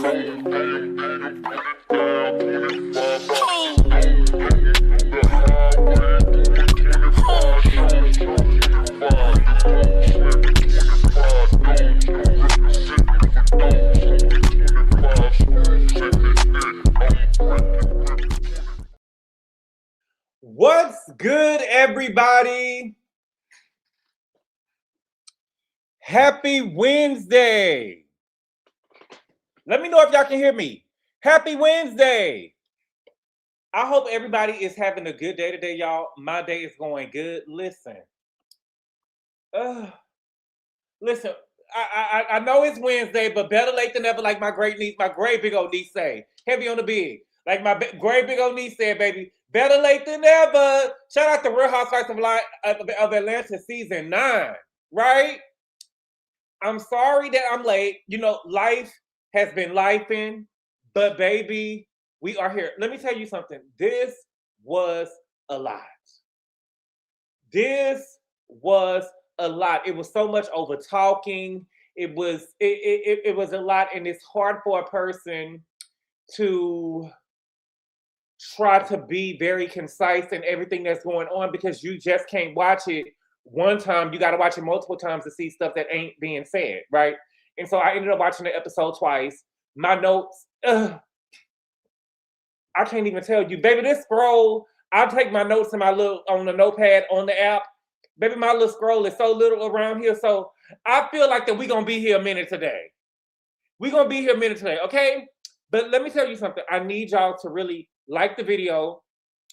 What's good, everybody? Happy Wednesday. Let me know if y'all can hear me. Happy Wednesday. I hope everybody is having a good day today, y'all. My day is going good. Listen, I know it's Wednesday, but better late than never, like my great big old niece say. Heavy on the big. Like my great big old niece said, baby, better late than never. Shout out to Real Housewives of Atlanta season 9, right? I'm sorry that I'm late. You know, life has been lifing, but baby, we are here. Let me tell you something. This was a lot. This was a lot. It was so much over talking. It was a lot, and it's hard for a person to try to be very concise in everything that's going on because you just can't watch it one time. You got to watch it multiple times to see stuff that ain't being said, right? And so I ended up watching the episode twice. My notes, I can't even tell you, baby. This scroll, I'll take my notes in on the notepad on the app. Baby, my little scroll is so little around here. So I feel like that we're gonna be here a minute today. We're gonna be here a minute today, okay? But let me tell you something. I need y'all to really like the video,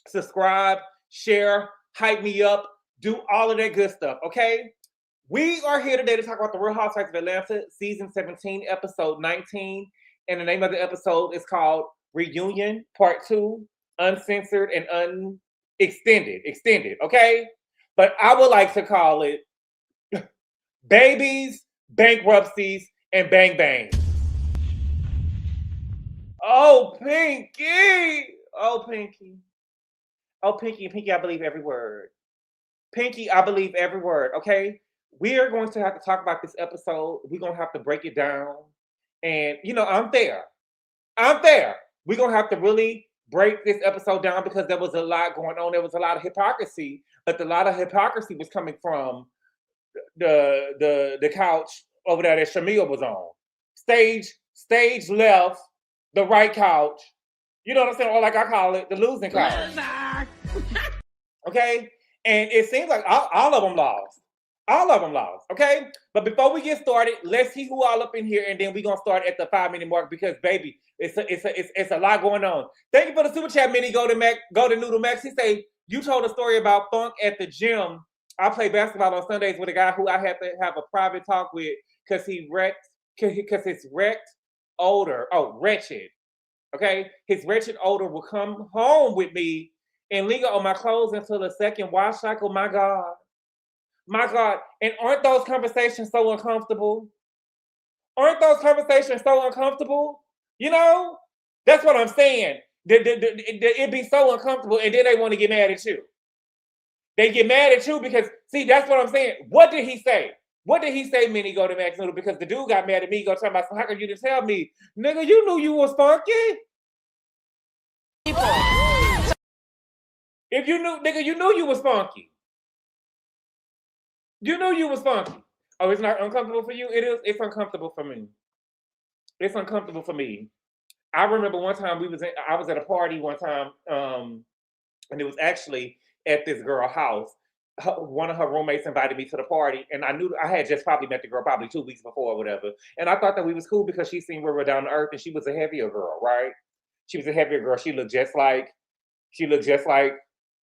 subscribe, share, hype me up, do all of that good stuff, okay? We are here today to talk about the Real Housewives of Atlanta, season 17, episode 19. And the name of the episode is called Reunion, Part 2, Uncensored and Extended, okay? But I would like to call it Babies, Bankruptcies, and Bang Bang. Oh, Pinky! Oh, Pinky. Oh, Pinky, I believe every word. Pinky, I believe every word, okay? We are going to have to talk about this episode. We're going to have to break it down. And, you know, I'm there. We're going to have to really break this episode down because there was a lot going on. There was a lot of hypocrisy, but a lot of hypocrisy was coming from the couch over there that Shamea was on. Stage left, the right couch. You know what I'm saying? Or like I call it, the losing couch. Okay? And it seems like all of them lost. All of them lost, okay? But before we get started, let's see who all up in here, and then we're going to start at the 5-minute mark because, baby, it's a lot going on. Thank you for the super chat, Minnie. Go to Noodle Max. He say, you told a story about funk at the gym. I play basketball on Sundays with a guy who I had to have a private talk with because his wretched odor will come home with me and linger on my clothes until the second wash cycle. My God. And aren't those conversations so uncomfortable? You know? That's what I'm saying. It'd be so uncomfortable, and then they want to get mad at you. They get mad at you because, see, that's what I'm saying. What did he say? Minnie, go to Max Noodle? Because the dude got mad at me, go talking about, how could you just tell me? Nigga, you knew you was funky. If you knew, nigga, you knew you was funky. You knew you was funky. Oh, it's not uncomfortable for you? It is. It's uncomfortable for me. It's uncomfortable for me. I remember one time I was at a party one time, and it was actually at this girl's house. One of her roommates invited me to the party, and I knew I had just probably met the girl probably 2 weeks before or whatever. And I thought that we was cool because she seemed real down to earth, and she was a heavier girl, right? She was a heavier girl. She looked just like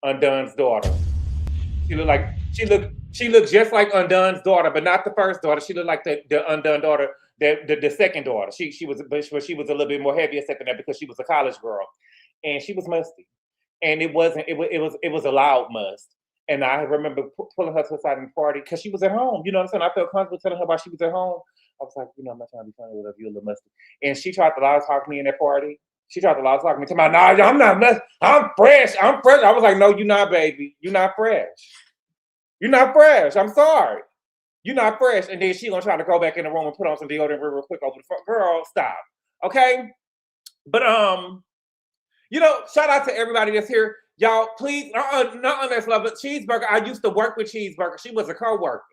Undun's daughter. She looked just like Undun's daughter, but not the first daughter. She looked like the Undun daughter, the second daughter. She was a little bit more heavier set than that because she was a college girl, and she was musty, and it was a loud must. And I remember pulling her to the side of the party because she was at home. You know what I'm saying? I felt comfortable telling her why she was at home. I was like, you know, I'm not trying to be funny with you, a little musty. And she tried to loud talk me in that party. She tried to loud talk me to my, nah, I'm not musty. I'm fresh. I was like, no, you're not, baby. You're not fresh. I'm sorry. You're not fresh. And then she gonna try to go back in the room and put on some deodorant real quick over the front. Girl, stop. Okay? But you know, shout out to everybody that's here. Y'all, please, not on this level, but Cheeseburger, I used to work with Cheeseburger. She was a co-worker.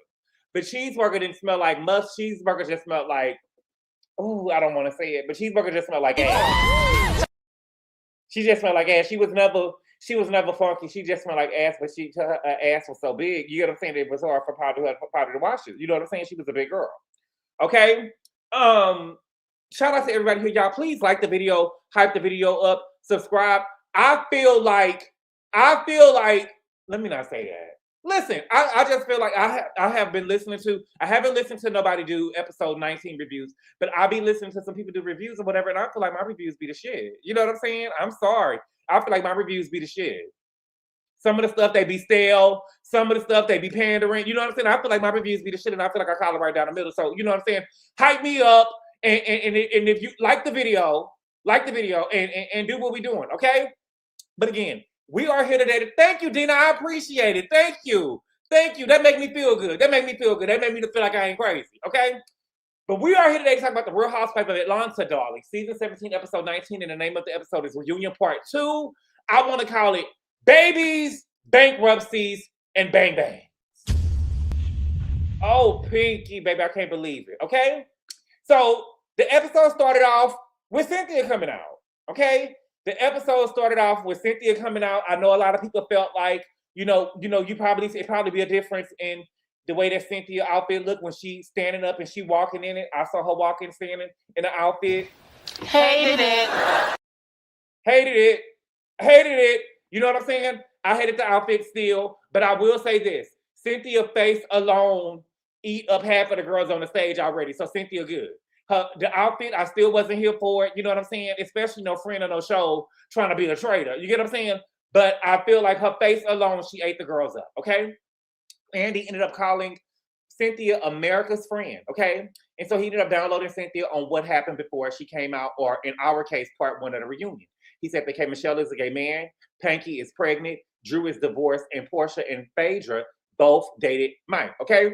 But Cheeseburger didn't smell like musk. Cheeseburger just smelled like, oh, I don't want to say it, but Cheeseburger just smelled like ass. She just smelled like ass. She was never funky. She just smelled like ass, but her ass was so big. You know what I'm saying? It was hard for Powder to wash it. You know what I'm saying? She was a big girl. Okay? Shout out to everybody here. Y'all, please like the video, hype the video up, subscribe. I feel like, let me not say that. Listen, I just feel like I haven't listened to nobody do episode 19 reviews, but I be listening to some people do reviews or whatever, and I feel like my reviews be the shit. You know what I'm saying? I'm sorry. I feel like my reviews be the shit. Some of the stuff they be stale, some of the stuff they be pandering. You know what I'm saying? I feel like my reviews be the shit, and I feel like I call it right down the middle. So, you know what I'm saying? Hype me up, and if you like the video, and do what we doing, okay? But again, we are here today. Thank you, Dina. I appreciate it. Thank you. That make me feel good. That make me feel feel like I ain't crazy, okay? But we are here today to talk about the Real Housewives of Atlanta, darling. Season 17, episode 19, and the name of the episode is Reunion Part 2. I want to call it Babies, Bankruptcies, and Bang Bangs. Oh, Pinky, baby, I can't believe it, okay? So the episode started off with Cynthia coming out, okay? The episode started off with Cynthia coming out. I know a lot of people felt like, it'd probably be a difference in the way that Cynthia outfit looked when she's standing up and she walking in it. I saw her walking, standing in the outfit. Hated it. You know what I'm saying? I hated the outfit still, but I will say this. Cynthia face alone eat up half of the girls on the stage already. So Cynthia good. The outfit, I still wasn't here for it. You know what I'm saying? Especially no friend of no show trying to be a traitor. You get what I'm saying? But I feel like her face alone, she ate the girls up, okay? Andy ended up calling Cynthia America's friend, okay? And so he ended up downloading Cynthia on what happened before she came out, or in our case, part 1 of the reunion. He said that Michelle is a gay man, Panky is pregnant, Drew is divorced, and Porsha and Phaedra both dated Mike, okay?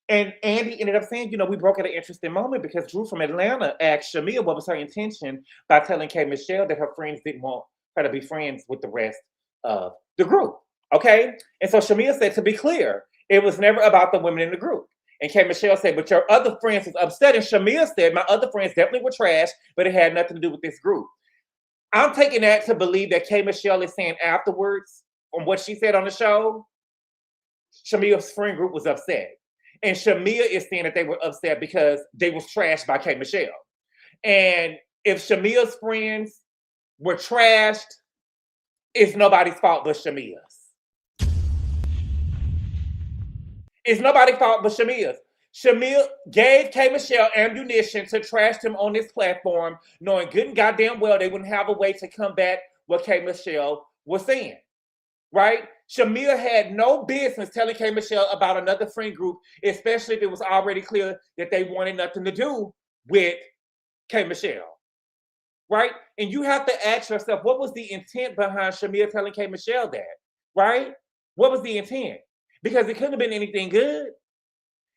And Andy ended up saying, we broke at an interesting moment because Drew from Atlanta asked Shamea what was her intention by telling Michelle that her friends didn't want her to be friends with the rest of the group. Okay? And so Shamea said, to be clear, it was never about the women in the group. And Michelle said, but your other friends was upset. And Shamea said, my other friends definitely were trash, but it had nothing to do with this group. I'm taking that to believe that Michelle is saying afterwards, on what she said on the show, Shamea's friend group was upset. And Shamea is saying that they were upset because they was trashed by Michelle. And if Shamea's friends were trashed, it's nobody's fault but Shamea's. It's nobody's fault but Shamea's. Shamea gave Michelle ammunition to trash them on this platform, knowing good and goddamn well they wouldn't have a way to combat what Michelle was saying. Right? Shamea had no business telling Michelle about another friend group, especially if it was already clear that they wanted nothing to do with Michelle. Right? And you have to ask yourself, what was the intent behind Shamea telling Michelle that? Right? What was the intent? Because it couldn't have been anything good.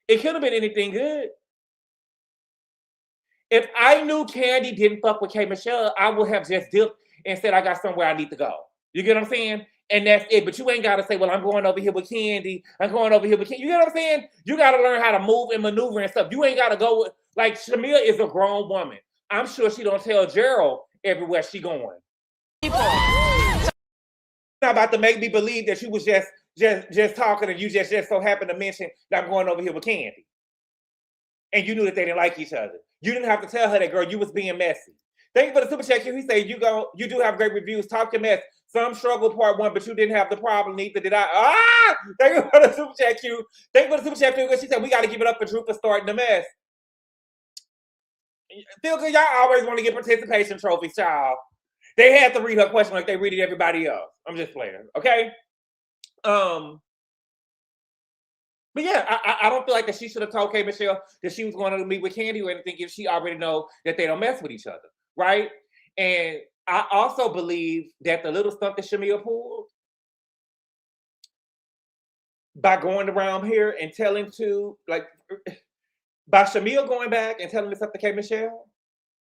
It couldn't have been anything good. If I knew Candy didn't fuck with Michelle, I would have just dipped and said, I got somewhere I need to go. You get what I'm saying? And that's it. But you ain't got to say, well, I'm going over here with Candy. I'm going over here with Candy. You get what I'm saying? You got to learn how to move and maneuver and stuff. You ain't got to go with, like, Shamea is a grown woman. I'm sure she don't tell Gerald everywhere she going. Not about to make me believe that you was just talking and you just so happened to mention that I'm going over here with Candy. And you knew that they didn't like each other. You didn't have to tell her that, girl, you was being messy. Thank you for the super chat. He said, you do have great reviews. Talk your mess. Some struggled part 1, but you didn't have the problem. Neither did I. Thank you for the super chat, Q. Thank you for the super chat, Q. She said, we got to give it up for Drew for starting the mess. Feel good. Y'all always want to get participation trophies, child. They had to read her question like they read it everybody else. I'm just playing, okay? But yeah, I don't feel like that she should have told Michelle that she was going to meet with Candy or anything if she already know that they don't mess with each other, right? And I also believe that the little stunt that Shamea pulled by going around here and telling to, like, By Shamea going back and telling this up to K. Michelle,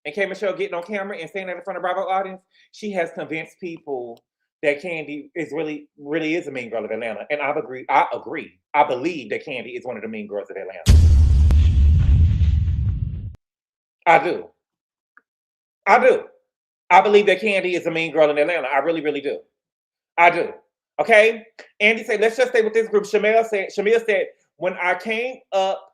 and K. Michelle getting on camera and saying that in front of Bravo audience, she has convinced people that Kandi is really is a mean girl of Atlanta. And I agree. I believe that Kandi is one of the mean girls of Atlanta. I do. I believe that Kandi is a mean girl in Atlanta. I really do. I do. Okay? Andy said, let's just stay with this group. Shamea said, when I came up,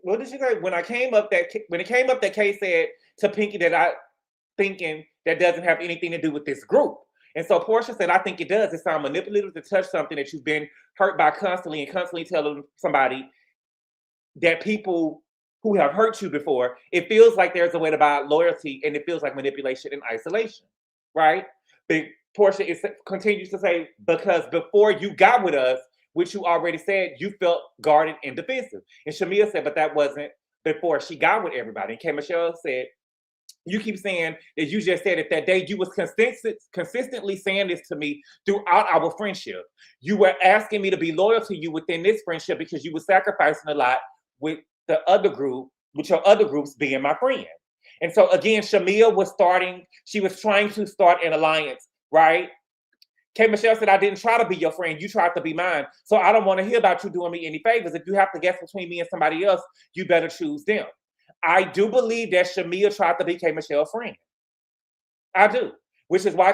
what did she say? When it came up that Kay said to Pinky that I thinking that doesn't have anything to do with this group. And so Porsha said, I think it does. It sounds manipulative to touch something that you've been hurt by constantly telling somebody that people who have hurt you before, it feels like there's a way to buy loyalty, and it feels like manipulation and isolation, right? But Porsha continues to say, because before you got with us, which you already said, you felt guarded and defensive. And Shamea said, but that wasn't before she got with everybody. And K. Michelle said, you keep saying that you just said it that day. You was consistently saying this to me throughout our friendship. You were asking me to be loyal to you within this friendship because you were sacrificing a lot with the other group, with your other groups being my friend. And so again, Shamea was trying to start an alliance, right? K. Michelle said, I didn't try to be your friend. You tried to be mine. So I don't want to hear about you doing me any favors. If you have to guess between me and somebody else, you better choose them. I do believe that Shamea tried to be K. Michelle's friend. I do. Which is why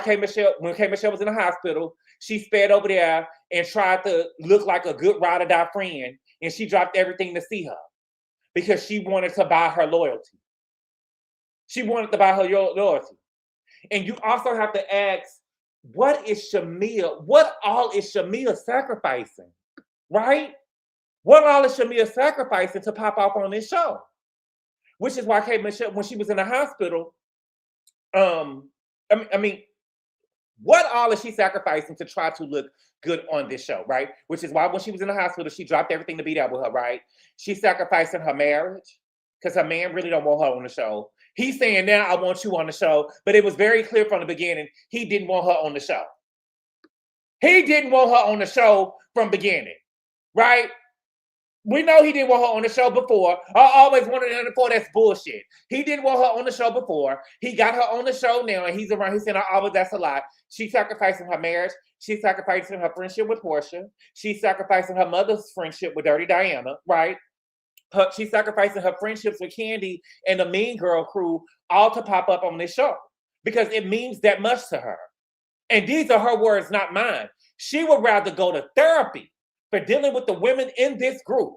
when K. Michelle was in the hospital, she sped over there and tried to look like a good ride or die friend. And she dropped everything to see her because she wanted to buy her loyalty. She wanted to buy her loyalty. And you also have to ask, what all is Shamea sacrificing? Right? What all is Shamea sacrificing to pop off on this show? Which is why Kate Michelle, when she was in the hospital, what all is she sacrificing to try to look good on this show, right? Which is why when she was in the hospital, she dropped everything to be there with her, right? She's sacrificing her marriage because her man really don't want her on the show. He's saying, now I want you on the show, but it was very clear from the beginning, he didn't want her on the show. He didn't want her on the show from beginning, right? We know he didn't want her on the show before. I always wanted her before. That's bullshit. He didn't want her on the show before. He got her on the show now, and he's around. He's saying, always that's a lie. She's sacrificing her marriage. She's sacrificing her friendship with Porsha. She's sacrificing her mother's friendship with Dirty Diana, right? She's sacrificing her friendships with Kandi and the Mean Girl crew, all to pop up on this show because it means that much to her. And these are her words, not mine. She would rather go to therapy for dealing with the women in this group.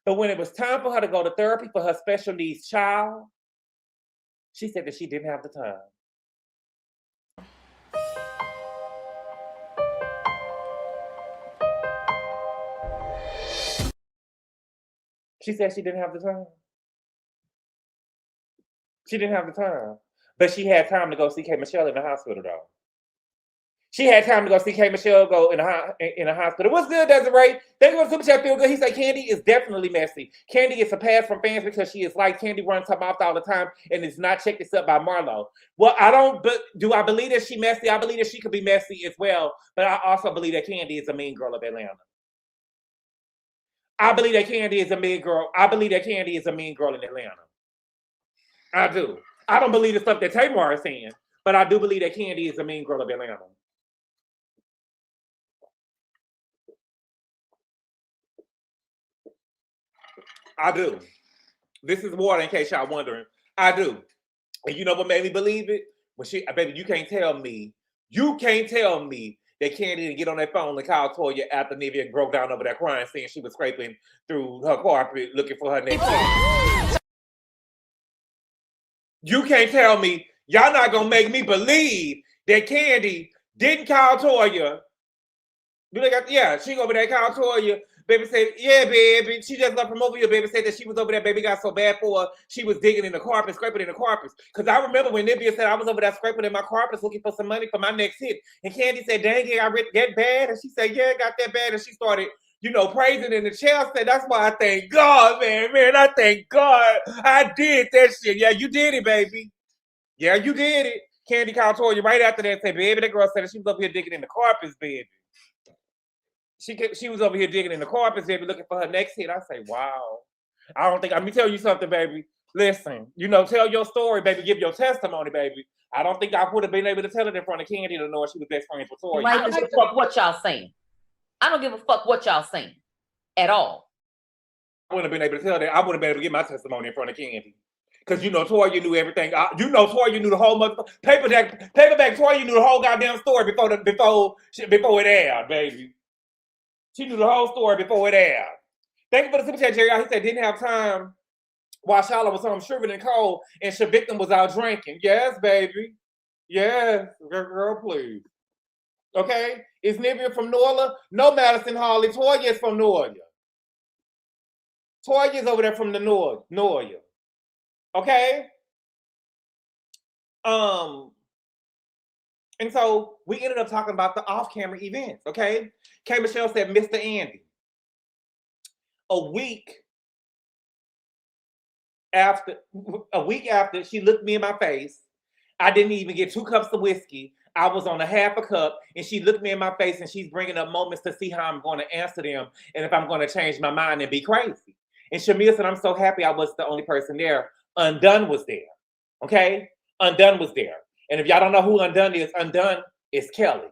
But when it was time for her to go to therapy for her special needs child, she said that she didn't have the time. She said she didn't have the time. She didn't have the time. But she had time to go see K. Michelle in the hospital, though. She had time to go see K. Michelle go in the hospital. What's good, Desiree? Thank you for Super Chat. Feel good. He said Kandi is definitely messy. Kandi is surpassed from fans because she is like Kandi runs her mouth all the time and is not checked this up by Marlo. Well, but do I believe that she messy? I believe that she could be messy as well. But I also believe that Kandi is a mean girl of Atlanta. I believe that Kandi is a mean girl. I believe that Kandi is a mean girl in Atlanta. I do. I don't believe the stuff that Tamar is saying, but I do believe that Kandi is a mean girl of Atlanta. I do. This is water in case y'all wondering. I do. And you know what made me believe it? Baby, you can't tell me that Kandi didn't get on that phone and call Toya after Nivea broke down over that crying, saying she was scraping through her carpet looking for her next kid. You can't tell me, y'all not gonna make me believe that Kandi didn't call Toya. Yeah, she over there called Toya. Baby said, yeah, baby. She just left from over here. Baby said that she was over there. Baby got so bad for her. She was digging in the carpet, scraping in the carpets. Because I remember when Nivea said I was over there scraping in my carpets looking for some money for my next hit. And Kandi said, dang it, I read that bad. And she said, yeah, I got that bad. And she started, praising in the chair. Said, that's why I thank God, man. I thank God. I did that shit. Yeah, you did it, baby. Yeah, you did it. Kandi called Toya right after that and said, baby, that girl said that she was over here digging in the carpets, baby. she was over here digging in the carpets, baby, looking for her next hit. I say, wow. I don't think, let me tell you something, baby. Listen, you know, tell your story, baby. Give your testimony, baby. I don't think I would have been able to tell it in front of Candy to know she was best friends with Toya. I don't give a fuck what y'all saying. I don't give a fuck what y'all saying at all. I wouldn't have been able to tell that. I wouldn't have been able to get my testimony in front of Candy. Because, you know, Toya knew everything. You know, Toya knew the whole paperback Toya knew the whole goddamn story before it aired, baby. She knew the whole story before it aired. Thank you for the super chat, Jerry. He said didn't have time while Charlotte was home shriveling and cold and her victim was out drinking. Yes, baby. Yes. Girl, please. Okay? Is Nivea from Norla? No, Madison Harley. Toya is from Noya. Toya is over there from the Noya. Okay? And so we ended up talking about the off-camera events, okay? K. Michelle said, Mr. Andy. A week after she looked me in my face, I didn't even get 2 cups of whiskey. I was on a half a cup, and she looked me in my face, and she's bringing up moments to see how I'm going to answer them and if I'm going to change my mind and be crazy. And Shamea said, I'm so happy I wasn't the only person there. Undone was there, okay? Undone was there. And if y'all don't know who Undone is Kelli.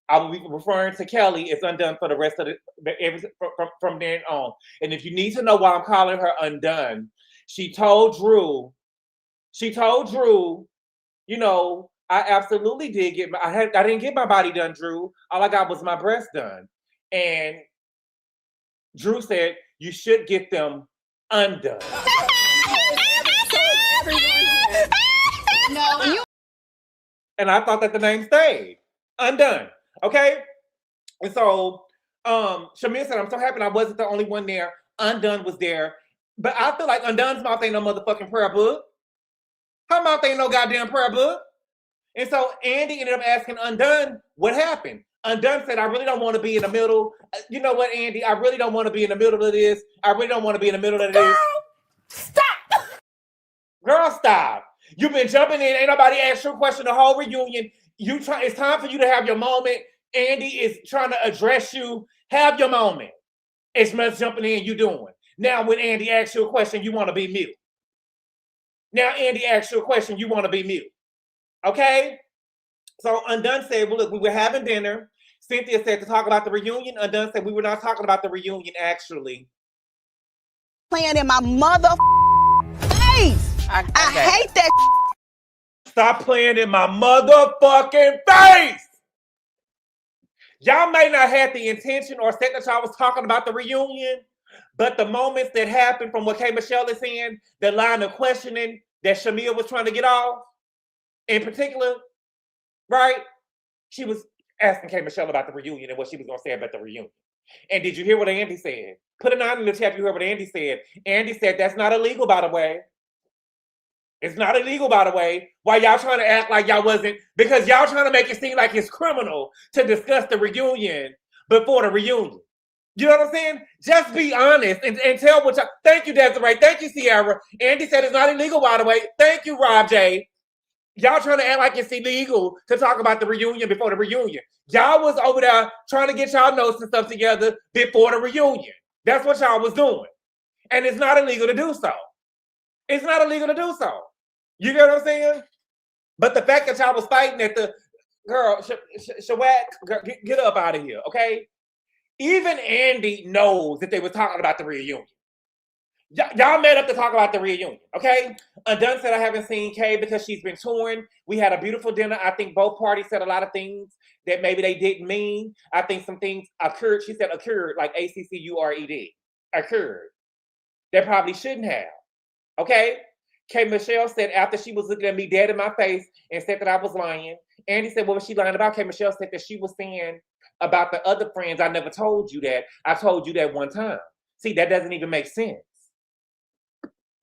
I will be referring to Kelli as Undone for the rest of from then on. And if you need to know why I'm calling her Undone, she told Drew, you know, I absolutely did get I didn't get my body done, Drew. All I got was my breast done. And Drew said, you should get them undone. And I thought that the name stayed. Undone. Okay? And so Shamea said, I'm so happy I wasn't the only one there. Undone was there. But I feel like Undone's mouth ain't no motherfucking prayer book. Her mouth ain't no goddamn prayer book. And so Andy ended up asking Undone what happened. Undone said, I really don't want to be in the middle. You know what, Andy? I really don't want to be in the middle of this. I really don't want to be in the middle of this. Girl, stop. Girl, stop. You've been jumping in. Ain't nobody asked you a question the whole reunion. It's time for you to have your moment. Andy is trying to address you. Have your moment. It's much jumping in you doing. Now, when Andy asks you a question, you want to be mute. Now, Andy asks you a question, you want to be mute. Okay? So Undone said, well, look, we were having dinner. Cynthia said to talk about the reunion. Undone said we were not talking about the reunion, actually. Playing in my mother face. I hate that. Stop playing in my motherfucking face. Y'all may not have the intention or said that y'all was talking about the reunion, but the moments that happened from what K. Michelle is saying, the line of questioning that Shamea was trying to get off, in particular, right? She was asking K. Michelle about the reunion and what she was going to say about the reunion. And did you hear what Andy said? Put a 9 in the chat if you heard what Andy said. Andy said, that's not illegal, by the way. It's not illegal, by the way. Why y'all trying to act like y'all wasn't? Because y'all trying to make it seem like it's criminal to discuss the reunion before the reunion. You know what I'm saying? Just be honest and tell what y'all. Thank you, Desiree. Thank you, Sierra. Andy said it's not illegal, by the way. Thank you, Rob J. Y'all trying to act like it's illegal to talk about the reunion before the reunion. Y'all was over there trying to get y'all notes and stuff together before the reunion. That's what y'all was doing. And it's not illegal to do so. It's not illegal to do so. You get what I'm saying? But the fact that y'all was fighting at the girl, Shawak, get up out of here, okay? Even Andy knows that they were talking about the reunion. Y'all met up to talk about the reunion, okay? Undone said I haven't seen Kay because she's been touring. We had a beautiful dinner. I think both parties said a lot of things that maybe they didn't mean. I think some things occurred. She said occurred, like ACCURED. Occurred. They probably shouldn't have, okay? K. Michelle said after she was looking at me dead in my face and said that I was lying. Andy said, what was she lying about? K. Michelle said that she was saying about the other friends, I never told you that. I told you that one time. See, that doesn't even make sense.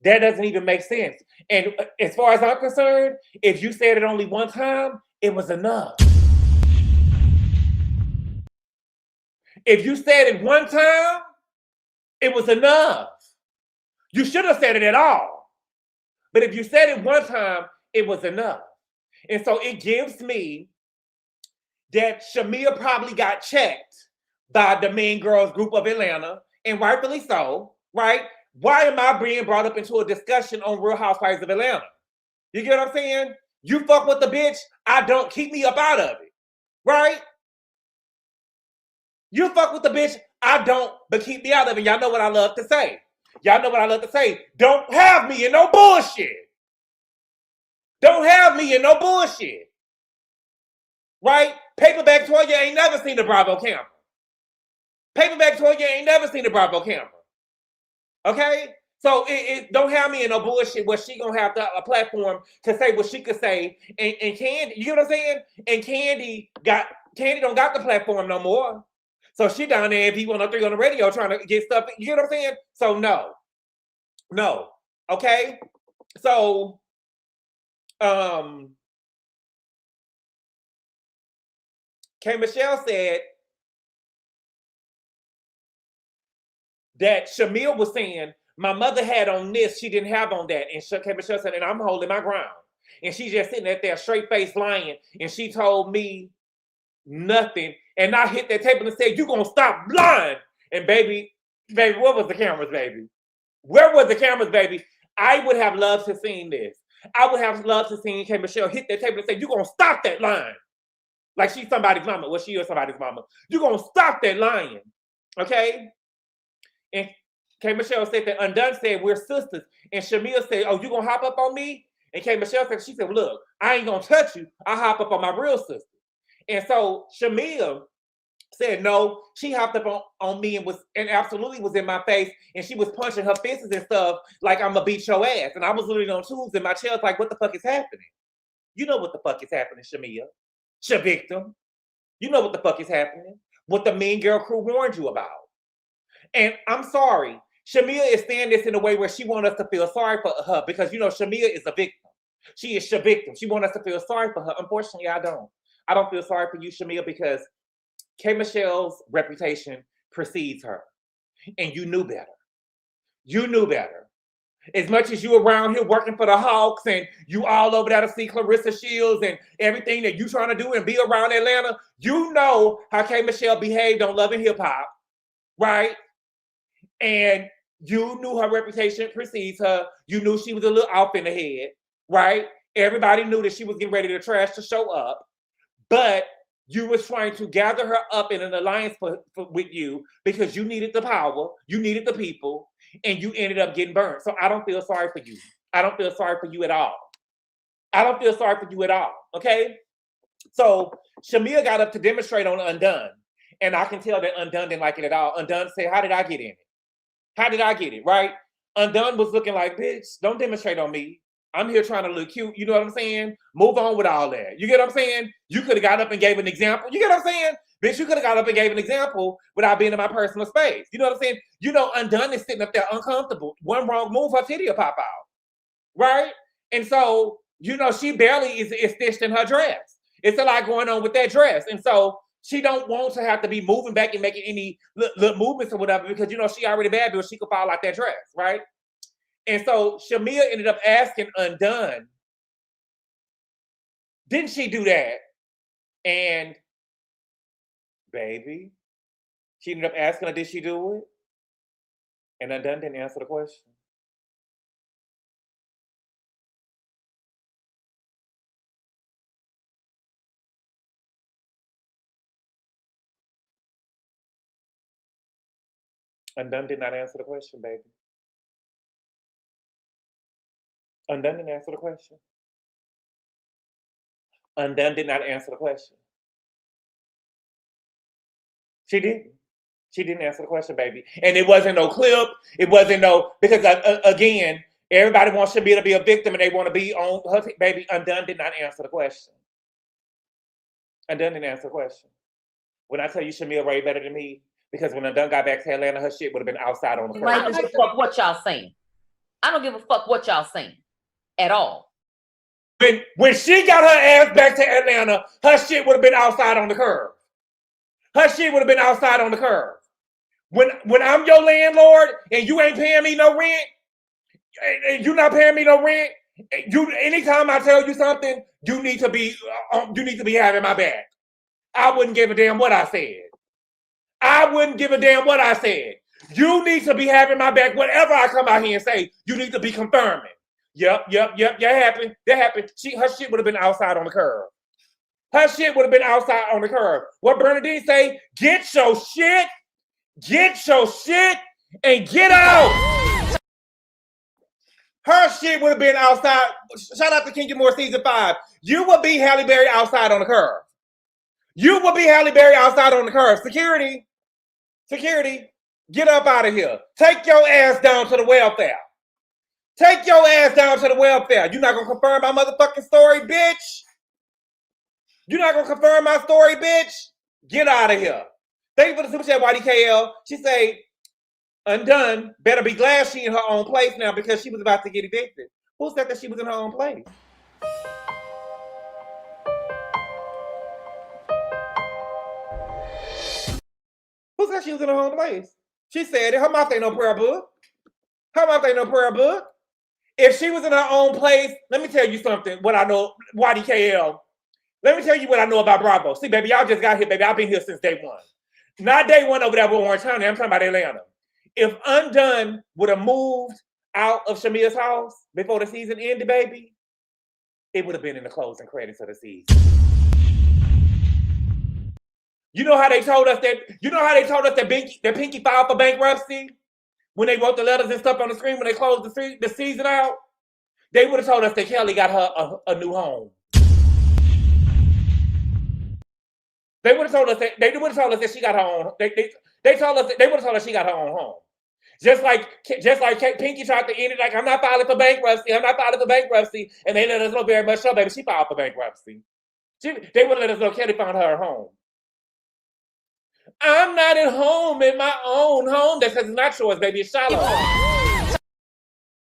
That doesn't even make sense. And as far as I'm concerned, if you said it only one time, it was enough. If you said it one time, it was enough. You should have said it at all. But if you said it one time, it was enough. And so it gives me that Shamea probably got checked by the Mean Girls group of Atlanta, and rightfully so, right? Why am I being brought up into a discussion on Real Housewives of Atlanta? You get what I'm saying? You fuck with the bitch, I don't, keep me up out of it, right? You fuck with the bitch, I don't, but keep me out of it. Y'all know what I love to say. Y'all know what I love to say. Don't have me in no bullshit. Don't have me in no bullshit. Right? Paperback Toya ain't never seen the Bravo camera. Paperback Toya ain't never seen the Bravo camera. Okay? So it don't have me in no bullshit where she gonna have a platform to say what she could say. And Candy, you know what I'm saying? And Candy don't got the platform no more. So she down there V103 on the radio trying to get stuff. You know what I'm saying? So no. Okay? So K. Michelle said that Shamea was saying, my mother had on this, she didn't have on that. And K. Michelle said, and I'm holding my ground. And she's just sitting there straight face lying. And she told me nothing. And I hit that table and said, you gonna stop lying. And baby, where was the cameras, baby? Where was the cameras, baby? I would have loved to seen this. I would have loved to see K. Michelle hit that table and say, you gonna stop that lying. Like she's somebody's mama. Well, she is somebody's mama. You gonna stop that lying. Okay? And K. Michelle said that Undone said, we're sisters. And Shamea said, oh, you gonna hop up on me? And K. Michelle said, she said, look, I ain't gonna touch you. I'll hop up on my real sister. And so Shamea said no, she hopped up on me and absolutely was in my face, and she was punching her fists and stuff like I'm gonna beat your ass. And I was literally on tools in my chest like, what the fuck is happening? You know what the fuck is happening, Shamea. Victim. You know what the fuck is happening. What the Mean Girl crew warned you about. And I'm sorry, Shamea is saying this in a way where she wants us to feel sorry for her because, you know, Shamea is a victim. She is a victim. She wants us to feel sorry for her. Unfortunately, I don't. I don't feel sorry for you, Shamea, because K. Michelle's reputation precedes her. And you knew better. You knew better. As much as you around here working for the Hawks and you all over there to see Clarissa Shields and everything that you trying to do and be around Atlanta, you know how K. Michelle behaved on Love and Hip Hop, right? And you knew her reputation precedes her. You knew she was a little off in the head, right? Everybody knew that she was getting ready to trash the show up. But you was trying to gather her up in an alliance with you because you needed the power, you needed the people, and you ended up getting burned. So I don't feel sorry for you. I don't feel sorry for you at all. I don't feel sorry for you at all, okay? So Shamea got up to demonstrate on Undone, and I can tell that Undone didn't like it at all. Undone said, how did I get in it? How did I get it, right? Undone was looking like, bitch, don't demonstrate on me. I'm here trying to look cute. You know what I'm saying? Move on with all that. You get what I'm saying? You could have got up and gave an example. You get what I'm saying? Bitch, you could have got up and gave an example without being in my personal space. You know what I'm saying? You know, Undone is sitting up there uncomfortable. One wrong move, her titty will pop out. Right? And so, you know, she barely is stitched in her dress. It's a lot going on with that dress. And so she don't want to have to be moving back and making any little movements or whatever because, you know, she already bad because she could fall out that dress. Right? And so Shamea ended up asking Undone, didn't she do that? And baby, she ended up asking her, did she do it? And Undone didn't answer the question. Undone did not answer the question, baby. Undone didn't answer the question. Undone did not answer the question. She didn't. She didn't answer the question, baby. And it wasn't no clip. It wasn't no, because again, everybody wants Shamea to be a victim and they want to be on her, baby. Undone did not answer the question. Undone didn't answer the question. When I tell you Shamea way better than me, because when Undone got back to Atlanta, her shit would have been outside on the floor. I don't give a fuck what y'all saying. I don't give a fuck what y'all saying at all. When she got her ass back to Atlanta, her shit would have been outside on the curb. Her shit would have been outside on the curb. When I'm your landlord and you ain't paying me no rent, and you not paying me no rent, anytime I tell you something, you need to be having my back. I wouldn't give a damn what I said. I wouldn't give a damn what I said. You need to be having my back. Whatever I come out here and say, you need to be confirming. Yep. That happened. Her shit would have been outside on the curb. Her shit would have been outside on the curb. What Bernadine say? Get your shit, and get out. Her shit would have been outside. Shout out to King Moore season 5. You would be Halle Berry outside on the curb. You would be Halle Berry outside on the curb. Security, get up out of here. Take your ass down to the welfare. Take your ass down to the welfare. You're not going to confirm my motherfucking story, bitch? You're not going to confirm my story, bitch? Get out of here. Thank you for the super chat, YDKL. She say, Undone better be glad she in her own place now because she was about to get evicted. Who said that she was in her own place? Who said she was in her own place? She said it. Her mouth ain't no prayer book. If she was in her own place, let me tell you something, what I know, YDKL. Let me tell you what I know about Bravo. See, baby, y'all just got here, baby. I've been here since day one. Not day one over there with Orange County. I'm talking about Atlanta. If Undone would have moved out of Shamea's house before the season ended, baby, it would have been in the closing credits of the season. You know how they told us that Pinky filed for bankruptcy when they wrote the letters and stuff on the screen when they closed the season out? They would have told us that Kelli got her a new home. They would have told us that she got her own. They would have told us she got her own home. Just like Pinky tried to end it, like I'm not filing for bankruptcy, and they let us know very much so, baby, she filed for bankruptcy. They would let us know Kelli found her home. I'm not at home in my own home. That says it's not yours, baby. It's Shiloh.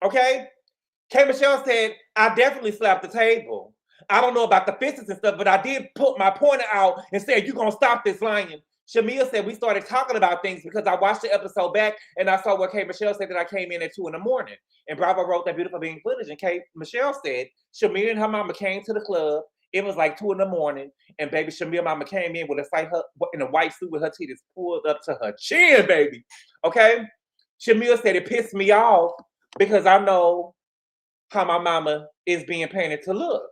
Okay? K. Michelle said, I definitely slapped the table. I don't know about the fists and stuff, but I did put my pointer out and said, you're going to stop this lying. Shamea said, we started talking about things because I watched the episode back and I saw what K. Michelle said that I came in at 2 a.m. And Bravo wrote that beautiful being footage. And K. Michelle said, Shamea and her mama came to the club. It was like 2 a.m. And baby, Shamea mama came in with in a white suit with her titties pulled up to her chin, baby. Okay? Shamea said it pissed me off because I know how my mama is being painted to look.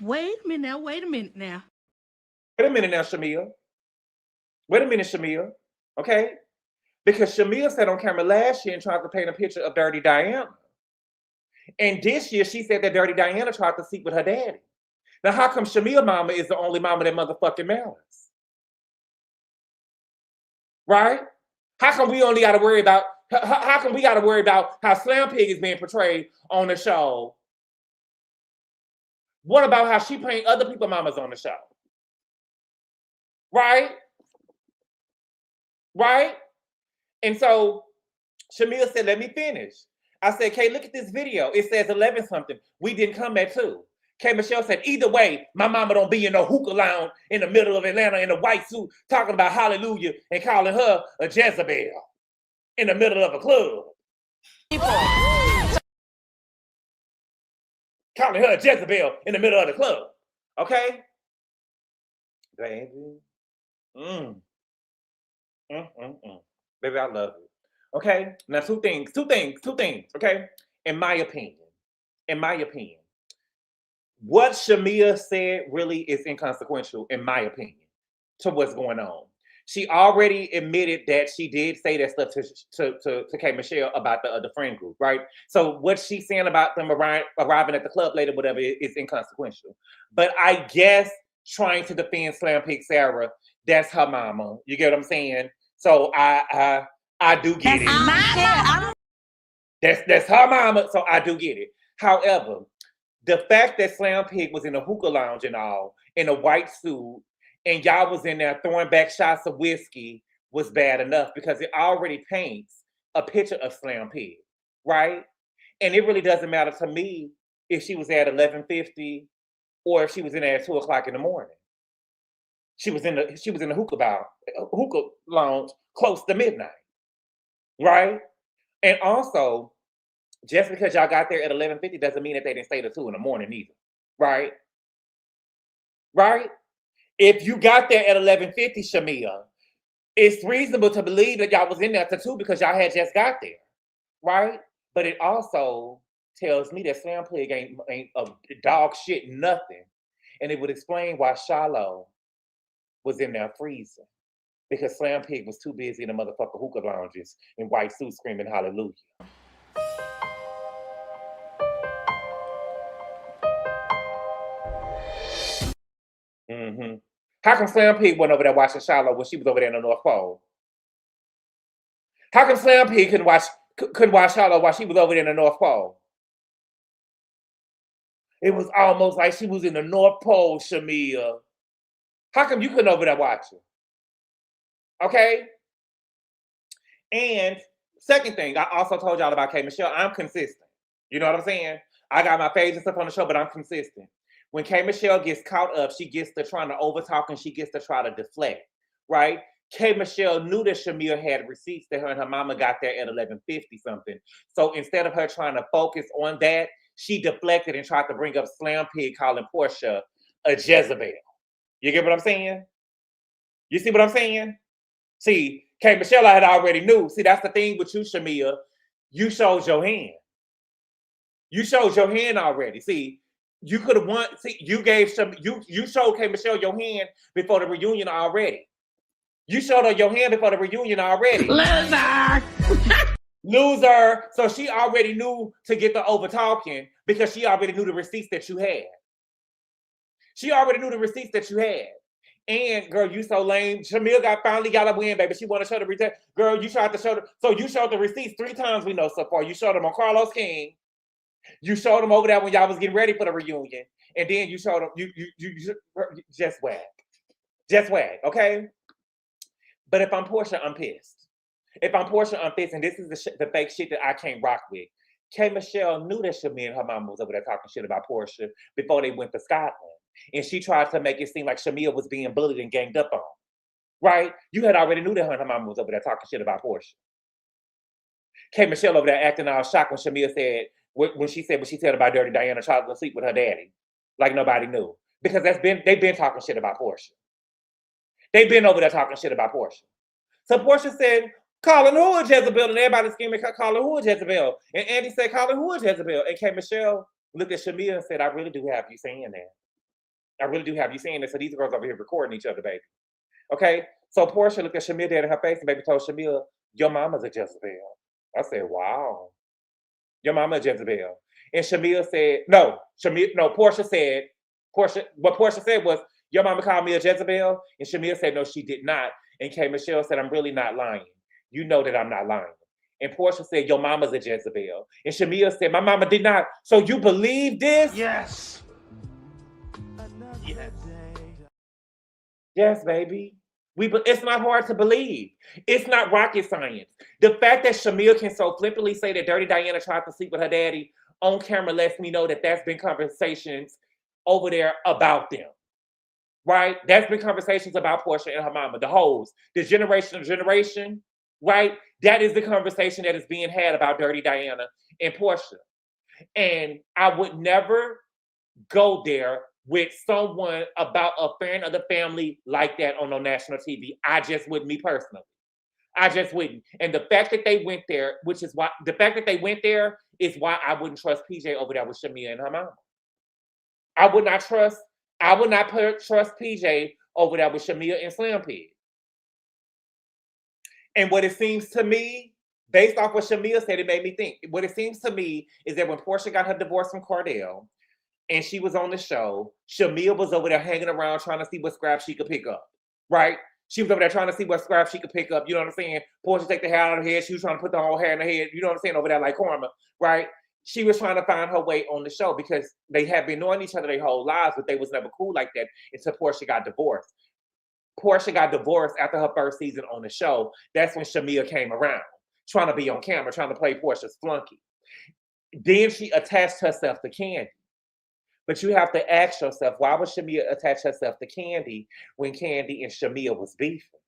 Wait a minute now. Wait a minute now, Shamea. Wait a minute, Shamea. Okay? Because Shamea said on camera last year and tried to paint a picture of Dirty Diana. And this year, she said that Dirty Diana tried to sleep with her daddy. Now, how come Shamea mama is the only mama that motherfucking matters? Right? How come we only got to worry about, how come we got to worry about how Slam Pig is being portrayed on the show? What about how she paint other people's mamas on the show? Right? Right? And so Shamea said, let me finish. I said, Kay, look at this video. It says 11 something. We didn't come at 2. Kay Michelle said, either way, my mama don't be in no hookah lounge in the middle of Atlanta in a white suit talking about hallelujah and calling her a Jezebel in the middle of a club. Calling her a Jezebel in the middle of the club. Okay? Baby. Baby, I love you. Okay? Now, two things. Okay? In my opinion, what Shamea said really is inconsequential, in my opinion, to what's going on. She already admitted that she did say that stuff to K. Michelle about the friend group, right? So what she's saying about them arriving at the club later, whatever, is inconsequential. But I guess trying to defend Slam Pig Sarah, that's her mama. You get what I'm saying? So I do get it. That's her mama, so I do get it. However, the fact that Slam Pig was in a hookah lounge and all, in a white suit, and y'all was in there throwing back shots of whiskey was bad enough because it already paints a picture of Slam Pig, right? And it really doesn't matter to me if she was at 11:50 or if she was in there at 2 o'clock in the morning. She was in the hookah lounge close to midnight, right? And also, just because y'all got there at 11:50 doesn't mean that they didn't stay till 2 in the morning either, right? Right? if you got there at 11:50, Shamea, it's reasonable to believe that y'all was in there too because y'all had just got there, right? But it also tells me that Slam Pig ain't a dog shit nothing. And it would explain why Shiloh was in there freezing. Because Slam Pig was too busy in the motherfucker hookah lounges in white suits screaming hallelujah. How come Slam Pig wasn't over there watching Shiloh when she was over there in the North Pole? How come Slam Pig couldn't watch Shiloh while she was over there in the North Pole? It was almost like she was in the North Pole, Shamea. How come you couldn't over there watching? Okay? And second thing, I also told y'all about K. Michelle. I'm consistent. You know what I'm saying? I got my faves and stuff on the show, but I'm consistent. When K. Michelle gets caught up, she gets to trying to overtalk and she gets to try to deflect, right? K. Michelle knew that Shamea had receipts that her and her mama got there at 11:50 something. So instead of her trying to focus on that, she deflected and tried to bring up Slam Pig calling Porsha a Jezebel. You get what I'm saying? You see what I'm saying? See, K. Michelle I had already knew. See, that's the thing with you, Shamea. You showed your hand. You showed your hand already. See, you could have won. See, you showed K. Michelle your hand before the reunion already. You showed her your hand before the reunion already. Loser! Loser. So she already knew to get the over talking because she already knew the receipts that you had. She already knew the receipts that you had. And girl, you so lame. Shamea finally got a win, baby. She want to show the receipts. Girl, you tried to show the. So you showed the receipts 3 times we know so far. You showed them on Carlos King. You showed them over there when y'all was getting ready for the reunion, and then you showed them. You just whack, okay? But if I'm Porsha, I'm pissed. If I'm Porsha, I'm pissed, and this is the fake shit that I can't rock with. K. Michelle knew that Shamea and her mama was over there talking shit about Porsha before they went to Scotland, and she tried to make it seem like Shamea was being bullied and ganged up on. Right? You had already knew that her and her mama was over there talking shit about Porsha. K. Michelle over there acting all shocked when Shamea said. When she said about Dirty Diana trying to sleep with her daddy, like nobody knew. Because they've been talking shit about Porsha. They've been over there talking shit about Porsha. So Porsha said, calling who a Jezebel, and everybody screaming, calling who a Jezebel. And Andy said, calling who a Jezebel. And K. Michelle looked at Shamea and said, I really do have you saying that. I really do have you saying that. So these girls over here recording each other, baby. Okay? So Porsha looked at Shamea dead in her face and baby told Shamea, your mama's a Jezebel. I said, wow. Your mama Jezebel. And Shamea said, Porsha said, what Porsha said was, your mama called me a Jezebel? And Shamea said, no, she did not. And K. Michelle said, I'm really not lying. You know that I'm not lying. And Porsha said, your mama's a Jezebel. And Shamea said, my mama did not. So you believe this? Yes. Yes. Yes, baby. It's not hard to believe. It's not rocket science. The fact that Shamea can so flippantly say that Dirty Diana tried to sleep with her daddy on camera lets me know that that's been conversations over there about them. Right? That's been conversations about Porsha and her mama, the hoes, the generation, right? That is the conversation that is being had about Dirty Diana and Porsha. And I would never go there with someone about a fan of the family like that on no national TV. I just wouldn't, me personally. I just wouldn't. And the fact that they went there, is why I wouldn't trust PJ over there with Shamea and her mama. I would not trust PJ over there with Shamea and Slam Pig. And what it seems to me, based off what Shamea said, it made me think. What it seems to me is that when Porsha got her divorce from Cordell, and she was on the show, Shamea was over there hanging around trying to see what scraps she could pick up, right? She was over there trying to see what scraps she could pick up, you know what I'm saying? Porsha take the hair out of her head, she was trying to put the whole hair in her head, you know what I'm saying, over there like Karma, right? She was trying to find her way on the show because they had been knowing each other their whole lives, but they was never cool like that until Porsha got divorced. Porsha got divorced after her first season on the show. That's when Shamea came around, trying to be on camera, trying to play Porsha's flunky. Then she attached herself to Candy. But you have to ask yourself, why would Shamea attach herself to Candy when Candy and Shamea was beefing?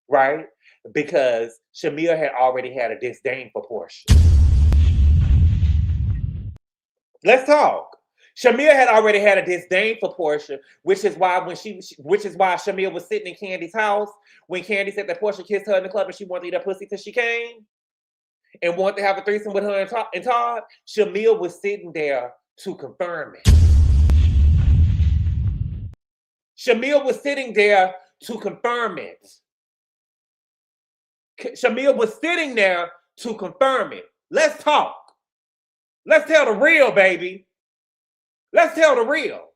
Right? Because Shamea had already had a disdain for Porsha. Let's talk. Shamea had already had a disdain for Porsha, which is why Shamea was sitting in Candy's house when Candy said that Porsha kissed her in the club and she wanted to eat her pussy till she came and wanted to have a threesome with her and Todd. Shamea was sitting there to confirm it. Shamea was sitting there to confirm it. Shamea was sitting there to confirm it. Let's talk. Let's tell the real, baby. Let's tell the real.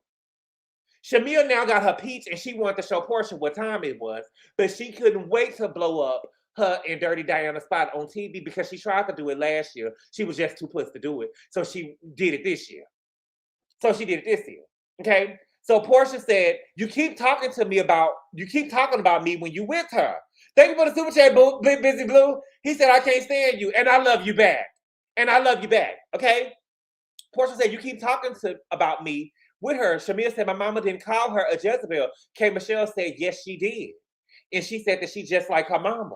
Shamea now got her peach and she wanted to show Porsha what time it was, but she couldn't wait to blow up her and Dirty Diana spot on TV because she tried to do it last year. She was just too pussy to do it. So she did it this year. Okay? So Porsha said, you keep talking about me when you with her. Thank you for the super chat, boo, Big Busy Blue. He said, I can't stand you, and I love you back. Okay? Porsha said, you keep talking about me with her. Shamea said, my mama didn't call her a Jezebel. K. Michelle said, yes, she did. And she said that she's just like her mama.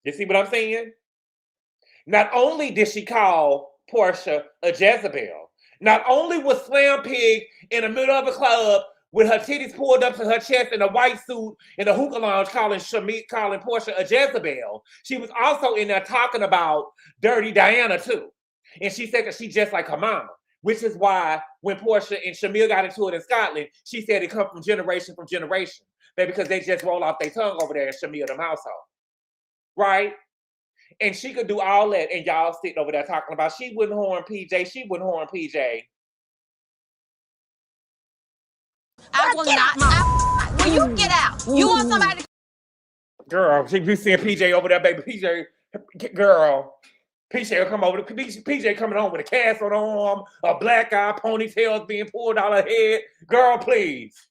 You see what I'm saying? Not only did she call Porsha a Jezebel, not only was Slam Pig in the middle of a club with her titties pulled up to her chest in a white suit in a hookah lounge calling Porsha a Jezebel, she was also in there talking about Dirty Diana too. And she said that she just like her mama, which is why when Porsha and Shamea got into it in Scotland, she said it come from generation. Because they just roll off their tongue over there in Shamea them household. Right? And she could do all that, and y'all sitting over there talking about she wouldn't horn PJ. I will not. When you get out, you want somebody. Girl, you seeing PJ over there, baby. PJ, girl. PJ will come over. PJ coming home with a cast on her arm, a black eye, ponytails being pulled out of her head. Girl, please.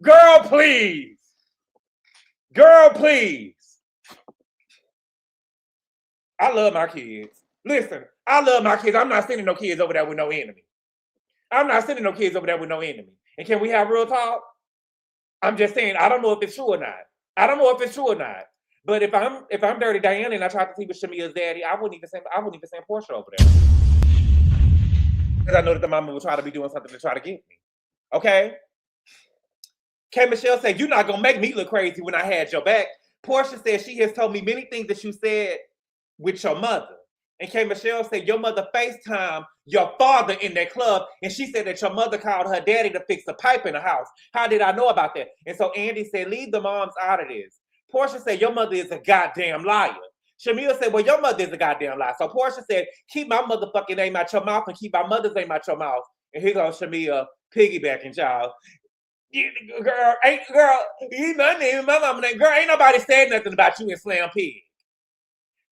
Girl, please. Girl, please. I love my kids. Listen, I love my kids. I'm not sending no kids over there with no enemy. And can we have real talk? I'm just saying, I don't know if it's true or not. But if I'm Dirty Diana and I tried to sleep with Shamea's daddy, I wouldn't even send Porsha over there. Because I know that the mama would try to be doing something to try to get me. Okay? K. Michelle said, you're not gonna make me look crazy when I had your back. Porsha said she has told me many things that you said with your mother. And K. Michelle said your mother FaceTimed your father in that club, and she said that your mother called her daddy to fix the pipe in the house. How did I know about that? And so Andy said, leave the moms out of this. Porsha said, your mother is a goddamn liar. Shamea said, well, your mother is a goddamn liar. So Porsha said, keep my motherfucking name out your mouth and keep my mother's name out your mouth. And here goes Shamea piggybacking, y'all. Girl, you my name, my mama name. Girl, ain't nobody said nothing about you in Slam Pig.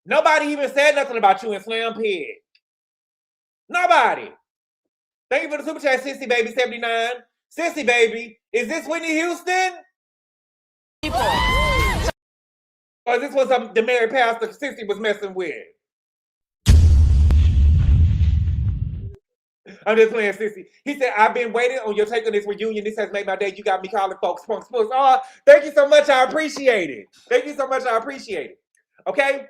Nobody even said nothing about you in Slam Pig. Nobody. Thank you for the super chat, Sissy Baby 79. Sissy Baby, is this Whitney Houston? Or this was the married pastor Sissy was messing with? I'm just playing, Sissy. He said, I've been waiting on your take on this reunion. This has made my day. You got me calling folks punks. Oh, thank you so much. I appreciate it. Okay?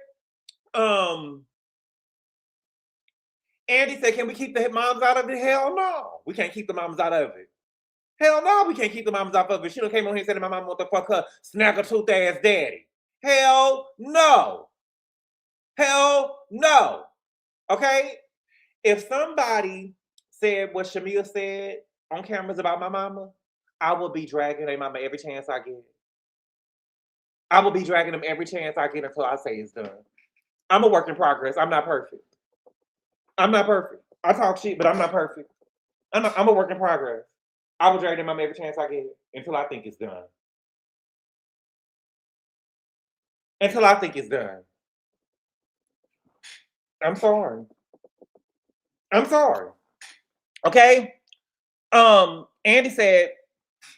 Andy said, can we keep the moms out of it? Hell no. We can't keep the moms out of it. Hell no, we can't keep the moms out of it. She done came on here and said that my mom want to fuck her snacker-tooth ass daddy. Hell no. Hell no. Okay? If somebody said what Shamea said on cameras about my mama, I will be dragging their mama every chance I get. I will be dragging them every chance I get until I say it's done. I'm a work in progress. I'm not perfect. I talk shit, but I'm not perfect. I'm a work in progress. I will drag them mama every chance I get until I think it's done. I'm sorry. Okay?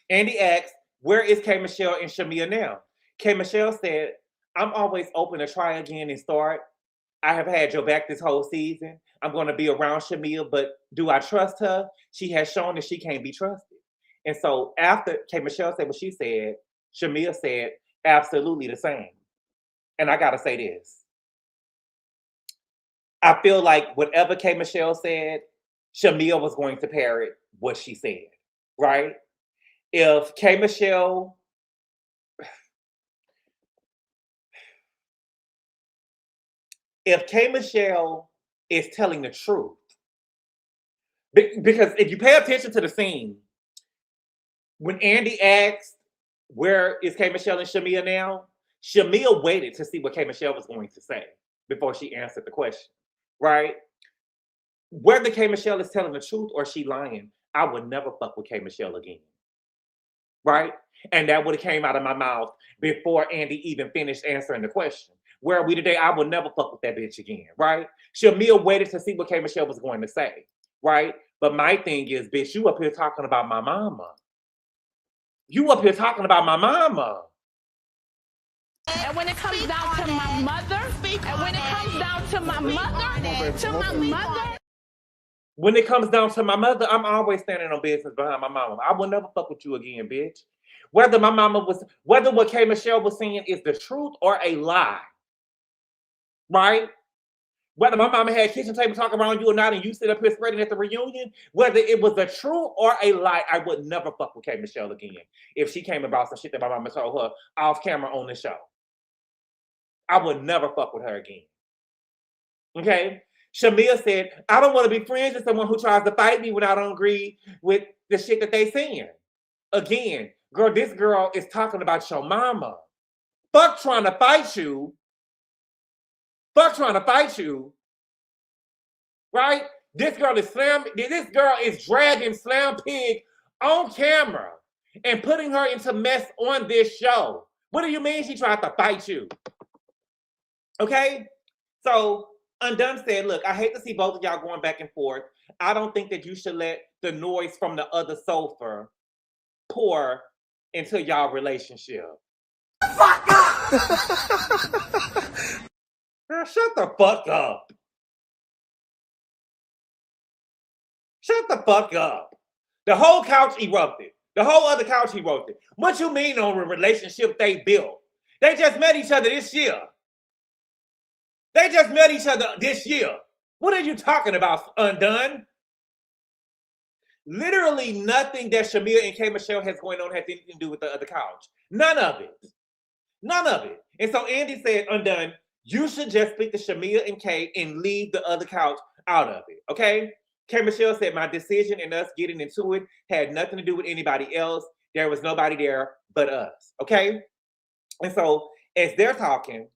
Andy asked, where is K. Michelle and Shamea now? K. Michelle said, I'm always open to try again and start. I have had your back this whole season. I'm going to be around Shamea, but do I trust her? She has shown that she can't be trusted. And so after K. Michelle said what she said, Shamea said absolutely the same. And I got to say this. I feel like whatever K. Michelle said, Shamea was going to parrot what she said, right? If K. Michelle is telling the truth, because if you pay attention to the scene, when Andy asked, where is K. Michelle and Shamea now? Shamea waited to see what K. Michelle was going to say before she answered the question, right? Whether K. Michelle is telling the truth or she lying, I would never fuck with K. Michelle again, right? And that would have came out of my mouth before Andy even finished answering the question. Where are we today? I would never fuck with that bitch again, right? Shamea waited to see what K. Michelle was going to say, right? But my thing is, bitch, you up here talking about my mama. You up here talking about my mama. And when it comes down to my mother, When it comes down to my mother, I'm always standing on business behind my mama. I will never fuck with you again, bitch. Whether what K. Michelle was saying is the truth or a lie, right? Whether my mama had a kitchen table talk around you or not, and you sit up here spreading at the reunion, whether it was the truth or a lie, I would never fuck with K. Michelle again if she came about some shit that my mama told her off camera on the show. I would never fuck with her again. Okay? Shamea said, I don't want to be friends with someone who tries to fight me when I don't agree with the shit that they saying. Again, girl, this girl is talking about your mama. Fuck trying to fight you. Fuck trying to fight you. Right? This girl is dragging Slam Pig on camera and putting her into mess on this show. What do you mean she tried to fight you? Okay? So Undone said, look, I hate to see both of y'all going back and forth. I don't think that you should let the noise from the other sofa pour into y'all relationship. Fuck up! Girl, shut the fuck up. Shut the fuck up. The whole couch erupted. The whole other couch erupted. What you mean on a relationship they built? They just met each other this year. They just met each other this year. What are you talking about, Undone? Literally nothing that Shamea and K. Michelle has going on has anything to do with the other couch. None of it. None of it. And so Andy said, Undone, you should just speak to Shamea and K and leave the other couch out of it, okay? K. Michelle said, my decision and us getting into it had nothing to do with anybody else. There was nobody there but us, okay? And so as they're talking,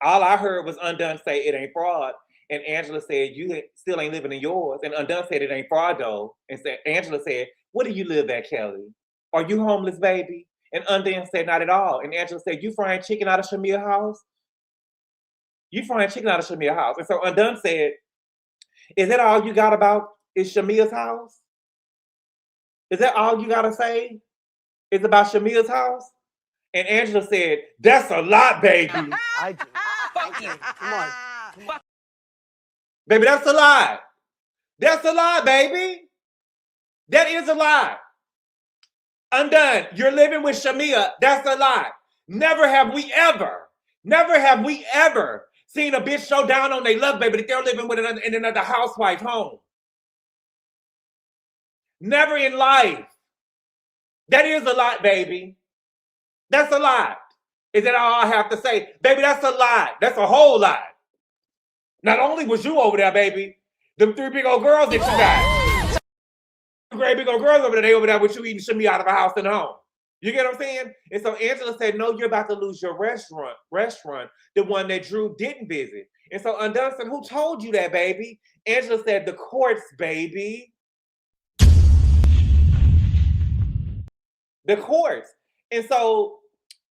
all I heard was Undone say it ain't fraud. And Angela said, you still ain't living in yours. And Undone said it ain't fraud though. And Angela said, where do you live at, Kelli? Are you homeless, baby? And Undone said, not at all. And Angela said, you frying chicken out of Shamea's house? You frying chicken out of Shamea's house. And so Undone said, is that all you got about is Shamea's house? Is that all you gotta say? Is about Shamea's house? And Angela said, that's a lot, baby. I do. Fuck you. Come on. Fuck. Baby, that's a lie. That's a lie, baby. That is a lie. Undone, you're living with Shamea. That's a lie. Never have we ever seen a bitch show down on their love baby that they're living with in another housewife home. Never in life. That is a lie, baby. That's a lie. Is that all I have to say? Baby, that's a lie. That's a whole lie. Not only was you over there, baby, them 3 big old girls that you got. 2 great big old girls over there, they over there with you eating Shamea out of a house and home. You get what I'm saying? And so Angela said, no, you're about to lose your restaurant, the one that Drew didn't visit. And so Undone said, who told you that, baby? Angela said, the courts, baby. The courts. And so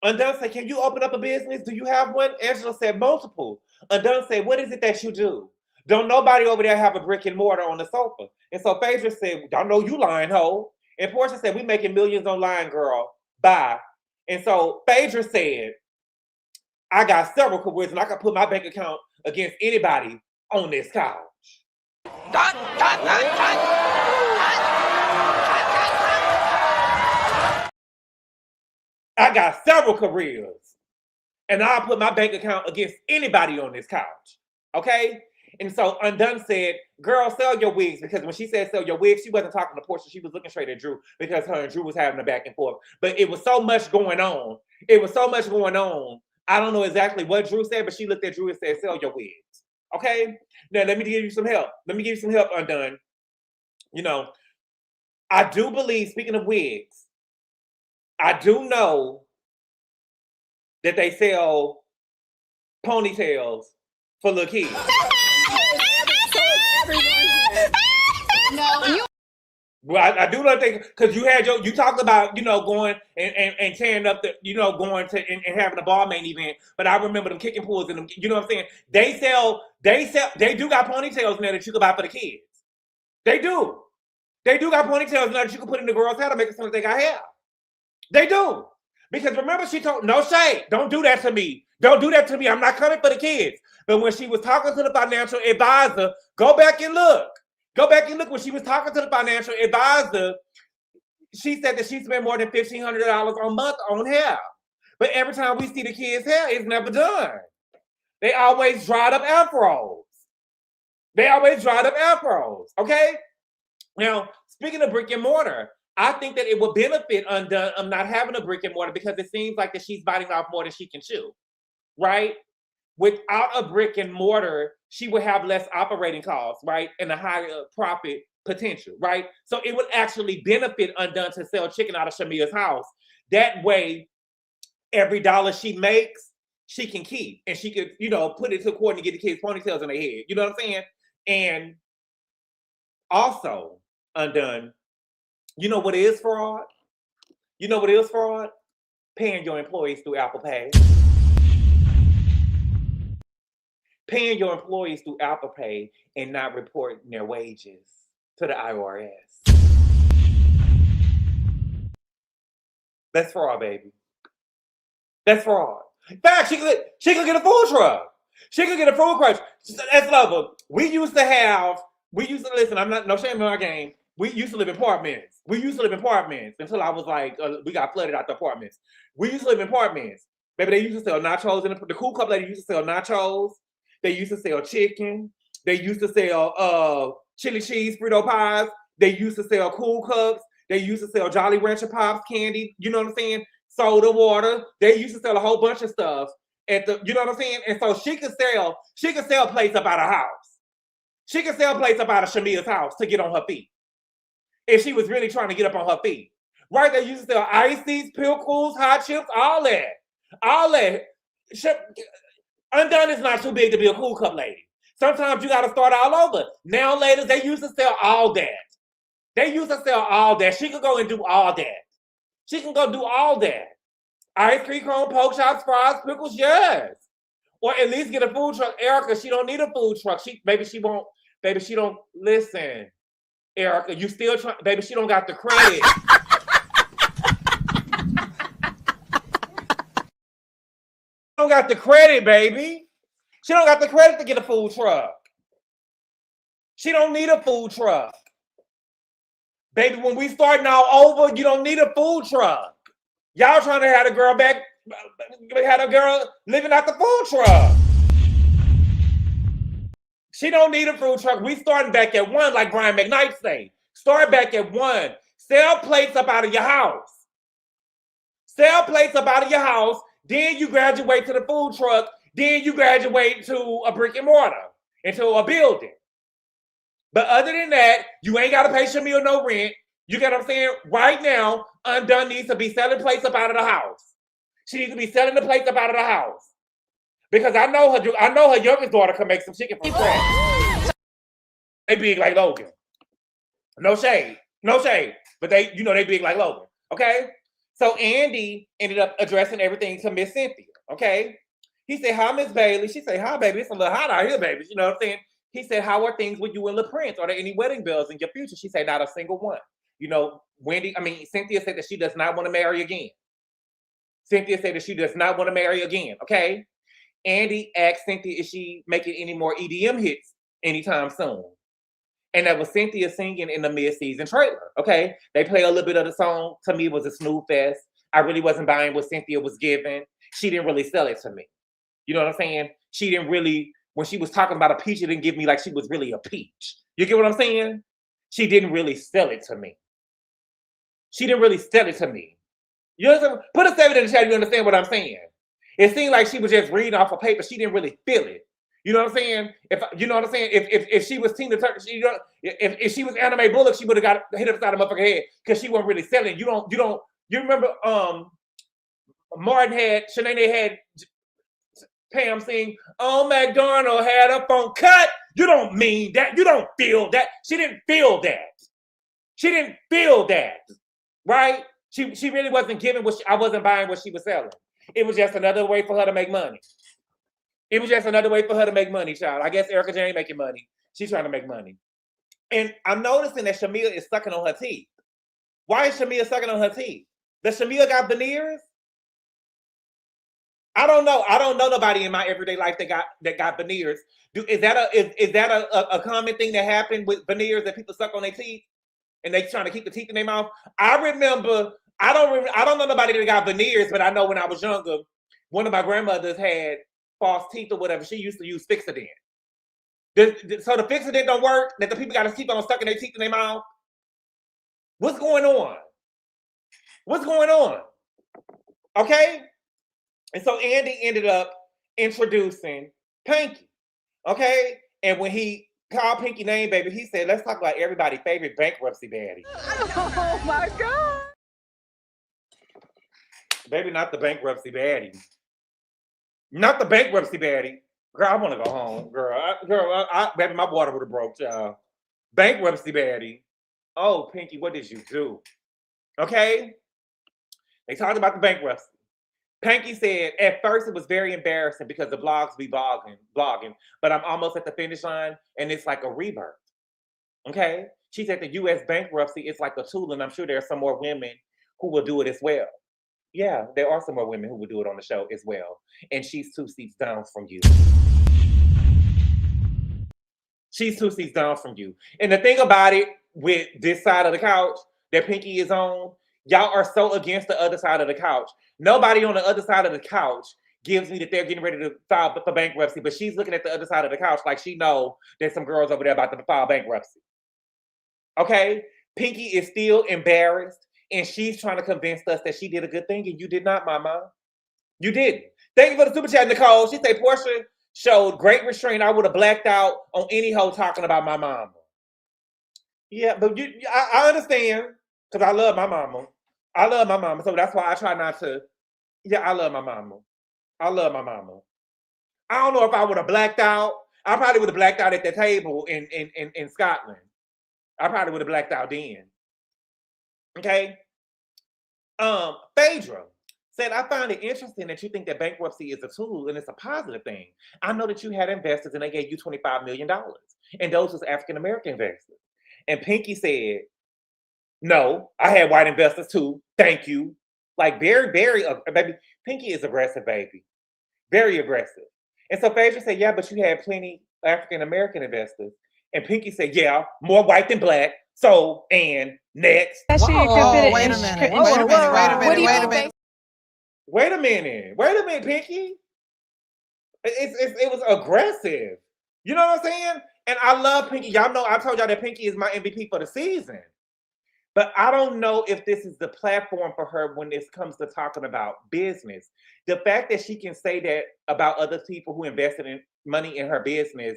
Undone said, can you open up a business? Do you have one? Angela said, multiple. Undone said, what is it that you do? Don't nobody over there have a brick and mortar on the sofa. And so Phaedra said, I know you lying, hoe. And Porsha said, we making millions online, girl. Bye. And so Phaedra said, I got several careers and I can put my bank account against anybody on this couch. I got several careers and I'll put my bank account against anybody on this couch. Okay? And so Undone said, girl, sell your wigs. Because when she said sell your wigs, she wasn't talking to Porsha. She was looking straight at Drew because her and Drew was having a back and forth. But it was so much going on. It was so much going on. I don't know exactly what Drew said, but she looked at Drew and said, sell your wigs. Okay? Now, let me give you some help. Let me give you some help, Undone. You know, I do believe, speaking of wigs, I do know that they sell ponytails for little kids. No, you. Well, I do not think, because you talked about, you know, going and tearing up the, you know, going to and having a ball main event. But I remember them kicking pools and them, you know what I'm saying? They do got ponytails now that you can buy for the kids. They do. They do got ponytails now that you can put in the girl's hair to make it sound like they got hair. They do. Because remember, she told, no shade, don't do that to me. Don't do that to me. I'm not coming for the kids. But when she was talking to the financial advisor, go back and look. Go back and look. When she was talking to the financial advisor, she said that she spent more than $1,500 a month on hair. But every time we see the kids' hair, it's never done. They always dried up afros. They always dried up afros. Okay? Now, speaking of brick and mortar, I think that it will benefit Undone of not having a brick and mortar because it seems like that she's biting off more than she can chew. Right? Without a brick and mortar, she would have less operating costs, right? And a higher profit potential, right? So it would actually benefit Undone to sell chicken out of Shamea's house. That way, every dollar she makes, she can keep. And she could, you know, put it to court and get the kids' ponytails in their head. You know what I'm saying? And also, Undone, you know what is fraud? You know what is fraud? Paying your employees through Apple Pay. Paying your employees through Apple Pay and not reporting their wages to the IRS. That's fraud, baby. That's fraud. In fact, she could get a food truck. She could get a food truck. That's level. We used to listen, I'm not, no shame in our game. We used to live in apartments. Until I was like, we got flooded out the apartments. We used to live in apartments. Baby, they used to sell nachos. The cool cup lady used to sell nachos. They used to sell chicken. They used to sell chili cheese Frito pies. They used to sell Cool Cups. They used to sell Jolly Rancher Pops candy. You know what I'm saying? Soda water. They used to sell a whole bunch of stuff at the. You know what I'm saying? And so she could sell plates up out of house. She could sell plates up out of Shamea's house to get on her feet. If she was really trying to get up on her feet, right? They used to sell ices, pickles, hot chips, all that. Undone is not too big to be a cool cup lady. Sometimes you got to start all over. Now, ladies, they used to sell all that. She could go and do all that. She can go do all that. Ice cream cone, pork chops, fries, pickles, yes. Or at least get a food truck. Erica, she don't need a food truck. She don't listen. Erica, you still trying, baby, she don't got the credit. Don't got the credit, baby. She don't got the credit to get a food truck. She don't need a food truck. Baby, when we starting all over, you don't need a food truck. Y'all trying to have a girl living out the food truck. She don't need a food truck. We starting back at 1, like Brian McKnight say. Start back at 1. Sell plates up out of your house. Then you graduate to the food truck. Then you graduate to a brick and mortar, into a building. But other than that, you ain't got to pay Shamea no rent. You get what I'm saying? Right now, Undone needs to be selling plates up out of the house. She needs to be selling the plates up out of the house. Because I know her youngest daughter can make some chicken from scratch. They big like Logan. No shade. But they big like Logan. Okay? So Andy ended up addressing everything to Miss Cynthia. Okay? He said, hi, Miss Bailey. She said, hi, baby. It's a little hot out here, baby. You know what I'm saying? He said, how are things with you and LaPrince? Are there any wedding bells in your future? She said, not a single one. You know, Cynthia said that she does not want to marry again. Okay? Andy asked Cynthia, is she making any more EDM hits anytime soon? And that was Cynthia singing in the mid-season trailer, okay? They play a little bit of the song. To me, it was a snooze fest. I really wasn't buying what Cynthia was giving. She didn't really sell it to me. You know what I'm saying? She didn't really when she was talking about a peach, it didn't give me like she was really a peach. You get what I'm saying? She didn't really sell it to me. She didn't really sell it to me. You understand? Put a 7 in the chat if you understand what I'm saying. It seemed like she was just reading off a paper. She didn't really feel it. You know what I'm saying? You know what I'm saying? If she was Tina Turner, if she was Anime Bullock, she would have got hit upside the motherfucking head because she wasn't really selling. You remember Shanae had Pam sing, "Oh, McDonald had a phone cut." You don't mean that. You don't feel that. She didn't feel that. She didn't feel that, right? She really wasn't giving I wasn't buying what she was selling. It was just another way for her to make money. It was just another way for her to make money, child. I guess Erica Jane making money. She's trying to make money. And I'm noticing that Shamea is sucking on her teeth. Why is Shamea sucking on her teeth? Does Shamea got veneers? I don't know. I don't know nobody in my everyday life that got veneers. Is that a common thing that happened with veneers, that people suck on their teeth and they trying to keep the teeth in their mouth? I don't know nobody that got veneers, but I know when I was younger, one of my grandmothers had false teeth or whatever. She used to use Fixodent. So the Fixodent don't work, that the people got to keep on sucking their teeth in their mouth. What's going on? What's going on? Okay? And so Andy ended up introducing Pinky. Okay? And when he called Pinky name, baby, he said, let's talk about everybody's favorite bankruptcy baddie. Oh my God. Baby, not the bankruptcy baddie. Not the bankruptcy baddie. Girl, I want to go home. Baby, my water would have broke, y'all. Bankruptcy baddie. Oh, Pinky, what did you do? Okay? They talked about the bankruptcy. Pinky said, at first it was very embarrassing because the blogs be blogging, but I'm almost at the finish line and it's like a rebirth. Okay? She said the U.S. bankruptcy is like a tool, and I'm sure there are some more women who will do it as well. Yeah, there are some more women who will do it on the show as well. And she's 2 seats down from you. She's 2 seats down from you. And the thing about it with this side of the couch that Pinky is on, y'all are so against the other side of the couch. Nobody on the other side of the couch gives me that they're getting ready to file for bankruptcy, but she's looking at the other side of the couch like she know there's some girls over there about to file bankruptcy. Okay? Pinky is still embarrassed. And she's trying to convince us that she did a good thing, and you did not, Mama. You didn't. Thank you for the super chat, Nicole. She said Porsha showed great restraint. I would have blacked out on any hoe talking about my mama. Yeah, but I understand, because I love my mama. I love my mama, so that's why I try not to. Yeah, I love my mama. I love my mama. I don't know if I would have blacked out. I probably would have blacked out at the table in Scotland. I probably would have blacked out then. Okay. Phaedra said, I find it interesting that you think that bankruptcy is a tool and it's a positive thing. I know that you had investors and they gave you $25 million. And those was African-American investors. And Pinky said, no, I had white investors too. Thank you. Like very, baby, Pinky is aggressive, baby. Very aggressive. And so Phaedra said, yeah, but you had plenty African-American investors. And Pinky said, yeah, more white than black. So, and next. Whoa, wait a minute. Wait a minute, Pinky. It was aggressive. You know what I'm saying? And I love Pinky. Y'all know I told y'all that Pinky is my MVP for the season. But I don't know if this is the platform for her when it comes to talking about business. The fact that she can say that about other people who invested in money in her business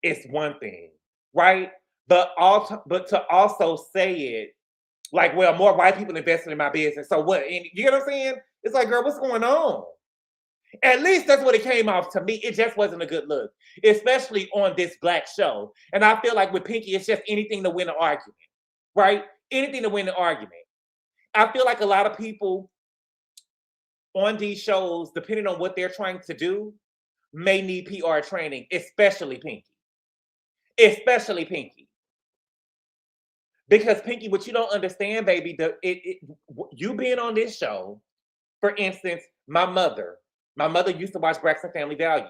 is one thing, right? But to also say it like, well, more white people invested in my business. So what? And you know what I'm saying? It's like, girl, what's going on? At least that's what it came off to me. It just wasn't a good look, especially on this black show. And I feel like with Pinky, it's just anything to win an argument, right? Anything to win an argument. I feel like a lot of people on these shows, depending on what they're trying to do, may need PR training, especially Pinky. Especially Pinky. Because Pinky, what you don't understand, baby, you being on this show, for instance, my mother used to watch Braxton Family Values.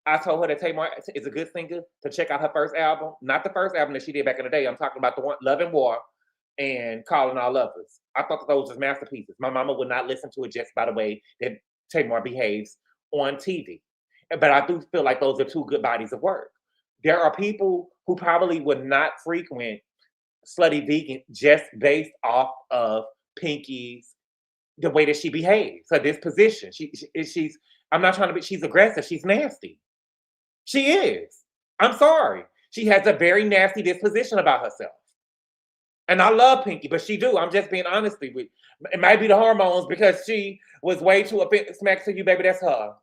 I told her that Tamar is a good singer to check out her first album. Not the first album that she did back in the day. I'm talking about the one, Love and War and Calling All Lovers. I thought that those was masterpieces. My mama would not listen to it just by the way that Tamar behaves on TV. But I do feel like those are two good bodies of work. There are people who probably would not frequent Slutty Vegan just based off of Pinky's, the way that she behaves, her disposition. She's, I'm not trying to be, she's aggressive. She's nasty. She is. I'm sorry. She has a very nasty disposition about herself. And I love Pinky, but she do. I'm just being honest with you. It might be the hormones because she was way too smack to you, baby. That's her.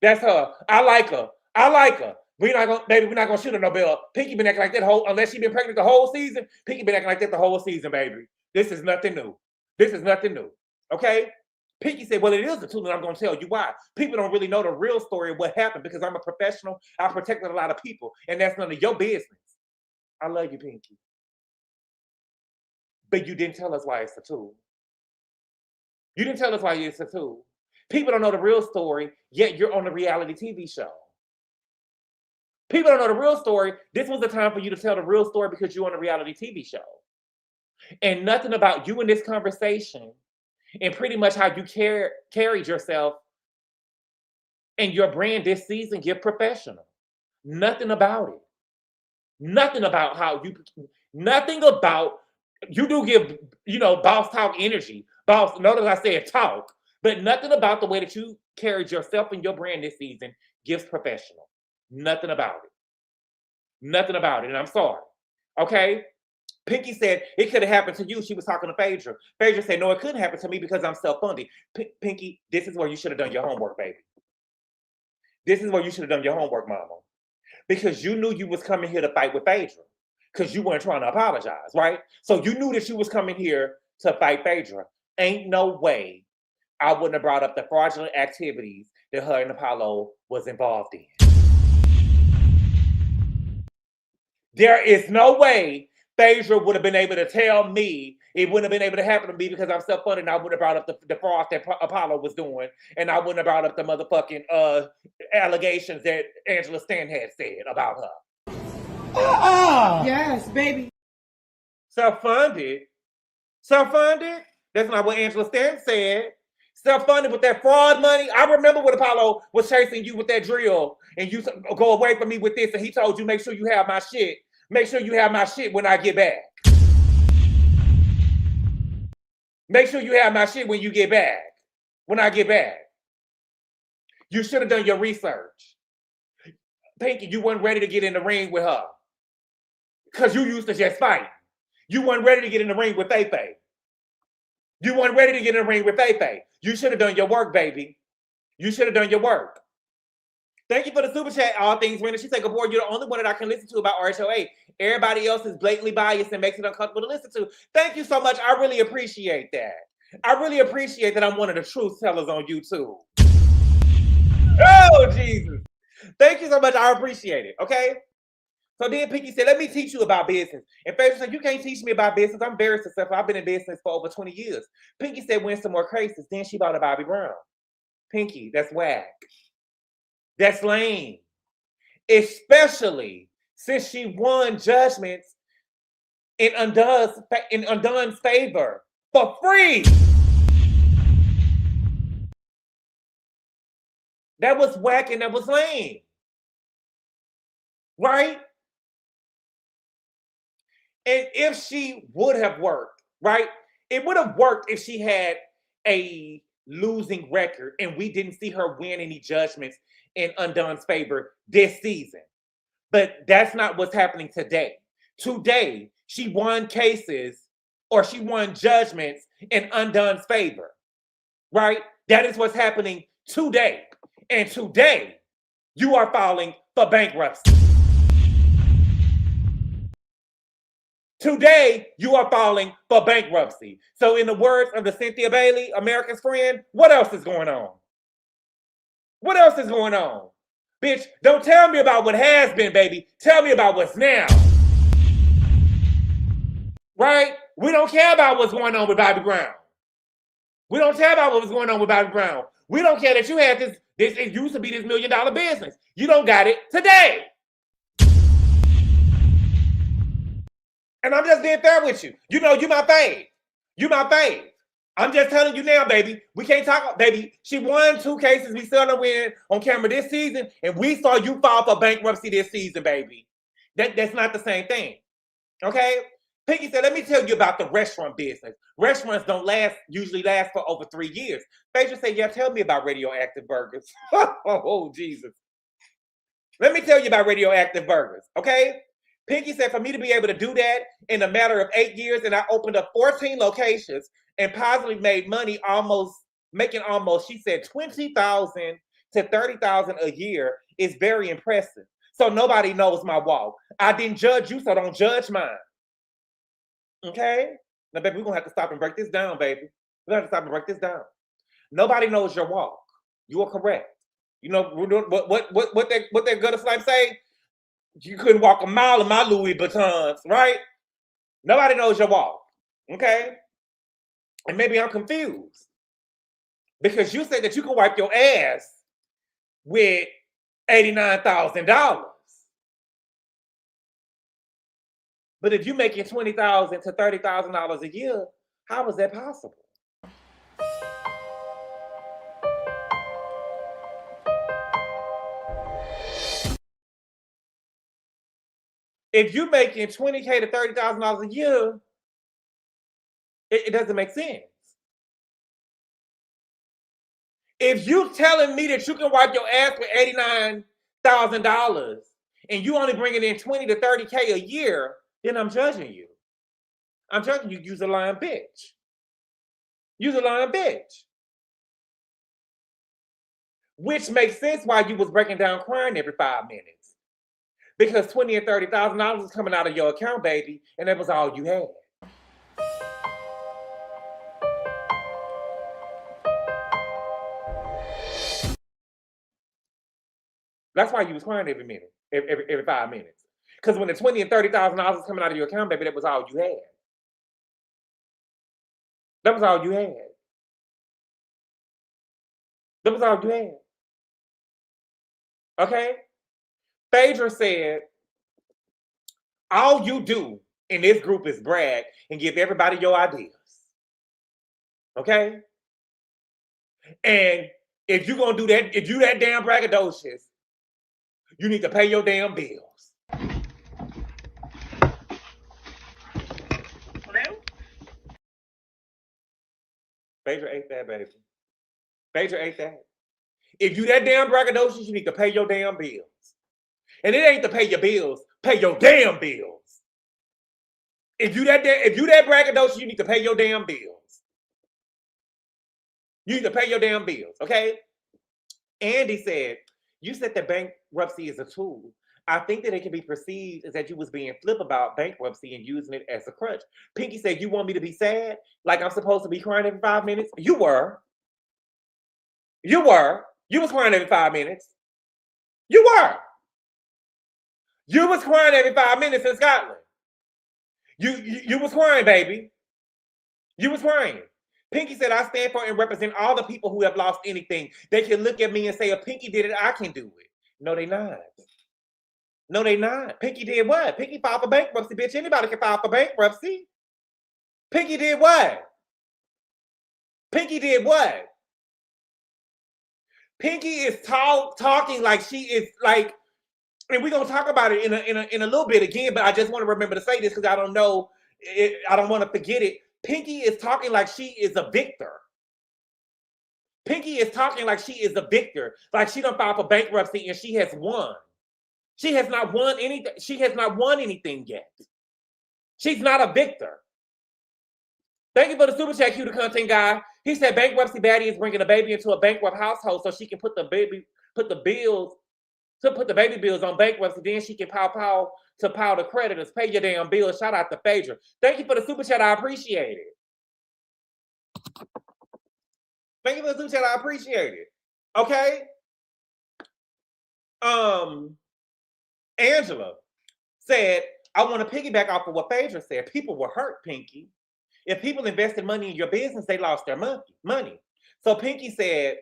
That's her. I like her. I like her. We're not gonna shoot her no bill. Pinky been acting like that unless she been pregnant the whole season. Pinky been acting like that the whole season, baby. This is nothing new. This is nothing new. Okay? Pinky said, well, it is the truth, and I'm gonna tell you why. People don't really know the real story of what happened because I'm a professional. I protected a lot of people, and that's none of your business. I love you, Pinky. But you didn't tell us why it's a tool. You didn't tell us why it's a tool. People don't know the real story, yet you're on a reality TV show. People don't know the real story. This was the time for you to tell the real story because you're on a reality TV show. And nothing about you in this conversation and pretty much how you carried yourself and your brand this season, you're professional. Nothing about it. Nothing about how you, nothing about, you do give, boss talk energy. Boss, notice I said talk, but nothing about the way that you carried yourself and your brand this season gives professional. Nothing about it. Nothing about it. And I'm sorry. Okay? Pinky said it could have happened to you. She was talking to Phaedra. Phaedra said, no, it couldn't happen to me because I'm self-funded. Pinky, this is where you should have done your homework, baby. This is where you should have done your homework, mama. Because you knew you was coming here to fight with Phaedra. Because you weren't trying to apologize, right? So you knew that you was coming here to fight Phaedra. Ain't no way I wouldn't have brought up the fraudulent activities that her and Apollo was involved in. There is no way Phaedra would have been able to tell me, it wouldn't have been able to happen to me because I'm self-funded and I would have brought up the fraud that Apollo was doing, and I wouldn't have brought up the motherfucking allegations that Angela Stan had said about her. Yes, baby. Self-funded? Self-funded? That's not what Angela Stan said. Self-funded with that fraud money. I remember when Apollo was chasing you with that drill and you go away from me with this and he told you, make sure you have my shit. Make sure you have my shit when I get back. Make sure you have my shit when you get back. When I get back. You should have done your research. Pinky, you weren't ready to get in the ring with her. Because you used to just fight. You weren't ready to get in the ring with Faye. You weren't ready to get in the ring with Faye. You should have done your work, baby. You should have done your work. Thank you for the super chat, All Things Winner. She said, good boy, you're the only one that I can listen to about RHOA. Everybody else is blatantly biased and makes it uncomfortable to listen to. Thank you so much. I really appreciate that. I really appreciate that I'm one of the truth tellers on YouTube. Oh, Jesus. Thank you so much. I appreciate it, okay? So then Pinky said, let me teach you about business. And Phaedra said, you can't teach me about business. I'm very successful. I've been in business for over 20 years. Pinky said, win some more cases. Then she bought a Bobby Brown. Pinky, that's whack. That's lame. Especially since she won judgments in Undon's favor for free. That was whack and that was lame. Right? And if she would have worked, right? It would have worked if she had a losing record and we didn't see her win any judgments in Undon's favor this season. But that's not what's happening today. Today, she won cases or she won judgments in Undon's favor, right? That is what's happening today. And today, you are filing for bankruptcy. Today, you are filing for bankruptcy. So in the words of the Cynthia Bailey, America's friend, what else is going on? What else is going on? Bitch, don't tell me about what has been, baby. Tell me about what's now. Right? We don't care about what's going on with Bobby Brown. We don't care about what's going on with Bobby Brown. We don't care that you had this, it used to be this $1 million business. You don't got it today. And I'm just being fair with you. You know, you my fave. You my fave. I'm just telling you now, baby. We can't talk, baby. She won 2 cases. We saw her win on camera this season, and we saw you file for bankruptcy this season, baby. That's not the same thing. Okay? Pinky said, let me tell you about the restaurant business. Restaurants don't usually last for over 3 years. Phaedra said, yeah, tell me about radioactive burgers. Oh, Jesus. Let me tell you about radioactive burgers, okay? Pinky said for me to be able to do that in a matter of 8 years, and I opened up 14 locations and positively made money making almost, she said, $20,000 to $30,000 a year is very impressive. So nobody knows my walk. I didn't judge you, so don't judge mine. Okay? Now, baby, we're going to have to stop and break this down, baby. We're going to have to stop and break this down. Nobody knows your walk. You are correct. You know what that gutter snipe say? You couldn't walk a mile in my Louis Vuittons, right? Nobody knows your walk. Okay? And maybe I'm confused. Because you said that you can wipe your ass with $89,000. But if you're making $20,000 to $30,000 a year, how is that possible? If you're making $20K to $30,000 a year, it doesn't make sense. If you're telling me that you can wipe your ass with $89,000 and you only bringing in 20 to 30K a year, then I'm judging you. I'm judging you. You's a lying bitch. You's a lying bitch. Which makes sense why you was breaking down crying every 5 minutes. Because $20,000 and $30,000 was coming out of your account, baby, and that was all you had. That's why you was crying every minute, every 5 minutes. Because when the $20,000 and $30,000 was coming out of your account, baby, that was all you had. That was all you had. That was all you had. Okay? Phaedra said, all you do in this group is brag and give everybody your ideas. Okay? And if you're going to do that, if you that damn braggadocious, you need to pay your damn bills. Hello? Phaedra ate that, baby. Phaedra ate that. If you that damn braggadocious, you need to pay your damn bills. And it ain't to pay your bills, pay your damn bills. If you that braggadocious, you need to pay your damn bills. You need to pay your damn bills, okay? Andy said, you said that bankruptcy is a tool. I think that it can be perceived as that you was being flip about bankruptcy and using it as a crutch. Pinky said, you want me to be sad? Like I'm supposed to be crying every 5 minutes? You were. You were. You was crying every 5 minutes. You were. You was crying every 5 minutes in Scotland. You was crying, baby. You was crying. Pinky said, I stand for and represent all the people who have lost anything. They can look at me and say, if Pinky did it, I can do it. No, they not. No, they not. Pinky did what? Pinky filed for bankruptcy, bitch. Anybody can file for bankruptcy. Pinky did what? Pinky did what? Pinky is talking like she is like, and we're going to talk about it in a little bit again, but I just want to remember to say this because I don't know, I don't want to forget it. Pinky is talking like she is a victor. Pinky is talking like she is a victor, like she done filed for bankruptcy and she has won. She has not won anything. She has not won anything yet. She's not a victor. Thank you for the super chat, Q, the content guy. He said bankruptcy baddie is bringing a baby into a bankrupt household so she can put the baby bills on bankruptcy. Then she can pile the creditors. Pay your damn bills. Shout out to Phaedra. Thank you for the super chat. I appreciate it. Thank you for the super chat. I appreciate it. Okay. Angela said, I want to piggyback off of what Phaedra said. People were hurt, Pinky. If people invested money in your business, they lost their money. So Pinky said,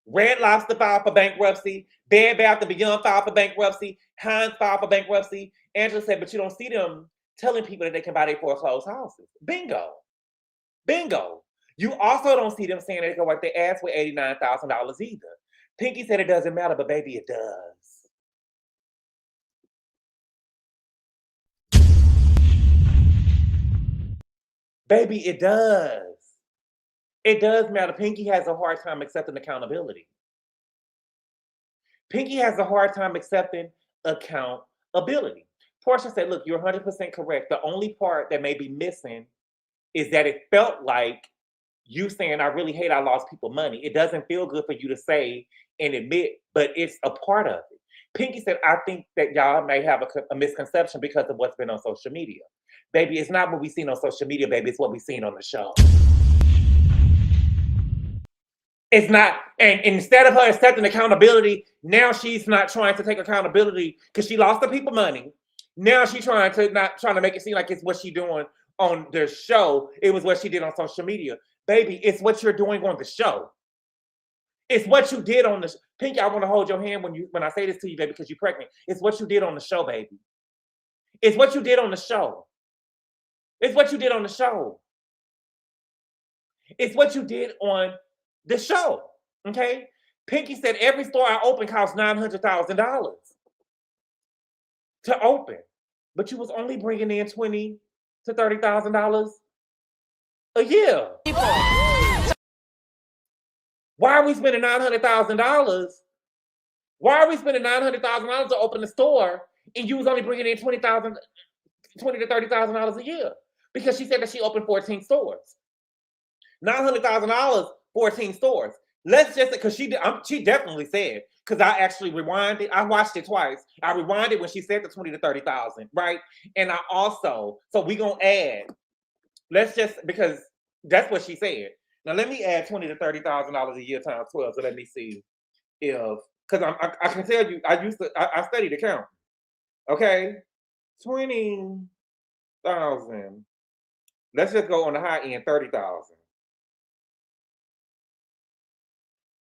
Red Lobster filed for bankruptcy, Bed Bath & Beyond filed for bankruptcy, Heinz filed for bankruptcy. Angela said, but you don't see them telling people that they can buy their foreclosed houses. Bingo. Bingo. You also don't see them saying they can wipe their ass with $89,000 either. Pinky said it doesn't matter, but baby, it does. Baby, it does. It does matter. Pinky has a hard time accepting accountability. Pinky has a hard time accepting accountability. Porsha said, look, you're 100% correct. The only part that may be missing is that it felt like you saying, I really hate I lost people money. It doesn't feel good for you to say and admit, but it's a part of it. Pinky said, I think that y'all may have a misconception because of what's been on social media. Baby, it's not what we've seen on social media, baby. It's what we've seen on the show. It's not, and instead of her accepting accountability, now she's not trying to take accountability because she lost the people money. Now she's trying to make it seem like it's what she's doing on the show. It was what she did on social media. Baby, it's what you're doing on the show. It's what you did on the Pinky, I want to hold your hand when I say this to you, baby, because you're pregnant. It's what you did on the show, baby. It's what you did on the show. It's what you did on the show. It's what you did on the show. Okay? Pinky said every store I open costs $900,000 to open, but you was only bringing in $20,000 to $30,000 a year. Why are we spending $900,000? Why are we spending $900,000 to open the store and you was only bringing in $20,000 to $30,000 a year? Because she said that she opened 14 stores. $900,000, 14 stores. Let's just, because she definitely said, because I actually rewinded, I watched it twice. I rewinded when she said the 20 to 30,000, right? And I also, so we gonna add, let's just, because that's what she said. Now let me add $20 to $30,000 a year times 12. So let me see if, because I can tell you, I studied account. Okay, 20,000. Let's just go on the high end, 30,000.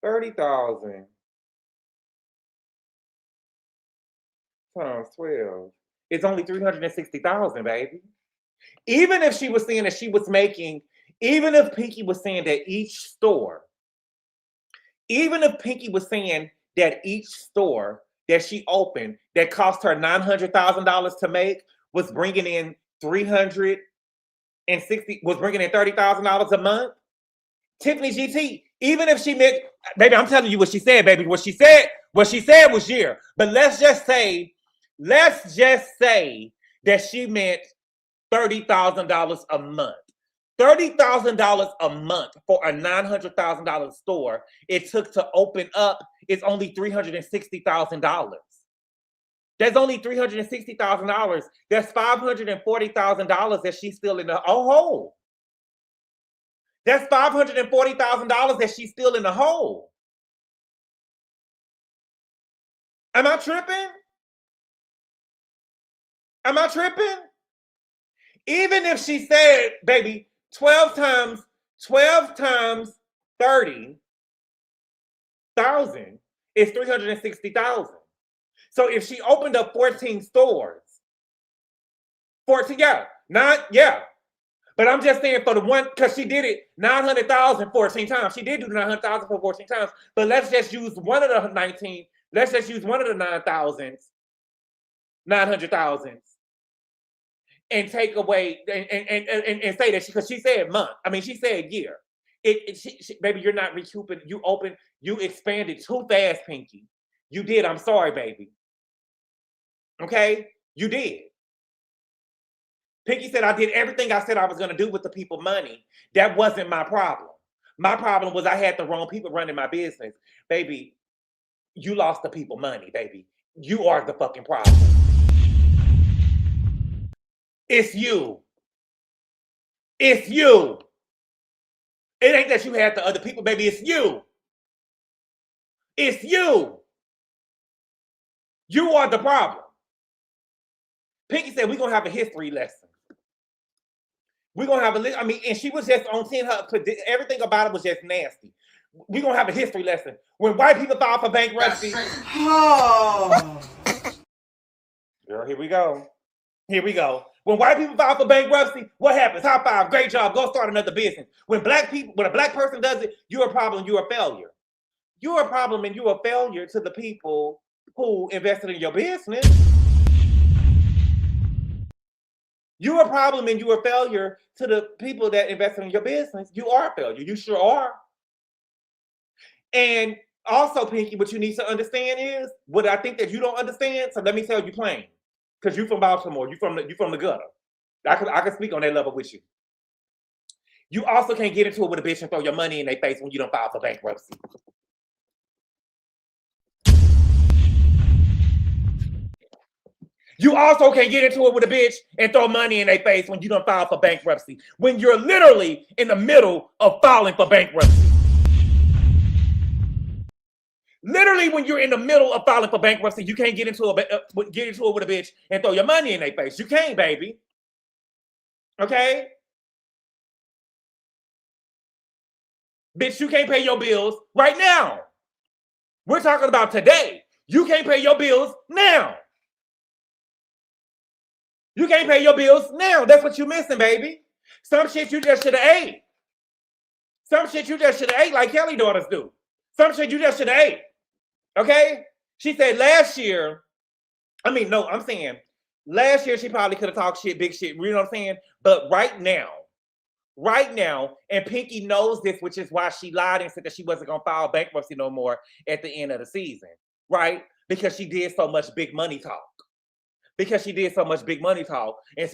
30,000 times 12. It's only 360,000, baby. Even if she was saying that she was making, even if Pinky was saying that each store that she opened that cost her $900,000 to make was bringing in $30,000 a month. Tiffany GT, even if she meant, baby, I'm telling you what she said, baby. What she said was year. But let's just say that she meant $30,000 a month. $30,000 a month for a $900,000 store it took to open up is only $360,000. That's only $360,000. That's $540,000 that she's still in the hole. That's $540,000 that she's still in the hole. Am I tripping? Am I tripping? Even if she said, baby, 12 times 30,000 is 360,000. So if she opened up 14 stores, 14, but I'm just saying for the one, because she did it 900,000 14 times. She did do the 900,000 for 14 times, but let's just use one of the 19, let's just use one of the 900,000 and take away and say that because she said month. I mean, she said year. Baby, you're not recouping. You expanded too fast, Pinky. You did. I'm sorry, baby. Okay? You did. Pinky said, I did everything I said I was going to do with the people money. That wasn't my problem. My problem was I had the wrong people running my business. Baby, you lost the people money, baby. You are the fucking problem. It's you. It's you. It ain't that you had the other people, baby. It's you. It's you. You are the problem. Pinky said, we're going to have a history lesson. We're going to have a, I mean, and she was just on 10, everything about it was just nasty. We're going to have a history lesson. When white people file for bankruptcy. Oh. Girl, here we go. Here we go. When white people file for bankruptcy, what happens? High five, great job, go start another business. When a black person does it, you're a problem, you're a failure. You're a problem and you're a failure to the people who invested in your business. You're a problem and you're a failure to the people that invested in your business. You are a failure. You sure are. And also, Pinky, what you need to understand is what I think that you don't understand. So let me tell you plain, because you're from Baltimore. You from the gutter. I can speak on that level with you. You also can't get into it with a bitch and throw your money in their face when you don't file for bankruptcy. You also can't get into it with a bitch and throw money in their face when you don't file for bankruptcy. When you're literally in the middle of filing for bankruptcy. Literally, when you're in the middle of filing for bankruptcy, you can't get into it with a bitch and throw your money in their face. You can't, baby. Okay? Bitch, you can't pay your bills right now. We're talking about today. You can't pay your bills now. You can't pay your bills now. That's what you're missing, baby. Some shit you just should have ate. Some shit you just should have ate like Kelly daughters do. Some shit you just should have ate. Okay? She said last year, I'm saying last year she probably could have talked shit, big shit, you know what I'm saying? But right now, and Pinky knows this, which is why she lied and said that she wasn't going to file bankruptcy no more at the end of the season, right? Because she did so much big money talk. And she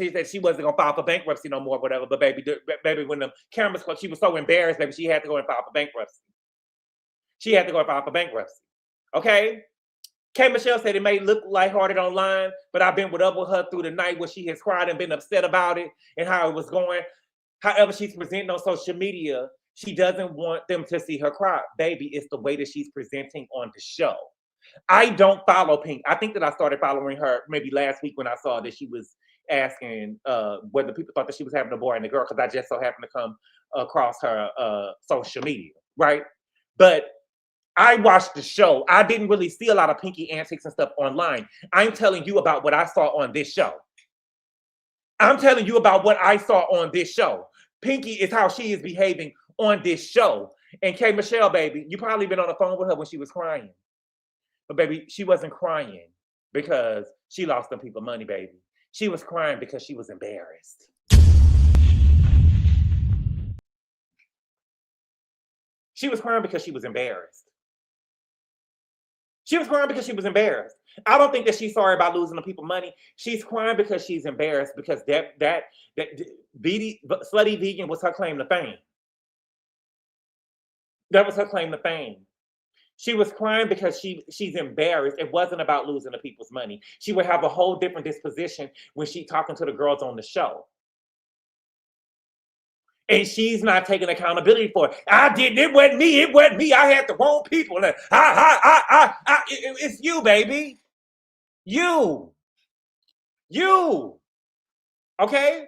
said she wasn't going to file for bankruptcy no more, whatever. But baby, when the cameras closed, she was so embarrassed, baby, she had to go and file for bankruptcy. Okay? K. Michelle said it may look lighthearted online, but I've been with her through the night where she has cried and been upset about it and how it was going. However, she's presenting on social media, she doesn't want them to see her cry. Baby, it's the way that she's presenting on the show. I don't follow Pink. I think that I started following her maybe last week when I saw that she was asking whether people thought that she was having a boy and a girl, because I just so happened to come across her social media, right? But I watched the show. I didn't really see a lot of Pinky antics and stuff online. I'm telling you about what I saw on this show. Pinky is how she is behaving on this show. And K. Michelle, baby, you probably been on the phone with her when she was crying. But baby, she wasn't crying because she lost them people money, baby. She was crying because she was embarrassed. I don't think that she's sorry about losing the people money. She's crying because she's embarrassed because that slutty vegan was her claim to fame. That was her claim to fame. She was crying because she's embarrassed. It wasn't about losing the people's money. She would have a whole different disposition when she's talking to the girls on the show. And she's not taking accountability for it. It wasn't me. I had the wrong people. It's you, baby. You. Okay?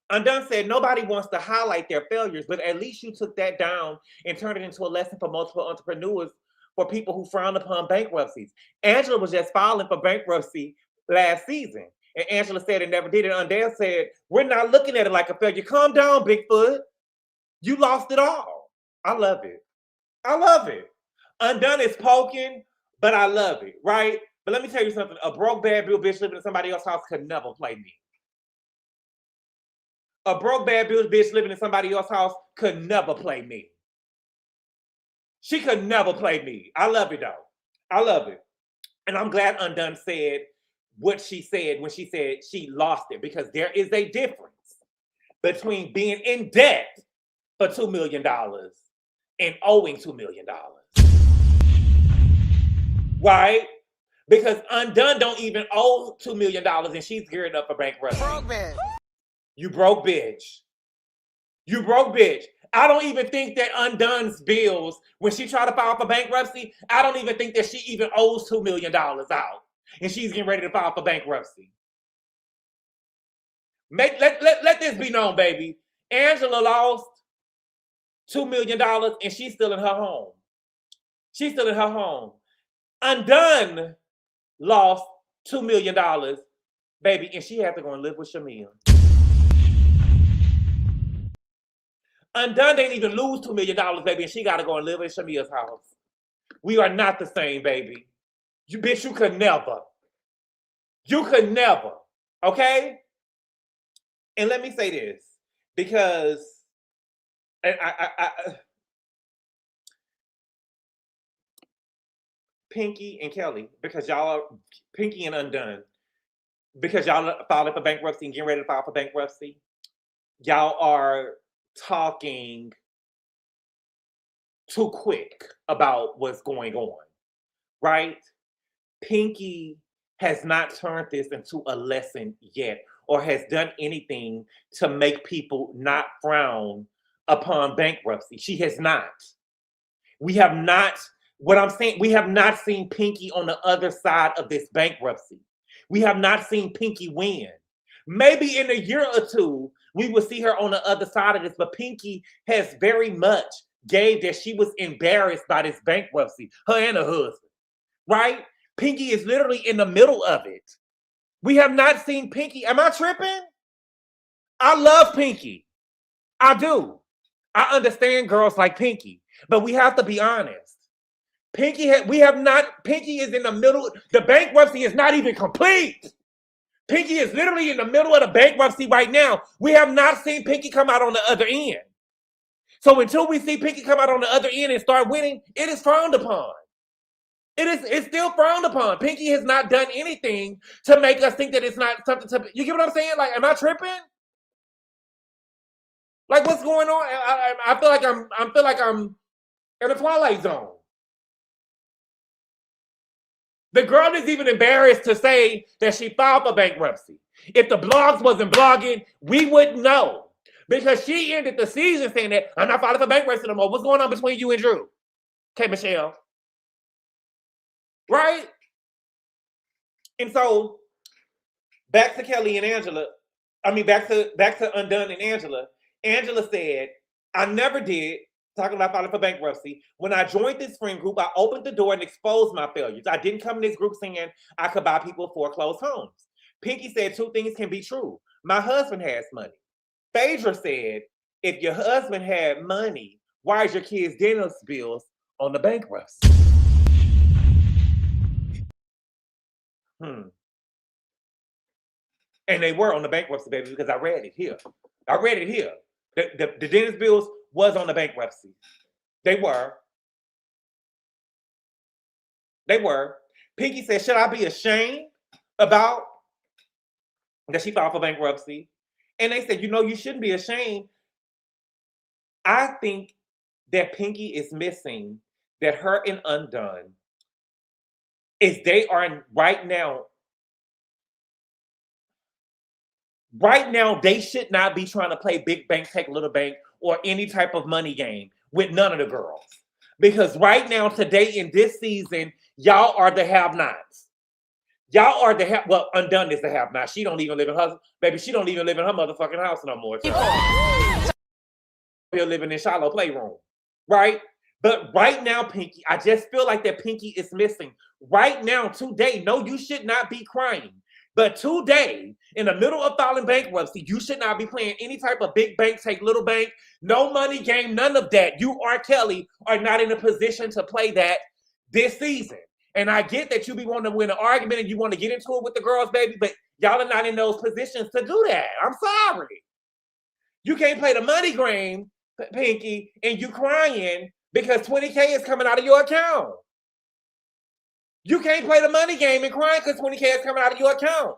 Undone said nobody wants to highlight their failures, but at least you took that down and turned it into a lesson for multiple entrepreneurs, for people who frown upon bankruptcies. Angela was just filing for bankruptcy last season. And Angela said it never did it. Undale said, we're not looking at it like a failure. Calm down, Bigfoot. You lost it all. I love it. Undone is poking, but I love it, right? But let me tell you something. A broke, bad bitch living in somebody else's house could never play me. A broke, bad bitch living in somebody else's house could never play me. She could never play me. I love it, though. I love it. And I'm glad Undone said what she said when she said she lost it, because there is a difference between being in debt for $2 million and owing $2 million. Right? Because Undone don't even owe $2 million and she's gearing up for bankruptcy. You broke bitch. I don't even think that Undone's bills, when she tried to file for bankruptcy, I don't even think that she even owes $2 million out. And she's getting ready to file for bankruptcy. Let this be known, baby. Angela lost $2 million and she's still in her home. Undone lost $2 million, baby, and she had to go and live with Shamea. Undone didn't even lose $2 million, baby, and she got to go and live in Shamea's house. We are not the same, baby. You bitch, you could never. You could never, okay? And let me say this, because Pinky and Kelly, because y'all are, Pinky and Undone, because y'all are filing for bankruptcy and getting ready to file for bankruptcy, y'all are talking too quick about what's going on, right? Pinky has not turned this into a lesson yet, or has done anything to make people not frown upon bankruptcy. She has not. We have not, what I'm saying, we have not seen Pinky on the other side of this bankruptcy. We have not seen Pinky win. Maybe in a year or two, we will see her on the other side of this, but Pinky has very much gave that she was embarrassed by this bankruptcy, her and her husband, right? Pinky is literally in the middle of it. We have not seen Pinky. Am I tripping? I love Pinky. I do. I understand girls like Pinky, but we have to be honest. Pinky is in the middle. The bankruptcy is not even complete. Pinky is literally in the middle of the bankruptcy right now. We have not seen Pinky come out on the other end. So until we see Pinky come out on the other end and start winning, it is frowned upon. It's still frowned upon. Pinky has not done anything to make us think that it's not something to, you get what I'm saying? Like, am I tripping? Like, what's going on? I feel like I'm in a Twilight Zone. The girl is even embarrassed to say that she filed for bankruptcy. If the blogs wasn't blogging, we wouldn't know. Because she ended the season saying that, I'm not filing for bankruptcy no more. What's going on between you and Drew? Okay, Michelle. Right? And so, back to Kelly and Angela. Back to Undone and Angela. Angela said, I never did, talking about filing for bankruptcy. When I joined this friend group, I opened the door and exposed my failures. I didn't come in this group saying I could buy people foreclosed homes. Pinky said two things can be true. My husband has money. Phaedra said, if your husband had money, why is your kids' dinner bills on the bankruptcy? And they were on the bankruptcy, baby, because I read it here. The dentist bills was on the bankruptcy. They were. Pinky said, should I be ashamed about that she filed for bankruptcy? And they said, you shouldn't be ashamed. I think that Pinky is missing that her and Undone is they are right now, they should not be trying to play big bank, take little bank, or any type of money game with none of the girls. Because right now, today, in this season, y'all are the have-nots. Y'all are the well, Undone is the have-not. She don't even live in her, baby, she don't even live in her motherfucking house no more. You're living in Shiloh Playroom, right? But right now, Pinky, I just feel like that Pinky is missing. Right now, today, no, you should not be crying. But today, in the middle of filing bankruptcy, you should not be playing any type of big bank, take little bank, no money game, none of that. You or Kelly are not in a position to play that this season. And I get that you be wanting to win an argument and you want to get into it with the girls, baby, but y'all are not in those positions to do that. I'm sorry. You can't play the money game, Pinky, and you crying because 20K is coming out of your account. You can't play the money game and crying because 20K is coming out of your account.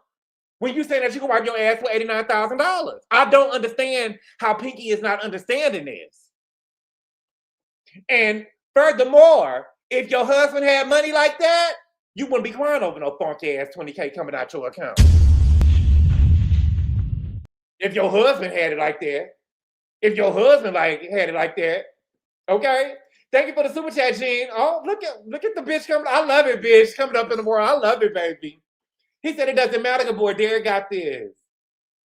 When you say that you can wipe your ass for $89,000. I don't understand how Pinky is not understanding this. And furthermore, if your husband had money like that, you wouldn't be crying over no funky ass 20K coming out your account. If your husband had it like that, had it like that, okay? Thank you for the super chat, Gene. Oh, look at the bitch coming. I love it, bitch, coming up in the world. I love it, baby. He said it doesn't matter, boy. Derek got this.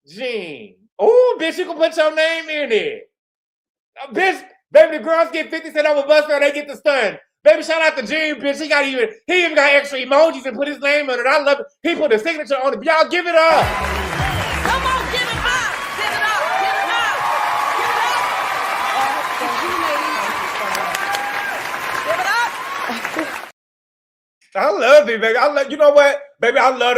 Gene. Oh, bitch, you can put your name in it. Bitch, baby, the girls get 50 cents over bus fare, they get the stun. Baby, shout out to Gene, bitch. He even got extra emojis and put his name on it. I love it. He put his signature on it. Y'all give it up. Come on, give it up. Give it up. Give it up. Give it up. I love it, baby. You know what? Baby, I love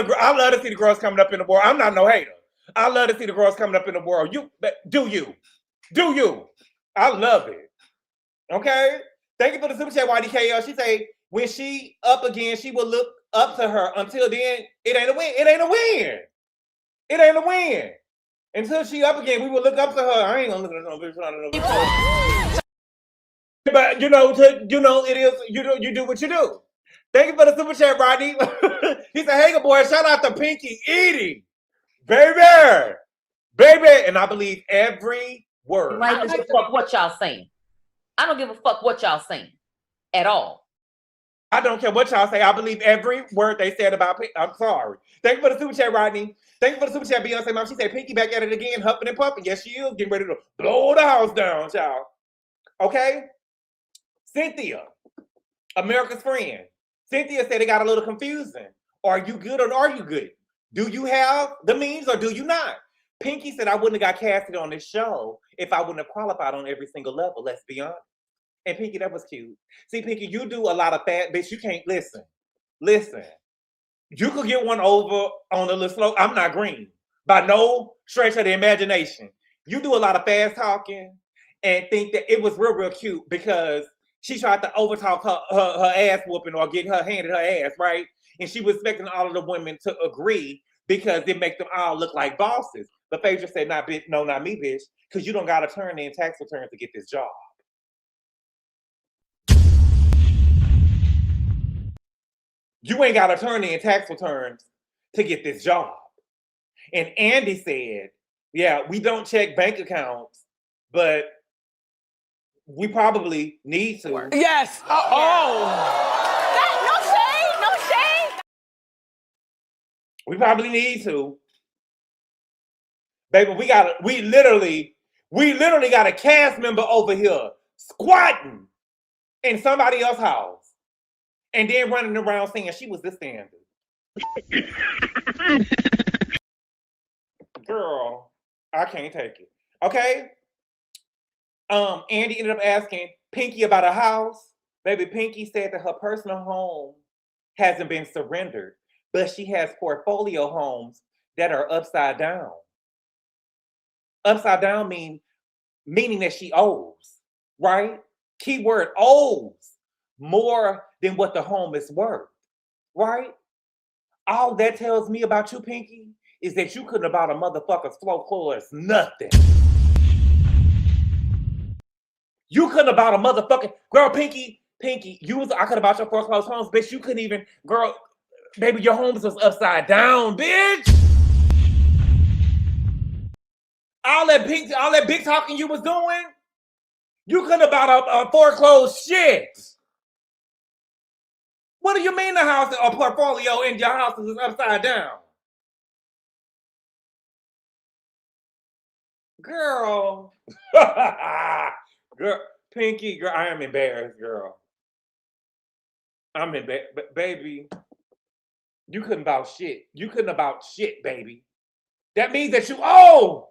to see the girls coming up in the world. I'm not no hater. I love to see the girls coming up in the world. Do you. I love it. Okay? Thank you for the super chat, YDKL. She say, when she up again, she will look up to her. Until then, it ain't a win. It ain't a win. It ain't a win. Until she up again, we will look up to her. I ain't gonna look at no bitch. But it is. You do what you do. Thank you for the super chat, Rodney. He said, "Hey, good boy, shout out to Pinky eating, baby, and I believe every word." I don't give a fuck what y'all saying. I don't give a fuck what y'all saying at all. I don't care what y'all say. I believe every word they said about Pinky. I'm sorry. Thank you for the super chat, Rodney. Thank you for the super chat, Beyonce Mom. She said, "Pinky back at it again, huffing and puffing." Yes, she is getting ready to blow the house down, y'all. Okay, Cynthia, America's friend. Cynthia said it got a little confusing. Are you good or are you good? Do you have the means or do you not? Pinky said, I wouldn't have got casted on this show if I wouldn't have qualified on every single level. Let's be honest. And Pinky, that was cute. See, Pinky, you do a lot of fat, bitch. You can't listen. Listen. You could get one over on a little slow. I'm not green. By no stretch of the imagination. You do a lot of fast talking and think that it was real, real cute because she tried to overtalk her ass whooping or get her handed her ass, right? And she was expecting all of the women to agree because it makes them all look like bosses. But Phaedra said, bitch, no, not me, bitch, because you don't got to turn in tax returns to get this job. You ain't got to turn in tax returns to get this job. And Andy said, yeah, we don't check bank accounts, but we probably need to. Yes. Oh. No shade. We probably need to. Baby, we literally got a cast member over here squatting in somebody else's house and then running around saying she was the standard. Girl, I can't take it. Okay? Andy ended up asking Pinky about a house. Baby, Pinky said that her personal home hasn't been surrendered, but she has portfolio homes that are upside down. Upside down meaning that she owes, right? Keyword owes more than what the home is worth, right? All that tells me about you, Pinky, is that you couldn't have bought a motherfucker's floor nothing. You couldn't have bought a motherfucking girl, Pinky. I could have bought your foreclosed homes, bitch. You couldn't even, girl, baby, your homes was upside down, bitch. All that big talking you was doing, you couldn't have bought a foreclosed shit. What do you mean the house or portfolio in your house is upside down? Girl. Girl, Pinky, girl, I am embarrassed, girl. I'm embarrassed, baby. You couldn't about shit. You couldn't about shit, baby. That means that you owe.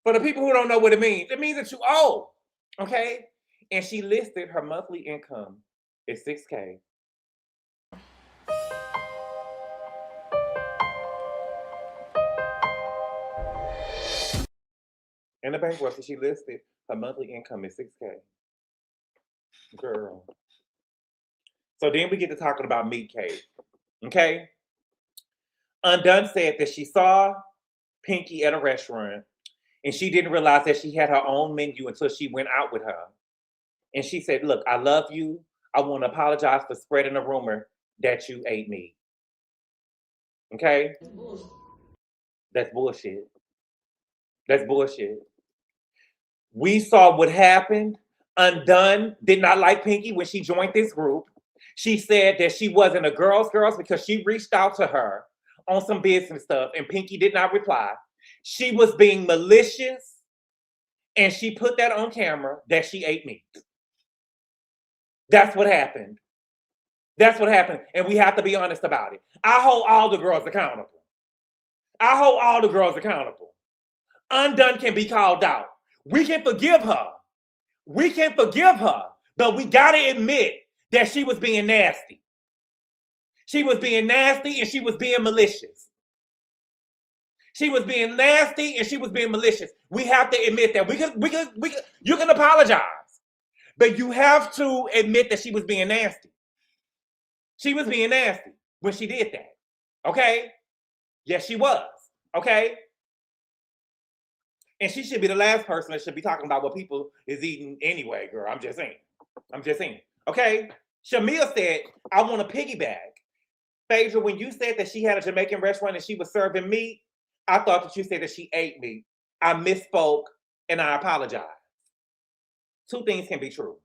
For the people who don't know what it means that you owe. Okay? And she listed her monthly income is $6K. In the bankruptcy, she listed her monthly income is $6K. Girl. So then we get to talking about meat cake. Okay? Undone said that she saw Pinky at a restaurant and she didn't realize that she had her own menu until she went out with her. And she said, look, I love you. I want to apologize for spreading a rumor that you ate me. Okay? That's bullshit. That's bullshit. We saw what happened. Undone did not like Pinky when she joined this group. She said that she wasn't a girl's because she reached out to her on some business stuff and Pinky did not reply. She was being malicious and she put that on camera that she ate meat. That's what happened. That's what happened. And we have to be honest about it. I hold all the girls accountable. I hold all the girls accountable. Undone can be called out. We can forgive her. We can forgive her. But we got to admit that she was being nasty. She was being nasty and she was being malicious. She was being nasty and she was being malicious. We have to admit that. You can apologize. But you have to admit that she was being nasty. She was being nasty when she did that. Okay? Yes, she was. Okay? And she should be the last person that should be talking about what people is eating anyway, girl. I'm just saying. Okay? Shamea said, I want to piggyback. Phaedra, when you said that she had a Jamaican restaurant and she was serving meat, I thought that you said that she ate meat. I misspoke and I apologize. Two things can be true.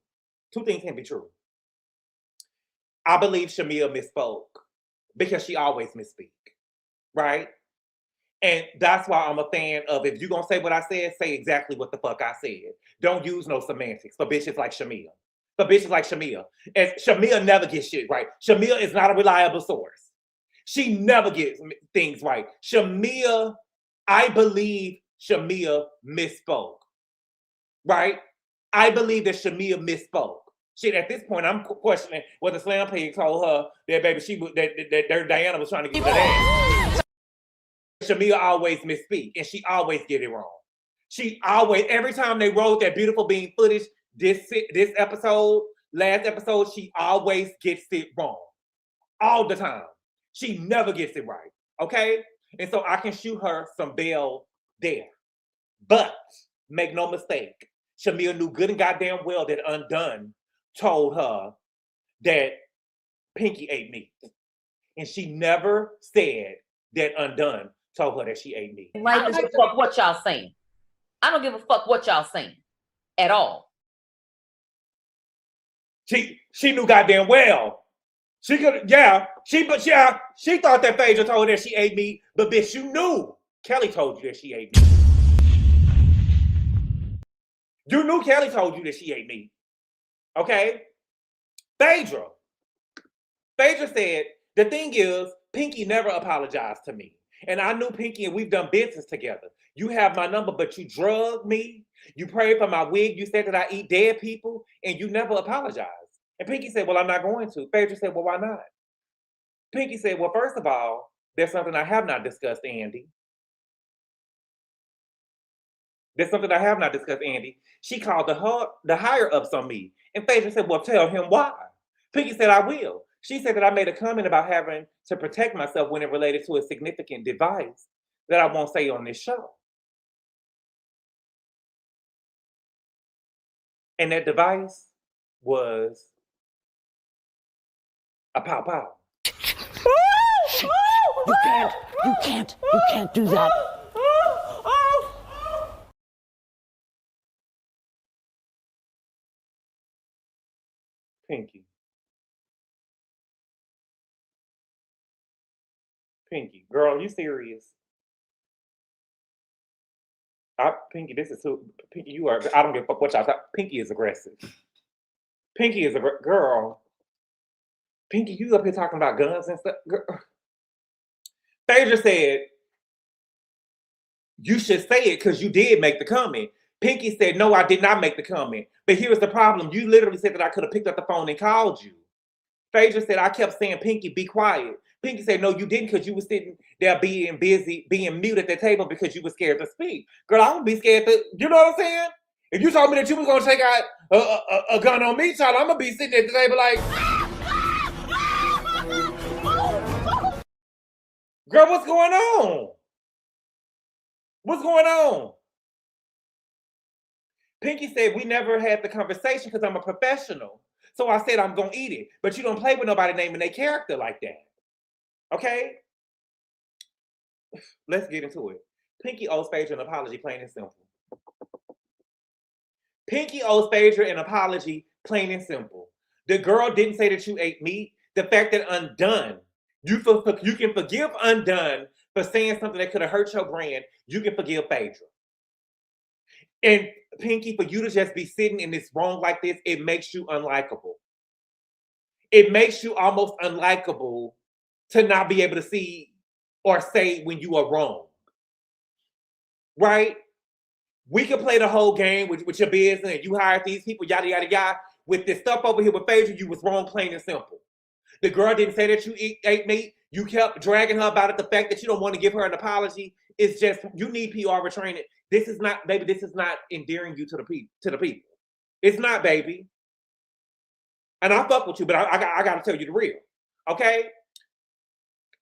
I believe Shamea misspoke because she always misspeak, right? And that's why I'm a fan of, if you're going to say what I said, say exactly what the fuck I said. Don't use no semantics for bitches like Shamea. And Shamea never gets shit right. Shamea is not a reliable source. She never gets things right. Shamea, I believe Shamea misspoke, right? I believe that Shamea misspoke. Shit, at this point, I'm questioning whether Slam Pig told her that baby that Diana was trying to get that ass. Shamea always misspeak, and she always get it wrong. She always, every time they rolled that beautiful bean footage, this episode, last episode, she always gets it wrong. All the time. She never gets it right. Okay? And so I can shoot her some bail there. But make no mistake, Shamea knew good and goddamn well that Undone told her that Pinky ate meat. And she never said that Undone told her that she ate meat. I don't give a fuck what y'all saying. I don't give a fuck what y'all saying at all. She knew goddamn well. She could, she thought that Phaedra told her that she ate meat, but bitch, you knew Kelli told you that she ate meat. You knew Kelli told you that she ate meat. Okay? Phaedra said, the thing is, Pinky never apologized to me. And I knew Pinky and we've done business together. You have my number, but you drugged me. You prayed for my wig. You said that I eat dead people, and you never apologized. And Pinky said, well, I'm not going to. Phaedra said, well, why not? Pinky said, well, first of all, there's something I have not discussed, Andy. There's something I have not discussed, Andy. She called the higher-ups on me. And Phaedra said, well, tell him why. Pinky said, I will. She said that I made a comment about having to protect myself when it related to a significant device that I won't say on this show. And that device was a pow-pow. You can't do that. Pinky, girl, you serious? Pinky, this is too, Pinky, you are, I don't give a fuck what y'all thought. Pinky is aggressive. Pinky is a girl. Pinky, you up here talking about guns and stuff. Girl. Phaedra said, you should say it because you did make the comment. Pinky said, no, I did not make the comment. But here's the problem. You literally said that I could have picked up the phone and called you. Phaedra said, I kept saying, Pinky, be quiet. Pinky said, no, you didn't, because you were sitting there being busy, being mute at the table because you were scared to speak. Girl, I would be scared to, you know what I'm saying? If you told me that you was going to take out a gun on me, child, I'm going to be sitting at the table like, girl, what's going on? What's going on? Pinky said, we never had the conversation because I'm a professional. So I said, I'm going to eat it. But you don't play with nobody naming their character like that. Okay? Let's get into it. Pinky owes Phaedra an apology, plain and simple. Pinky owes Phaedra an apology, plain and simple. The girl didn't say that you ate meat. The fact that Undone, you can forgive Undone for saying something that could have hurt your brand. You can forgive Phaedra. And Pinky, for you to just be sitting in this wrong like this, it makes you unlikable. it makes you almost unlikable to not be able to see or say when you are wrong. Right? We can play the whole game with your business and you hired these people, yada, yada, yada. With this stuff over here with Phaedra, you was wrong, plain and simple. The girl didn't say that you ate meat. You kept dragging her about it. The fact that you don't want to give her an apology is just, you need PR retraining. This is not, baby, this is not endearing you to the people. It's not, baby. And I fuck with you, but I got to tell you the real. Okay?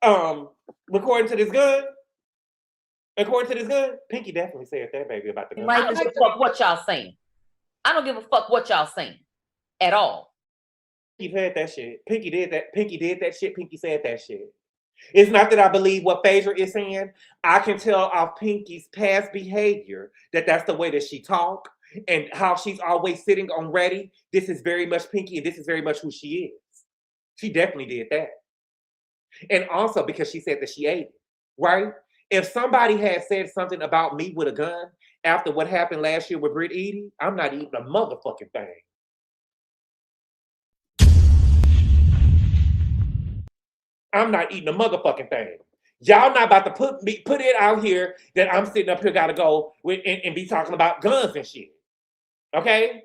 According to this gun, Pinky definitely said that, baby, about the gun. I don't give a fuck what y'all saying. I don't give a fuck what y'all saying at all. Pinky said that shit. Pinky did that. Pinky did that shit. Pinky said that shit. It's not that I believe what Phaedra is saying. I can tell off Pinky's past behavior that that's the way that she talk and how she's always sitting on ready. This is very much Pinky, and this is very much who she is. She definitely did that. And also because she said that she ate it, right? If somebody had said something about me with a gun after what happened last year with Britt Edie, I'm not eating a motherfucking thing. I'm not eating a motherfucking thing. Y'all not about to put it out here that I'm sitting up here gotta go with and be talking about guns and shit. Okay?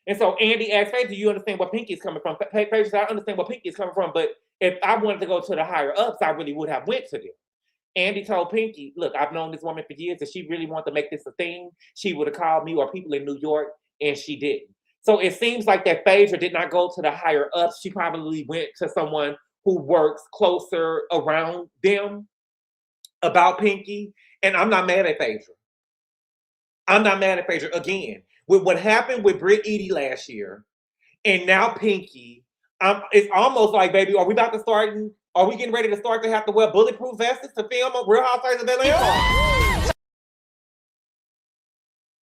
And so Andy asked Phaedra, do you understand where Pinky is coming from? Phaedra said, I understand where Pinky is coming from, but if I wanted to go to the higher ups, I really would have went to them. Andy told Pinky, look, I've known this woman for years. If she really wanted to make this a thing, she would have called me or people in New York, and she didn't. So it seems like that Phaedra did not go to the higher ups. She probably went to someone who works closer around them about Pinky. And I'm not mad at Phaedra. I'm not mad at Phaedra. Again, with what happened with Britt Edie last year, and now Pinky, it's almost like, baby, are we getting ready to start to have to wear bulletproof vests to film on Real Housewives of Atlanta?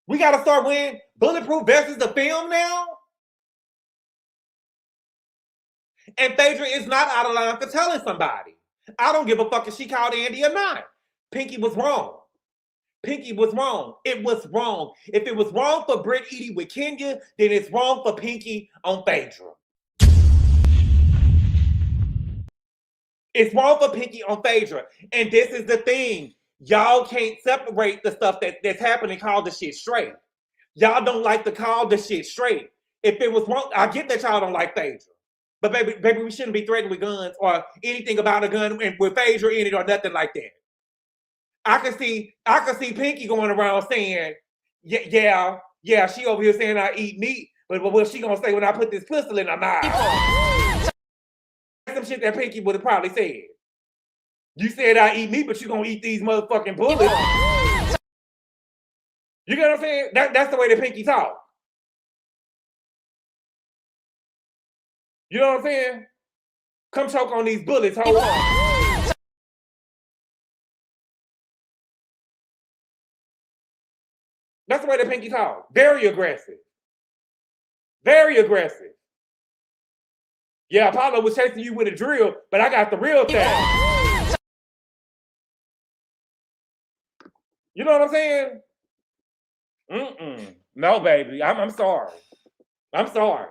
We got to start wearing bulletproof vests to film now? And Phaedra is not out of line for telling somebody. I don't give a fuck if she called Andy or not. Pinky was wrong. Pinky was wrong. It was wrong. If it was wrong for Britt Edie with Kenya, then it's wrong for Pinky on Phaedra. It's wrong for Pinky on Phaedra. And this is the thing. Y'all can't separate the stuff that's happening and call the shit straight. Y'all don't like to call the shit straight. If it was wrong, I get that y'all don't like Phaedra. But baby, we shouldn't be threatened with guns or anything about a gun with Phaedra in it or nothing like that. I can see Pinky going around saying, yeah, she over here saying I eat meat, but what's she gonna say when I put this pistol in her mouth? Some shit that Pinky would have probably said. You said I eat meat, but you gonna eat these motherfucking bullets. You get what I'm saying? That's the way that Pinky talk. You know what I'm saying? Come choke on these bullets, hold on. That's the way that Pinky talk. Very aggressive. Very aggressive. Yeah, Apollo was chasing you with a drill, but I got the real thing. You know what I'm saying? No, baby. I'm sorry. I'm sorry.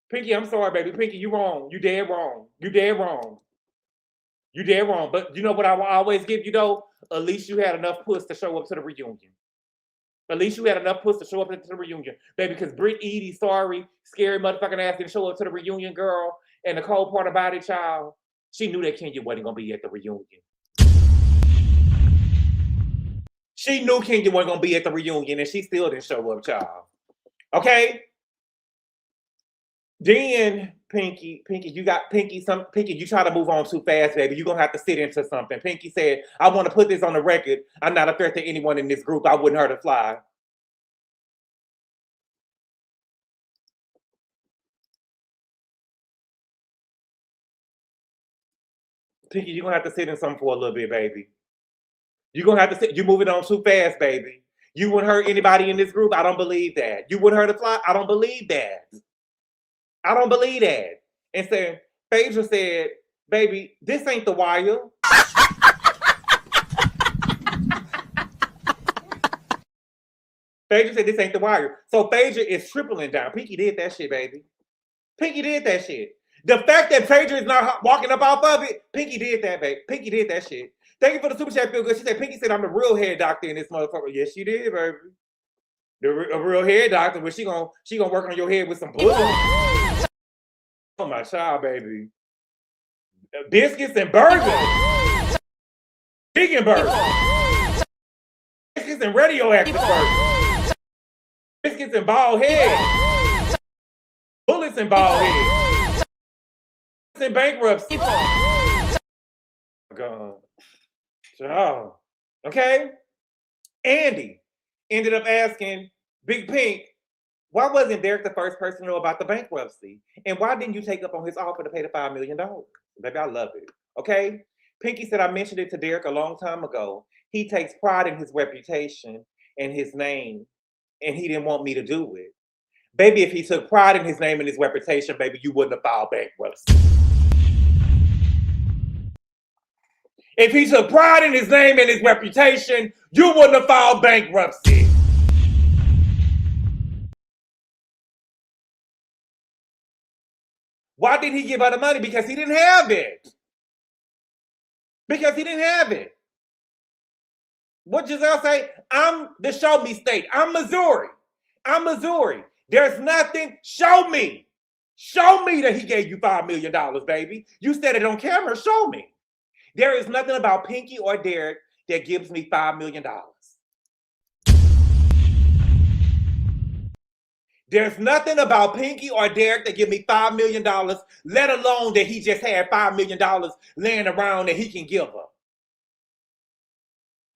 Pinky, I'm sorry, baby. Pinky, you wrong. You dead wrong. You dead wrong. You dead wrong. But you know what I will always give you, though? At least you had enough puss to show up to the reunion. At least you had enough puss to show up to the reunion. Baby, because Britt Edie, sorry, scary motherfucking ass didn't show up to the reunion, girl. And the cold part about it, child, she knew that Kenya wasn't going to be at the reunion. She knew Kenya wasn't going to be at the reunion, and she still didn't show up, child. Okay? Then, Pinky, you got Pinky, you try to move on too fast, baby. You're going to have to sit into something. Pinky said, I want to put this on the record. I'm not a threat to anyone in this group. I wouldn't hurt a fly. Pinky, you're going to have to sit in something for a little bit, baby. You're going to have to sit. You're moving on too fast, baby. You wouldn't hurt anybody in this group. I don't believe that. You wouldn't hurt a fly. I don't believe that. I don't believe that. And so Phaedra said, baby, this ain't The Wire. Phaedra said, this ain't The Wire. So Phaedra is tripling down. Pinky did that shit, baby. Pinky did that shit. The fact that Phaedra is not walking up off of it, Pinky did that, babe. Pinky did that shit. Thank you for the super chat, feel good. She said, Pinky said, I'm the real head doctor in this motherfucker. Yes, she did, baby. A real head doctor, but she gonna work on your head with some bullets. Oh, my child, baby. Biscuits and burgers. Vegan burgers. Biscuits and radioactive burgers. Biscuits and bald heads. Bullets and bald heads. In bankruptcy. God. Child. Okay? Andy ended up asking Big Pink, why wasn't Derek the first person to know about the bankruptcy? And why didn't you take up on his offer to pay the $5 million? Baby, I love it. Okay? Pinky said, I mentioned it to Derek a long time ago. He takes pride in his reputation and his name, and he didn't want me to do it. Baby, if he took pride in his name and his reputation, baby, you wouldn't have filed bankruptcy. If he took pride in his name and his reputation, you wouldn't have filed bankruptcy. Why did he give her the money? Because he didn't have it. Because he didn't have it. What Giselle say? I'm the show me state. I'm Missouri. I'm Missouri. There's nothing. Show me. Show me that he gave you $5 million, baby. You said it on camera. Show me. There is nothing about Pinky or Derek that gives me $5 million. There's nothing about Pinky or Derek that give me $5 million, let alone that he just had $5 million laying around that he can give her.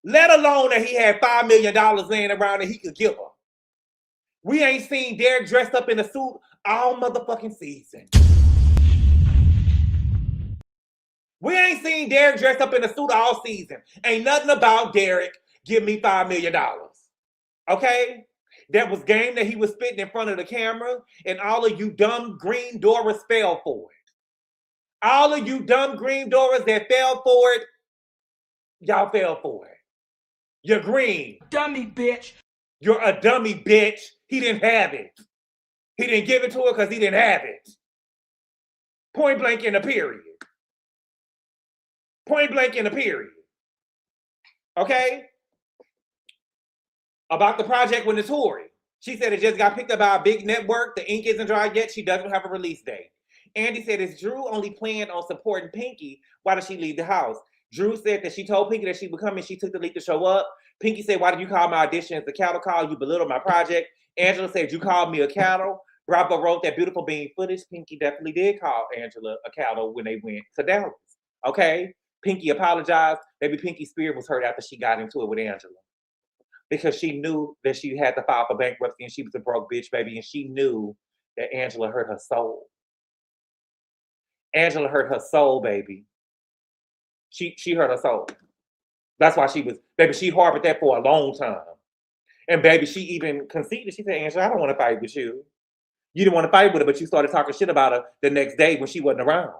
Let alone that he had $5 million laying around that he could give her. We ain't seen Derek dressed up in a suit all motherfucking season. We ain't seen Derek dressed up in a suit all season. Ain't nothing about Derek give me $5 million. Okay? That was game that he was spitting in front of the camera, and all of you dumb green Doras fell for it. All of you dumb green Doras that fell for it, y'all fell for it. You're green. Dummy bitch. You're a dummy bitch. He didn't have it. He didn't give it to her because he didn't have it. Point blank in a period. Point blank in a period. Okay? About the project with Notori. She said it just got picked up by a big network. The ink isn't dry yet. She doesn't have a release date. Andy said, is Drew only planned on supporting Pinky? Why did she leave the house? Drew said that she told Pinky that she would come and she took the leap to show up. Pinky said, why did you call my auditions a cattle call? You belittled my project. Angela said, you called me a cattle. Bravo wrote that beautiful bean footage. Pinky definitely did call Angela a cattle when they went to Dallas. Okay? Pinky apologized. Maybe Pinky's spirit was hurt after she got into it with Angela. Because she knew that she had to file for bankruptcy and she was a broke bitch, baby. And she knew that Angela hurt her soul. Angela hurt her soul, baby. She hurt her soul. That's why she was, baby, she harbored that for a long time. And baby, she even conceded. She said, Angela, I don't want to fight with you. You didn't want to fight with her, but you started talking shit about her the next day when she wasn't around.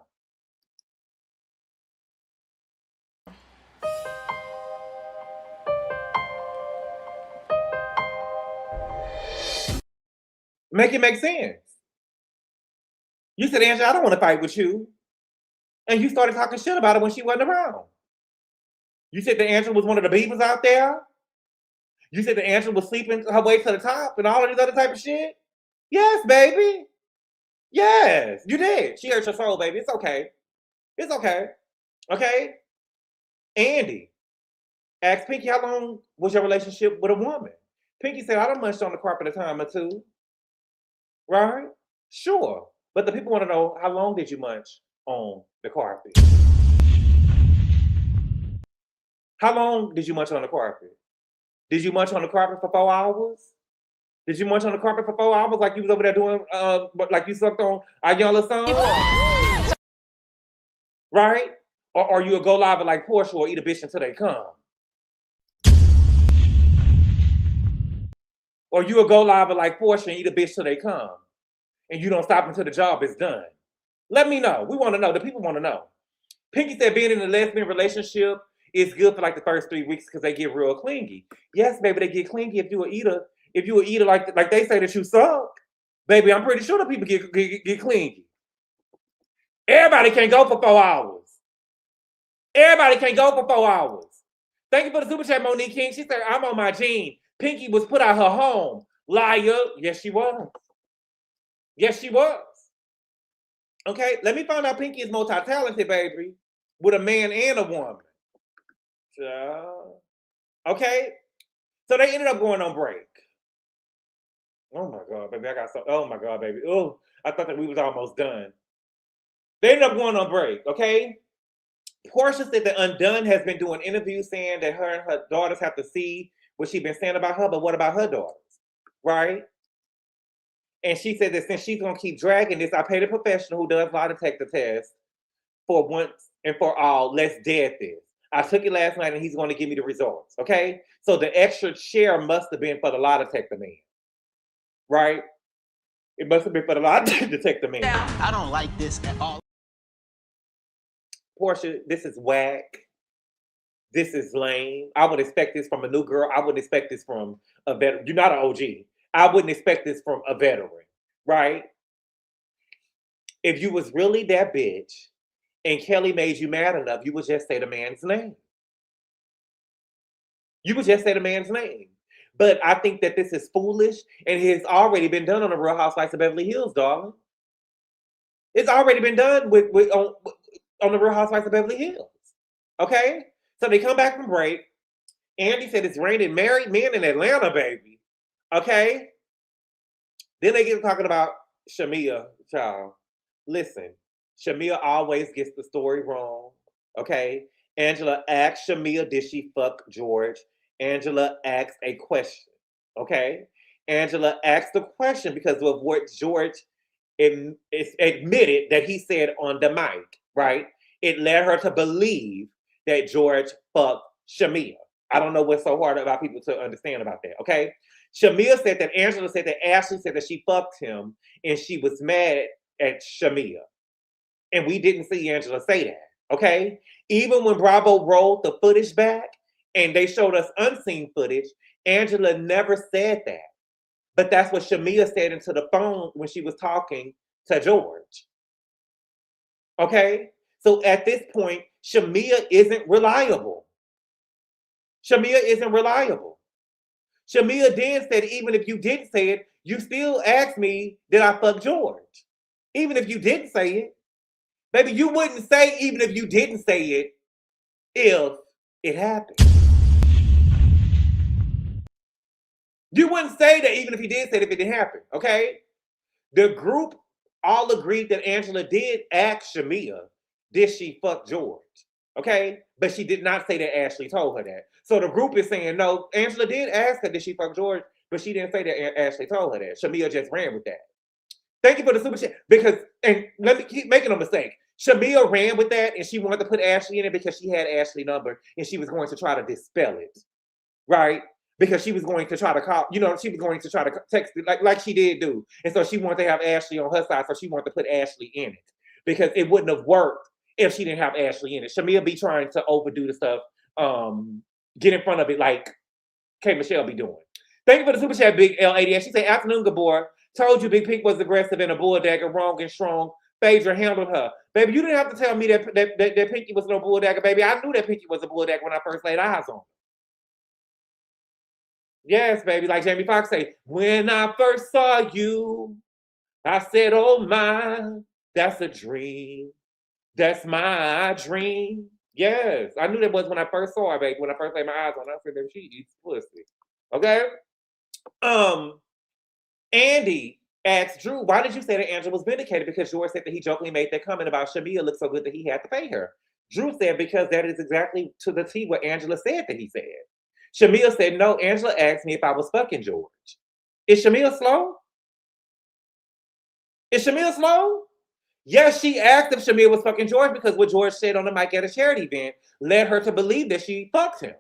Make it make sense. You said, Angela, I don't want to fight with you. And you started talking shit about her when she wasn't around. You said that Angela was one of the beavers out there. You said that Angela was sleeping her way to the top and all of this other type of shit. Yes, baby. Yes, you did. She hurt your soul, baby. It's okay. It's okay. Okay? Andy asked Pinky, how long was your relationship with a woman? Pinky said, I done munched on the carpet a time or two. Right? Sure. But the people want to know, how long did you munch on the carpet? How long did you munch on the carpet? Did you munch on the carpet for 4 hours? Did you munch on the carpet for 4 hours like you was over there doing, like you sucked on our younger son? Right? Or are you a go live like Porsha or eat a bitch until they come? Or you a go live like Porsha and eat a bitch till they come? And you don't stop until the job is done? Let me know. We want to know. The people want to know. Pinky said being in a lesbian relationship is good for like the first 3 weeks because they get real clingy. Yes, baby, they get clingy if you an eater. If you an eater like they say that you suck, baby, I'm pretty sure the people get clingy. Everybody can't go for 4 hours. Everybody can't go for 4 hours. Thank you for the super chat, Monique King. She said, I'm on my gene. Pinky was put out her home. Liar. Yes, she was. Yes, she was. Okay, let me find out Pinky is multi-talented, baby, with a man and a woman. Okay, so they ended up going on break. Oh my God, baby, oh my God, baby. Oh, I thought that we was almost done. They ended up going on break, okay? Porsha said that Undone has been doing interviews saying that her and her daughters have to see what she's been saying about her, but what about her daughters, right? And she said that since she's going to keep dragging this, I paid a professional who does lie detector tests for once and for all. Let's dead this. I took it last night and he's going to give me the results, okay? So the extra chair must have been for the lie detector man, right? It must have been for the lie detector man. I don't like this at all. Porsha, this is whack. This is lame. I would expect this from a new girl. I wouldn't expect this from a veteran. You're not an OG. I wouldn't expect this from a veteran, right? If you was really that bitch and Kelly made you mad enough, you would just say the man's name. You would just say the man's name. But I think that this is foolish and it has already been done on the Real Housewives of Beverly Hills, darling. It's already been done on the Real Housewives of Beverly Hills. Okay? So they come back from break. Andy said it's raining married men in Atlanta, baby. Okay? Then they get talking about Shamea, child. Listen, Shamea always gets the story wrong. Okay? Angela asked Shamea, did she fuck George? Angela asked a question. Okay? Angela asked the question because of what George admitted that he said on the mic, right? It led her to believe that George fucked Shamea. I don't know what's so hard about people to understand about that, okay? Shamea said that Angela said that Ashley said that she fucked him and she was mad at Shamea. And we didn't see Angela say that, okay? Even when Bravo rolled the footage back and they showed us unseen footage, Angela never said that. But that's what Shamea said into the phone when she was talking to George. Okay? So at this point, Shamea isn't reliable. Shamea isn't reliable. Shamea then said, even if you didn't say it, you still asked me, did I fuck George? Even if you didn't say it. Baby, you wouldn't say even if you didn't say it, if it happened. You wouldn't say that even if you did say it if it didn't happen, okay? The group all agreed that Angela did ask Shamea, did she fuck George? Okay? But she did not say that Ashley told her that. So the group is saying, no, Angela did ask her, did she fuck George? But she didn't say that Ashley told her that. Shamea just ran with that. Thank you for the super chat. Because, and let me keep making a mistake. Shamea ran with that and she wanted to put Ashley in it because she had Ashley's number and she was going to try to dispel it. Right? Because she was going to try to call, she was going to try to text it like she did do. And so she wanted to have Ashley on her side, so she wanted to put Ashley in it. Because it wouldn't have worked if she didn't have Ashley in it. Shamea be trying to overdo the stuff, get in front of it like K. Michelle be doing. Thank you for the super chat, Big L88. She said, afternoon, Gabor. Told you Big Pink was aggressive and a bulldagger, wrong and strong. Phaedra handled her. Baby, you didn't have to tell me that Pinky was no bulldagger, baby. I knew that Pinky was a bulldagger when I first laid eyes on her. Yes, baby, like Jamie Foxx say, when I first saw you, I said, oh my, that's a dream. That's my dream. Yes, I knew that was when I first saw her, baby. When I first laid my eyes on her, I said, baby, she eats pussy. Okay? Andy asked Drew, why did you say that Angela was vindicated? Because George said that he jokingly made that comment about Shamea looked so good that he had to pay her. Drew said, because that is exactly to the T what Angela said that he said. Shamea said, no, Angela asked me if I was fucking George. Is Shamea slow? Is Shamea slow? Yes, she asked if Shamea was fucking George because what George said on the mic at a charity event led her to believe that she fucked him.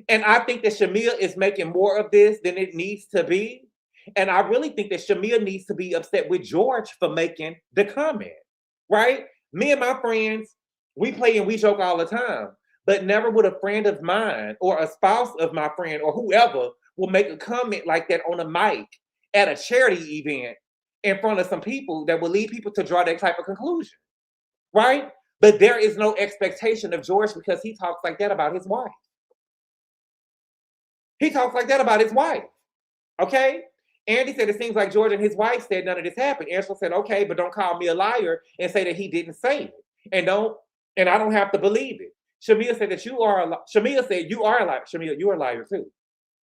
And I think that Shamea is making more of this than it needs to be. And I really think that Shamea needs to be upset with George for making the comment, right? Me and my friends, we play and we joke all the time. But never would a friend of mine or a spouse of my friend or whoever will make a comment like that on a mic at a charity event in front of some people that will lead people to draw that type of conclusion. right? But there is no expectation of George because he talks like that about his wife. He talks like that about his wife. Okay? Andy said it seems like George and his wife said none of this happened. Angela said, okay, but don't call me a liar and say that he didn't say it. And I don't have to believe it. Shamea said that you are a liar. Shamea said you are a liar. Shamea, you're a liar too.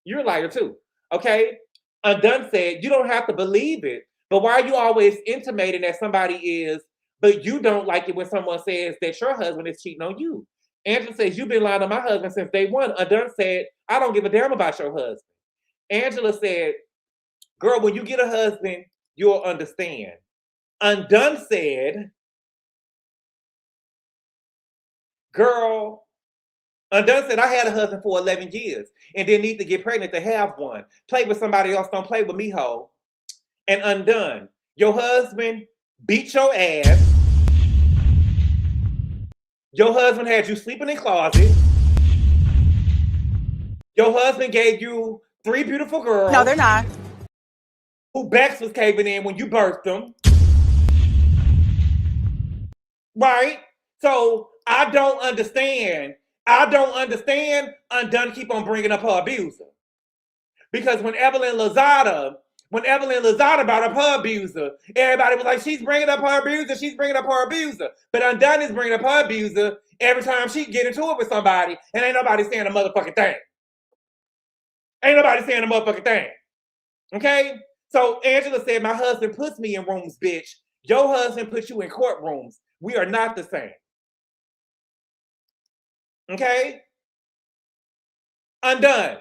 You're a liar too. Okay? Undone said you don't have to believe it, but why are you always intimating that somebody is, but you don't like it when someone says that your husband is cheating on you? Angela says, you've been lying to my husband since day one. Undone said, I don't give a damn about your husband. Angela said, girl, when you get a husband, you'll understand. Undone said, girl, Undone said, I had a husband for 11 years and didn't need to get pregnant to have one. Play with somebody else, don't play with me, ho. And Undone, your husband beat your ass. Your husband had you sleeping in closets. Your husband gave you 3 beautiful girls. No, they're not. Who backs was caving in when you birthed them. Right? So I don't understand. Undone keep on bringing up her abuser. Because when Evelyn Lozada brought up her abuser, everybody was like, she's bringing up her abuser. But Undone is bringing up her abuser every time she get into it with somebody, and ain't nobody saying a motherfucking thing. Okay? So Angela said, my husband puts me in rooms, bitch. Your husband puts you in courtrooms. We are not the same. Okay? Undone.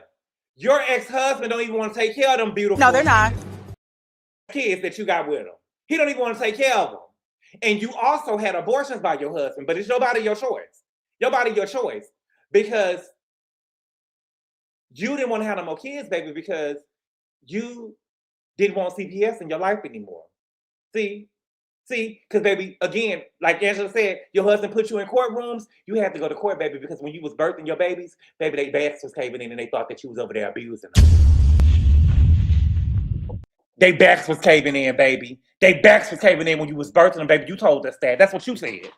Your ex-husband don't even want to take care of them beautiful. No, they're not. Kids that you got with him. He don't even want to take care of them. And you also had abortions by your husband, but it's your body, your choice. Your body, your choice. Because you didn't want to have no more kids, baby, because you didn't want CPS in your life anymore. See, because baby, again, like Angela said, your husband put you in courtrooms. You had to go to court, baby, because when you was birthing your babies, baby, they backs was caving in and they thought that you was over there abusing them. They backs was caving in, baby. They backs was caving in when you was birthing them, baby. You told us that. That's what you said.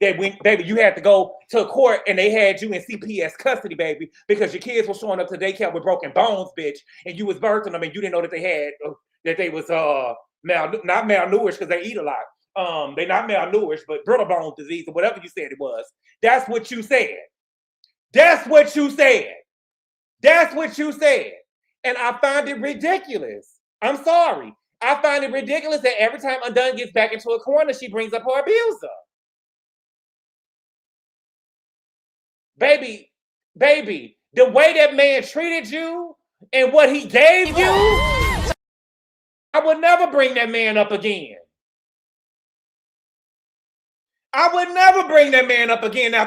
That when, baby, you had to go to court and they had you in CPS custody, baby, because your kids were showing up to daycare with broken bones, bitch, and you was birthing them and you didn't know that they had, that they was not malnourished because they eat a lot. They not malnourished, but brittle bone disease or whatever you said it was. That's what you said. And I find it ridiculous. I'm sorry. I find it ridiculous that every time Undone gets back into a corner, she brings up her abuser. Baby, the way that man treated you and what he gave you, I would never bring that man up again. After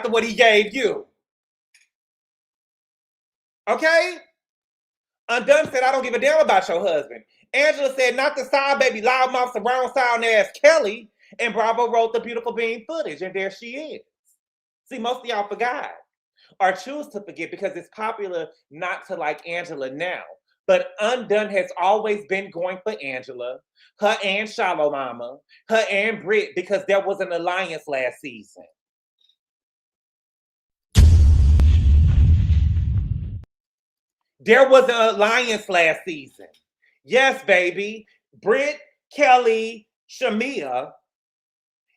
what he gave you. Okay? Undone said, I don't give a damn about your husband. Angela said, not the side baby, loudmouth, surround sound ass Kelly. And Bravo wrote the beautiful bean footage, and there she is. See, most of y'all forgot. Or choose to forget because it's popular not to like Angela now. But Undone has always been going for Angela, her and Shallow Mama, her and Britt, because there was an alliance last season. There was an alliance last season. Yes, baby. Britt, Kelli, Shamea.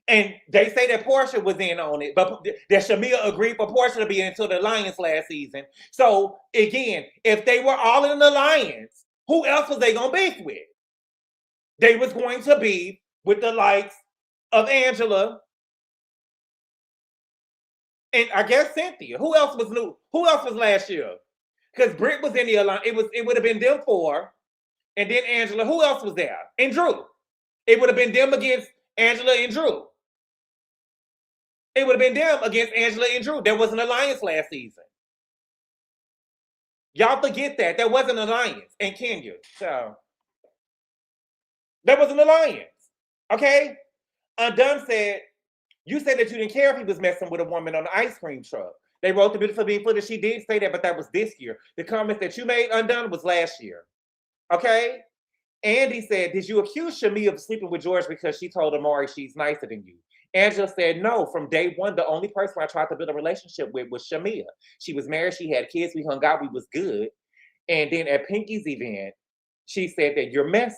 And they say that Porsha was in on it, but that Shamea agreed for Porsha to be into the alliance last season. So, again, if they were all in an alliance, who else was they going to beef with? They was going to beef with the likes of Angela and I guess Cynthia. Who else was new? Who else was last year? Because Britt was in the alliance. It would have been them 4. And then Angela. Who else was there? And Drew. It would have been them against Angela and Drew. It would have been them against Angela and Drew. There was an alliance last season. Y'all forget that. There was an alliance in Kenya. So, there was an alliance. Okay? Undone said, you said that you didn't care if he was messing with a woman on the ice cream truck. They wrote the beautiful bean footage. She did say that, but that was this year. The comments that you made, Undone, was last year. Okay? Andy said, did you accuse Shamea of sleeping with George because she told Amari she's nicer than you? Angela said, no, from day one, the only person I tried to build a relationship with was Shamea. She was married, she had kids, we hung out, we was good. And then at Pinky's event, she said that you're messy.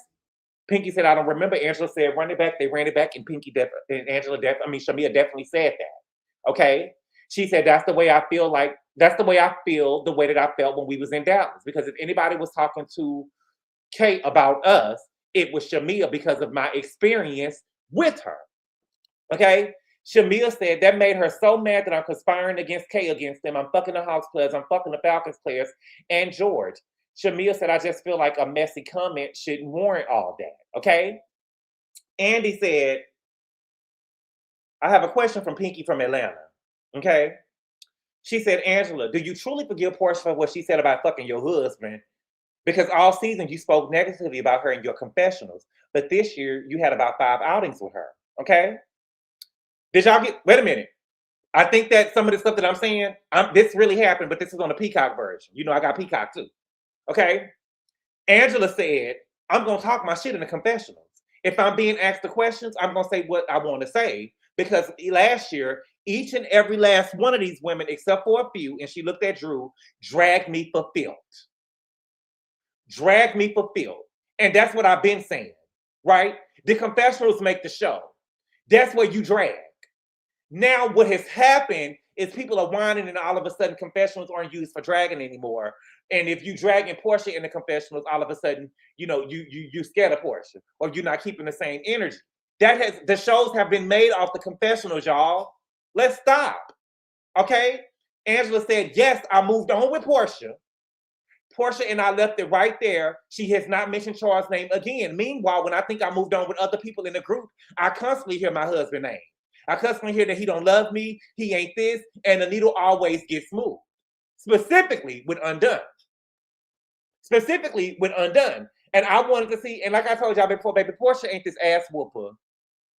Pinky said, I don't remember. Angela said, run it back. They ran it back, and Shamea definitely said that. Okay? She said, that's the way I feel, the way that I felt when we was in Dallas. Because if anybody was talking to Kate about us, it was Shamea because of my experience with her. Okay? Shamea said that made her so mad that I'm conspiring against Kay against them. I'm fucking the Hawks players. I'm fucking the Falcons players and George. Shamea said, I just feel like a messy comment shouldn't warrant all that. Okay? Andy said, I have a question from Pinky from Atlanta. Okay? She said, Angela, do you truly forgive Porsha for what she said about fucking your husband? Because all season you spoke negatively about her in your confessionals. But this year you had about 5 outings with her. Okay? Did y'all wait a minute. I think that some of the stuff that I'm saying, this really happened, but this is on the Peacock version. You know, I got Peacock too. Okay? Angela said, I'm going to talk my shit in the confessionals. If I'm being asked the questions, I'm going to say what I want to say. Because last year, each and every last one of these women, except for a few, and she looked at Drew, dragged me for filth. Dragged me for filth. And that's what I've been saying, right? The confessionals make the show. That's where you drag. Now, what has happened is people are whining, and all of a sudden, confessionals aren't used for dragging anymore. And if you dragging Porsha in the confessionals, all of a sudden, you know, you scared of Porsha, or you're not keeping the same energy. The shows have been made off the confessionals, y'all. Let's stop. Okay? Angela said, yes, I moved on with Porsha. Porsha and I left it right there. She has not mentioned Charles' name again. Meanwhile, when I think I moved on with other people in the group, I constantly hear my husband's name. I constantly hear that he don't love me, he ain't this, and the needle always gets moved. Specifically with Undone. Specifically with Undone. And I wanted to see, and like I told y'all before, baby, Porsha ain't this ass whooper.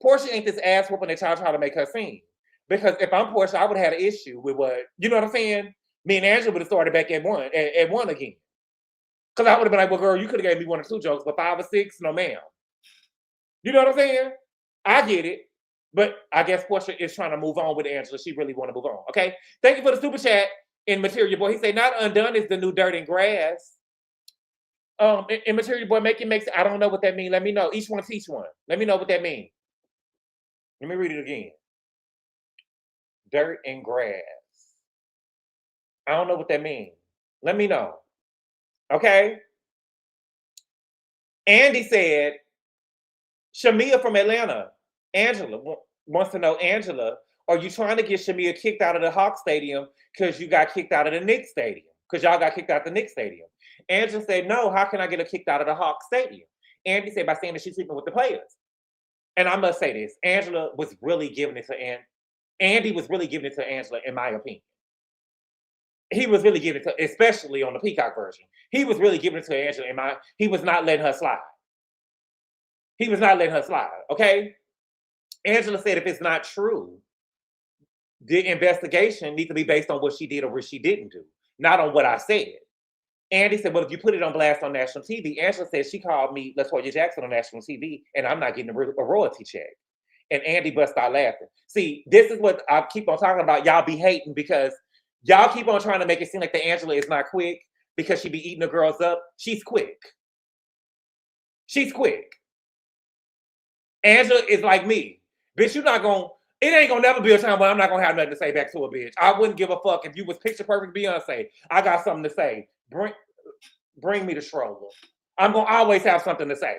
Porsha ain't this ass whooping that y'all try to make her seem. Because if I'm Porsha, I would have had an issue with what, you know what I'm saying? Me and Angela would have started back at one again. Because I would have been like, well, girl, you could have gave me 1 or 2 jokes, but 5 or 6, no ma'am. You know what I'm saying? I get it. But I guess Porsha is trying to move on with Angela. She really want to move on. Okay? Thank you for the super chat in Material Boy. He said, not Undone is the new Dirt and Grass. In Material Boy, make sense. I don't know what that means. Let me know. Each one teach one. Let me know what that means. Let me read it again. Dirt and Grass. I don't know what that means. Let me know. Okay? Andy said, Shamea from Atlanta. Angela wants to know, Angela, are you trying to get Shamea kicked out of the Hawk Stadium because you got kicked out of the Knicks Stadium? Because y'all got kicked out of the Knicks Stadium. Angela said, no, how can I get her kicked out of the Hawk Stadium? Andy said, by saying that she's sleeping with the players. And I must say this, Angela was really giving it to Andy was really giving it to Angela, in my opinion. He was really giving it to, especially on the Peacock version. He was really giving it to Angela, he was not letting her slide. He was not letting her slide, okay? Angela said if it's not true, the investigation needs to be based on what she did or what she didn't do, not on what I said. Andy said, well, if you put it on blast on national TV, Angela said she called me LaToya Jackson on national TV, and I'm not getting a royalty check. And Andy bust out laughing. See, this is what I keep on talking about. Y'all be hating because y'all keep on trying to make it seem like the Angela is not quick because she be eating the girls up. She's quick. She's quick. Angela is like me. Bitch, it ain't gonna never be a time when I'm not gonna have nothing to say back to a bitch. I wouldn't give a fuck if you was picture perfect Beyonce. I got something to say. Bring me the stroller. I'm gonna always have something to say.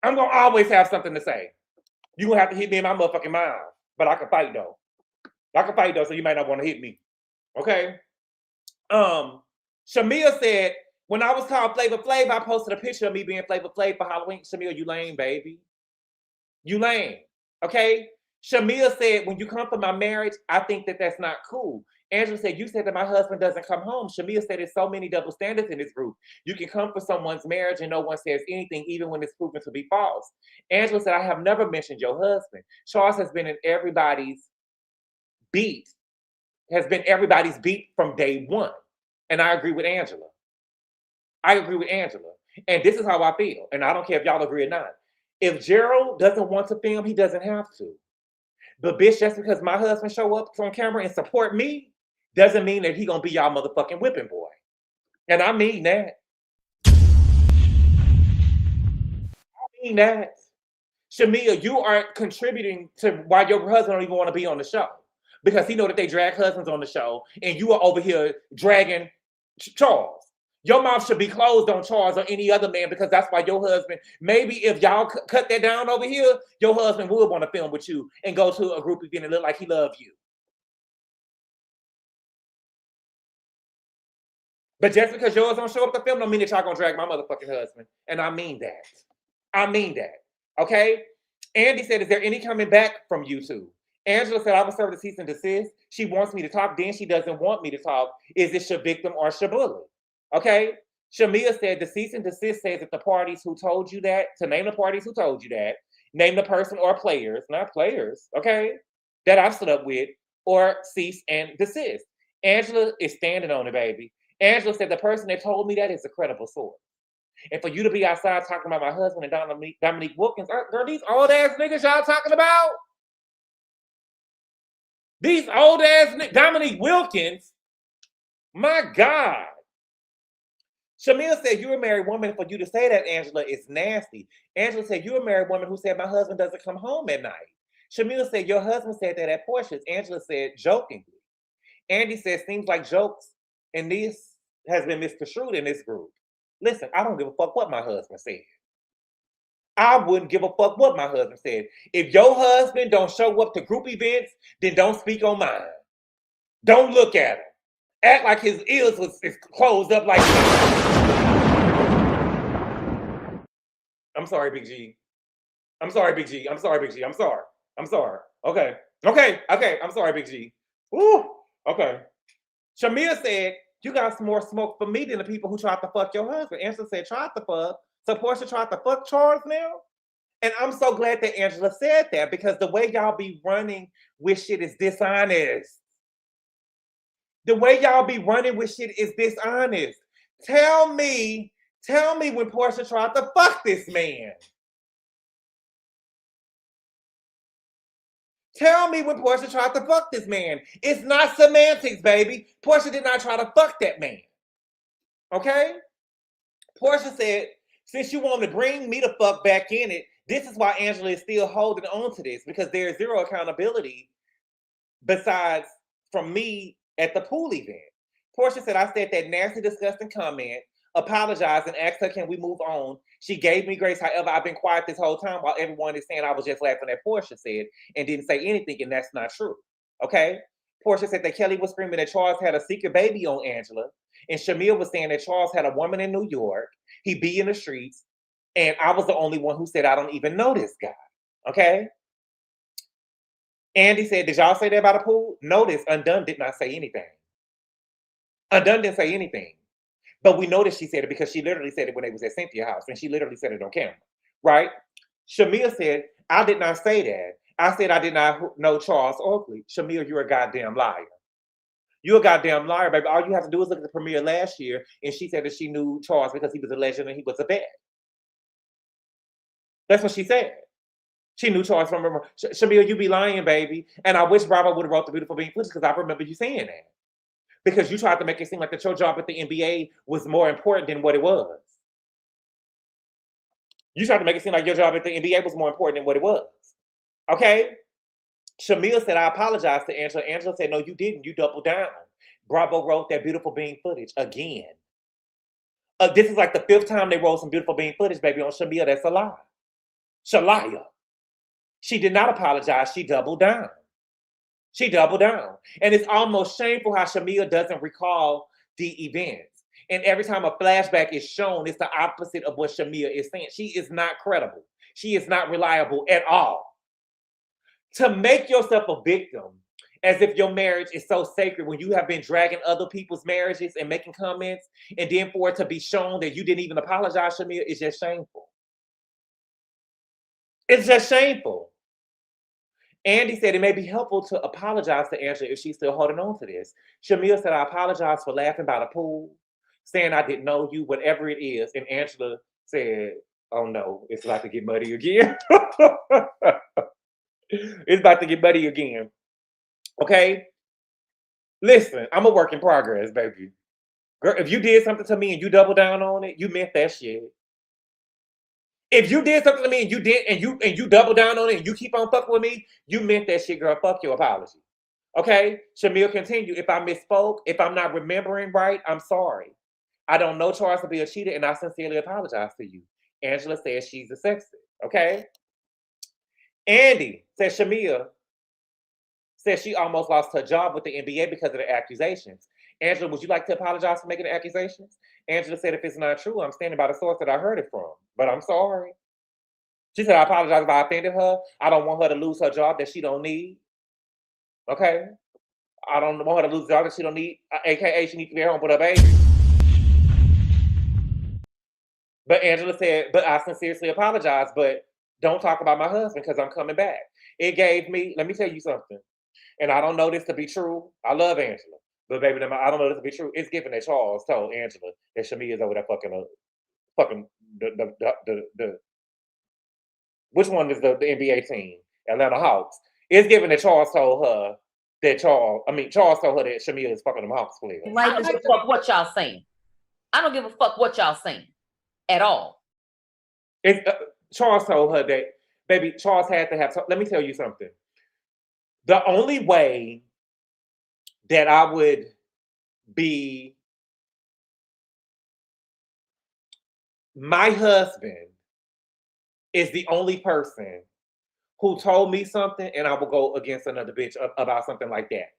I'm gonna always have something to say. You gonna have to hit me in my motherfucking mind. But I can fight though. So you might not want to hit me. Okay? Shamea said, when I was called Flavor Flav, I posted a picture of me being Flavor Flav for Halloween. Shamea, you lame, baby. You lame. Okay? Shamea said, when you come for my marriage, I think that that's not cool. Angela said, you said that my husband doesn't come home. Shamea said there's so many double standards in this group. You can come for someone's marriage and no one says anything, even when it's proven to be false. Angela said, I have never mentioned your husband. Charles has been in everybody's beat, from day one. And I agree with Angela. And this is how I feel. And I don't care if y'all agree or not. If Gerald doesn't want to film, he doesn't have to. But bitch, just because my husband show up on camera and support me, doesn't mean that he gonna be y'all motherfucking whipping boy. And I mean that. I mean that. Shamea, you are contributing to why your husband don't even want to be on the show. Because he know that they drag husbands on the show, and you are over here dragging Charles. Your mouth should be closed on Charles or any other man, because that's why your husband, maybe if y'all cut that down over here, your husband would want to film with you and go to a group event and look like he loves you. But just because yours don't show up to film don't mean that y'all gonna drag my motherfucking husband. And I mean that. I mean that. Okay? Andy said, is there any coming back from you two? Angela said, I will serve the cease and desist. She wants me to talk, then she doesn't want me to talk. Is it your victim or your bully? Okay? Shamea said, the cease and desist says that the parties who told you that, to name the parties who told you that, name the person or players, not players, okay, that I've stood up with, or cease and desist. Angela is standing on it, baby. Angela said, the person that told me that is a credible source. And for you to be outside talking about my husband and Dominique Wilkins, are these old ass niggas y'all talking about? These old ass Dominique Wilkins, my God. Shamea said, you're a married woman. For you to say that, Angela, is nasty. Angela said, you're a married woman who said, my husband doesn't come home at night. Shamea said, your husband said that at Porsha's. Angela said, jokingly. Andy said, seems like jokes and this has been misconstrued in this group. Listen, I don't give a fuck what my husband said. I wouldn't give a fuck what my husband said. If your husband don't show up to group events, then don't speak on mine. Don't look at him. Act like his ears is closed up like I'm sorry, Big G. I'm sorry, Big G. I'm sorry, Big G. I'm sorry. I'm sorry. Okay. I'm sorry, Big G. Woo. Okay. Shamea said, you got some more smoke for me than the people who tried to fuck your husband. Angela said, tried to fuck. So Porsha tried to fuck Charles now? And I'm so glad that Angela said that, because the way y'all be running with shit is dishonest. The way y'all be running with shit is dishonest. Tell me when Porsha tried to fuck this man. Tell me when Porsha tried to fuck this man. It's not semantics, baby. Porsha did not try to fuck that man. Okay? Porsha said, since you want to bring me the fuck back in it, this is why Angela is still holding on to this, because there is zero accountability besides from me at the pool event. Porsha said, I said that nasty, disgusting comment, apologized, and asked her, can we move on? She gave me grace. However, I've been quiet this whole time while everyone is saying I was just laughing at Porsha said and didn't say anything, and that's not true. Okay? Porsha said that Kelli was screaming that Charles had a secret baby on Angela, and Shamea was saying that Charles had a woman in New York. He be in the streets, and I was the only one who said I don't even know this guy. Okay? Andy said, did y'all say that about a pool? Notice Undone did not say anything. Undone didn't say anything. But we noticed she said it because she literally said it when they was at Cynthia's house, and she literally said it on camera, right? Shamea said, I did not say that. I said I did not know Charles Oakley. Shamea, you're a goddamn liar. You're a goddamn liar, baby. All you have to do is look at the premiere last year, and she said that she knew Charles because he was a legend and he was a vet. That's what she said. She knew Charles from her. Shamea, you be lying, baby. And I wish Bravo would have wrote the beautiful being footage, because I remember you saying that. Because you tried to make it seem like that your job at the NBA was more important than what it was. You tried to make it seem like your job at the NBA was more important than what it was. Okay? Shamea said, I apologize to Angela. Angela said, no, you didn't. You doubled down. Bravo wrote that beautiful being footage again. This is like the 5th time they wrote some beautiful being footage, baby, on Shamea. That's a lie. Shalaya. She did not apologize. She doubled down. She doubled down. And it's almost shameful how Shamea doesn't recall the events. And every time a flashback is shown, it's the opposite of what Shamea is saying. She is not credible. She is not reliable at all. To make yourself a victim as if your marriage is so sacred when you have been dragging other people's marriages and making comments, and then for it to be shown that you didn't even apologize, Shamea, is just shameful. It's just shameful. Andy said it may be helpful to apologize to Angela if she's still holding on to this. Shamea said, I apologize for laughing by the pool. saying I didn't know you, whatever it is. And Angela said, oh no, it's about to get muddy again. It's about to get muddy again. Okay? Listen, I'm a work in progress, baby. Girl, if you did something to me and you double down on it, you meant that shit. If you did something to me and you double down on it and you keep on fucking with me, you meant that shit, girl. Fuck your apology. Okay? Shamea continued, if I misspoke, if I'm not remembering right, I'm sorry. I don't know Charles to be a cheater and I sincerely apologize to you. Angela says she's a sexist. Okay? Andy says Shamea says she almost lost her job with the NBA because of the accusations. Angela, would you like to apologize for making the accusations? Angela said, if it's not true, I'm standing by the source that I heard it from. But I'm sorry. She said, I apologize if I offended her. I don't want her to lose her job that she don't need. Okay? I don't want her to lose the job that she don't need. AKA, she needs to be at home with her baby. But Angela said, but I sincerely apologize, but don't talk about my husband because I'm coming back. It gave me, let me tell you something. And I don't know this to be true. I love Angela. But baby, I don't know this to be true. It's given that Charles told Angela that Shamea is over there fucking the which one is the NBA team? Atlanta Hawks. It's given that Charles told her that Charles told her that Shamea is fucking them Hawks players. I don't give a fuck what y'all saying. I don't give a fuck what y'all saying at all. Charles told her that, baby, Charles had to have, let me tell you something. The only way that I would be, my husband is the only person who told me something and I will go against another bitch about something like that.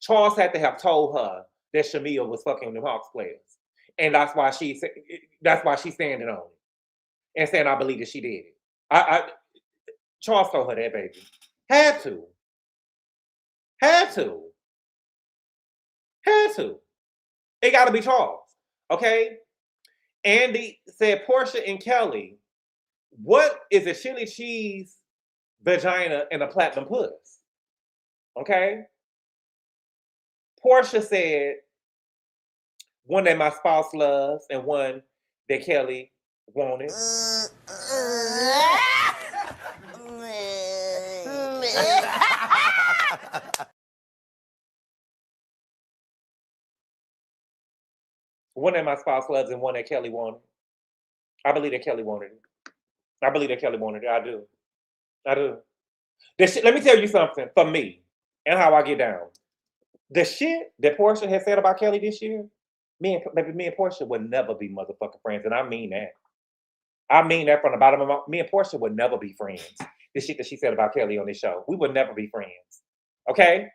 Charles had to have told her that Shamea was fucking them Hawks players. And that's why she's standing on it and saying I believe that she did it. Charles told her that, baby. Had to. It got to be Charles. Okay? Andy said, Porsha and Kelli, what is a chili cheese vagina and a platinum puss? Okay? Porsha said, one that my spouse loves and one that Kelli wanted. One that my spouse loves and one that Kelli wanted. I believe that Kelli wanted it. I do. Let me tell you something for me and how I get down. The shit that Porsha has said about Kelli this year, me and Porsha would never be motherfucking friends. And I mean that. I mean that from the bottom of my, me and Porsha would never be friends. The shit that she said about Kelli on this show, we would never be friends. Okay?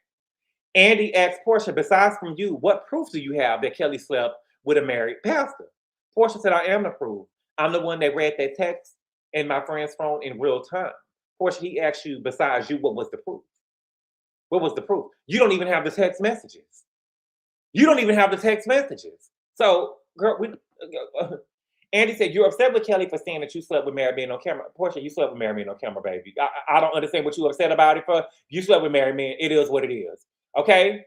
Andy asked Porsha, besides from you, what proof do you have that Kelli slept with a married pastor? Porsha said, I am the proof. I'm the one that read that text in my friend's phone in real time. Porsha, he asked you, besides you, what was the proof? What was the proof? You don't even have the text messages. So, girl, Andy said, you're upset with Kelli for saying that you slept with Mary being on camera. Porsha, you slept with Mary being on camera, baby. I don't understand what you upset about it for. You slept with Mary man. It is what it is. Okay?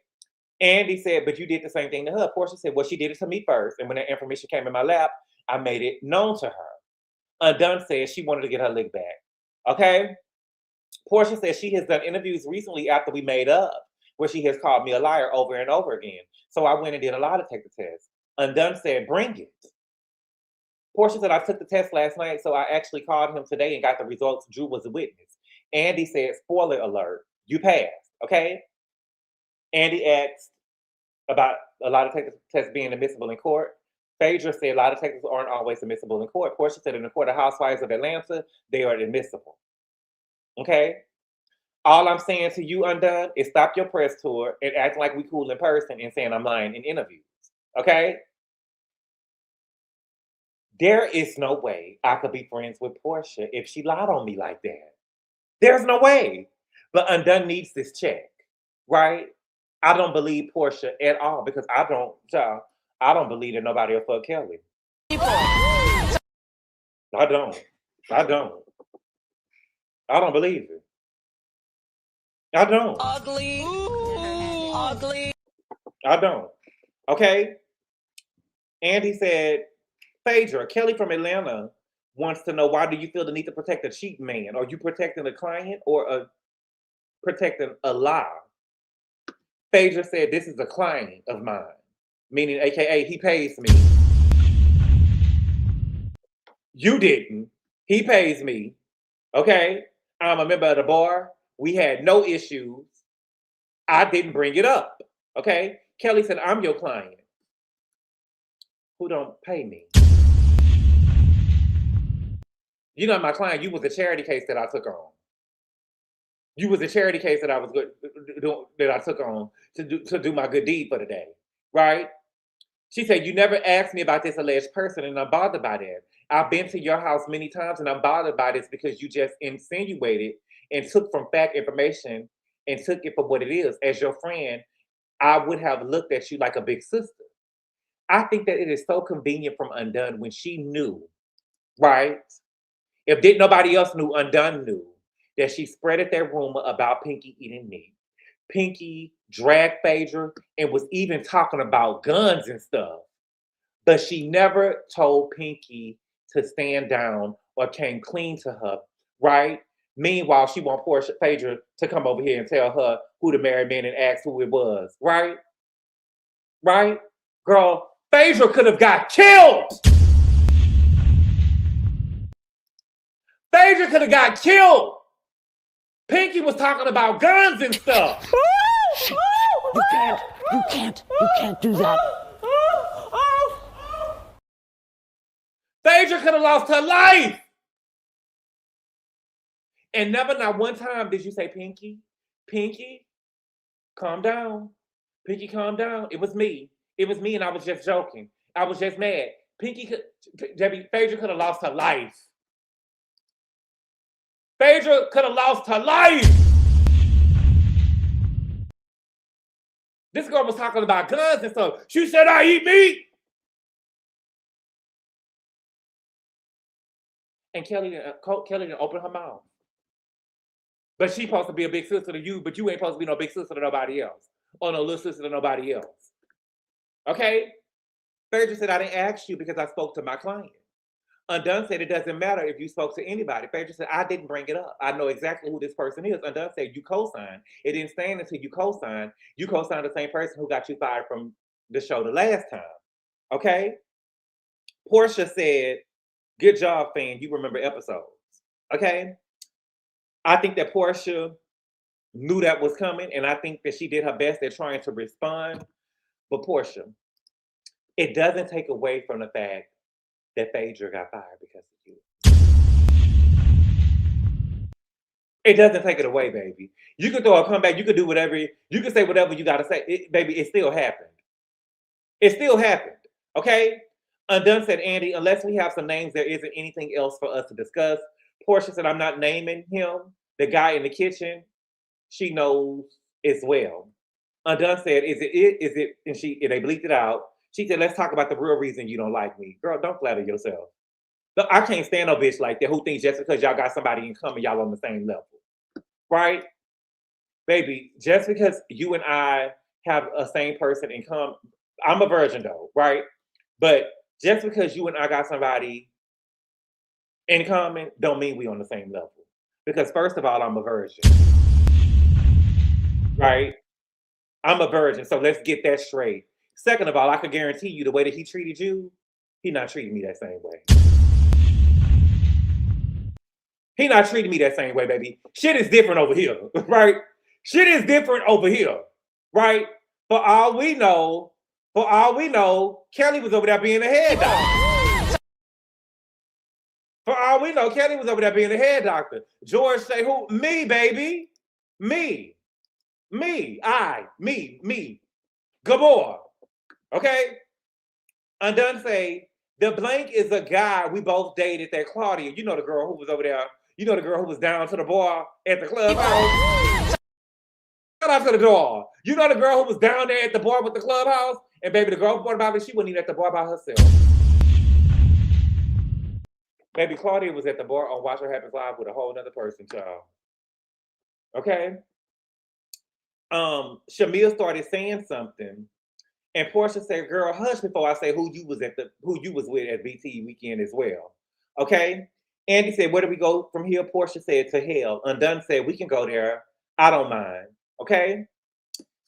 Andy said, but you did the same thing to her. Porsha said, well, she did it to me first. And when that information came in my lap, I made it known to her. Undone said she wanted to get her lick back. Okay? Porsha says she has done interviews recently after we made up, where she has called me a liar over and over again. So I went and did a lie detector test. Undone said, bring it. Porsha said, I took the test last night, so I actually called him today and got the results. Drew was a witness. Andy said, spoiler alert, you passed, okay? Andy asked about a lie detector test being admissible in court. Phaedra said lie detectors aren't always admissible in court. Porsha said in the Court of Housewives of Atlanta, they are admissible. Okay? All I'm saying to you, Undone, is stop your press tour and act like we cool in person and saying I'm lying in interviews. Okay? There is no way I could be friends with Porsha if she lied on me like that. There's no way. But Undone needs this check, right? I don't believe Porsha at all because I don't believe that nobody will fuck Kelli. I don't believe it. I don't. Ugly. Ugly. I don't. Okay? Andy said, Phaedra, Kelli from Atlanta wants to know, why do you feel the need to protect a cheap man? Are you protecting a client or protecting a lie? Phaedra said, this is a client of mine, meaning AKA he pays me. You didn't. He pays me. Okay? I'm a member of the bar. We had no issues. I didn't bring it up. Okay? Kelli said, I'm your client who don't pay me. You're not my client. You was a charity case that I took on. You was a charity case that I was that I took on to do my good deed for the day, right? She said, you never asked me about this alleged person, and I'm bothered by that. I've been to your house many times, and I'm bothered by this because you just insinuated and took from fact information and took it for what it is. As your friend, I would have looked at you like a big sister. I think that it is so convenient from Undone when she knew, right? If nobody else knew, Undone knew that she spreaded that rumor about Pinky eating meat. Pinky dragged Phaedra and was even talking about guns and stuff. But she never told Pinky to stand down or came clean to her, right? Meanwhile, she want Phaedra to come over here and tell her who the married man and ask who it was, right? Right? Girl, Phaedra could have got killed. Phaedra could have got killed. Pinky was talking about guns and stuff. You can't do that. Phaedra could have lost her life. And never, not one time did you say, Pinky, calm down. Pinky, calm down. It was me. It was me, and I was just joking. I was just mad. Phaedra could have lost her life. Phaedra could have lost her life. This girl was talking about guns and stuff. She said, I eat meat. And Kelli didn't open her mouth. But she's supposed to be a big sister to you, but you ain't supposed to be no big sister to nobody else. Or no little sister to nobody else. Okay? Phaedra said, I didn't ask you because I spoke to my client. Undone said, it doesn't matter if you spoke to anybody. Phaedra said, I didn't bring it up. I know exactly who this person is. Undone said, you co-signed. It didn't stand until you co-signed. You co-signed the same person who got you fired from the show the last time. Okay? Porsha said, good job, fan. You remember episodes. Okay? I think that Porsha knew that was coming, and I think that she did her best at trying to respond. But Porsha, it doesn't take away from the fact that Phaedra got fired because of you. It doesn't take it away, baby. You can throw a comeback. You can do whatever. You can say whatever you got to say. Baby, it still happened. It still happened. Okay? Undone said, Andy, unless we have some names, there isn't anything else for us to discuss. Porsha said, I'm not naming him. The guy in the kitchen, she knows as well. Undone said, is it? And they bleeped it out. She said, let's talk about the real reason you don't like me. Girl, don't flatter yourself. Look, I can't stand no bitch like that who thinks just because y'all got somebody in common, y'all on the same level. Right? Baby, just because you and I have a same person in common, I'm a virgin though, right? But just because you and I got somebody in common, don't mean we on the same level. Because first of all, I'm a virgin. Right? I'm a virgin, so let's get that straight. Second of all, I can guarantee you the way that he treated you, he not treating me that same way. He not treating me that same way, baby. Shit is different over here, right? Shit is different over here, right? For all we know, Kelli was over there being a head doctor. For all we know, Kelli was over there being a head doctor. George say, who? Me, baby. Me. Gabor. Okay? Undone say, the blank is a guy we both dated, that Claudia. You know the girl who was over there. You know the girl who was down to the bar at the clubhouse. Shout out to the door. You know the girl who was down there at the bar with the clubhouse? And baby, the girl who bought about it, she wasn't even at the bar by herself. Baby, Claudia was at the bar on Watch What Happens Live with a whole other person, child. Okay? Shamea started saying something, And Porsha said, girl, hush before I say who you was with at BT weekend as well. Okay? Andy said, where do we go from here? Porsha said, to hell. Undone said, we can go there. I don't mind. Okay?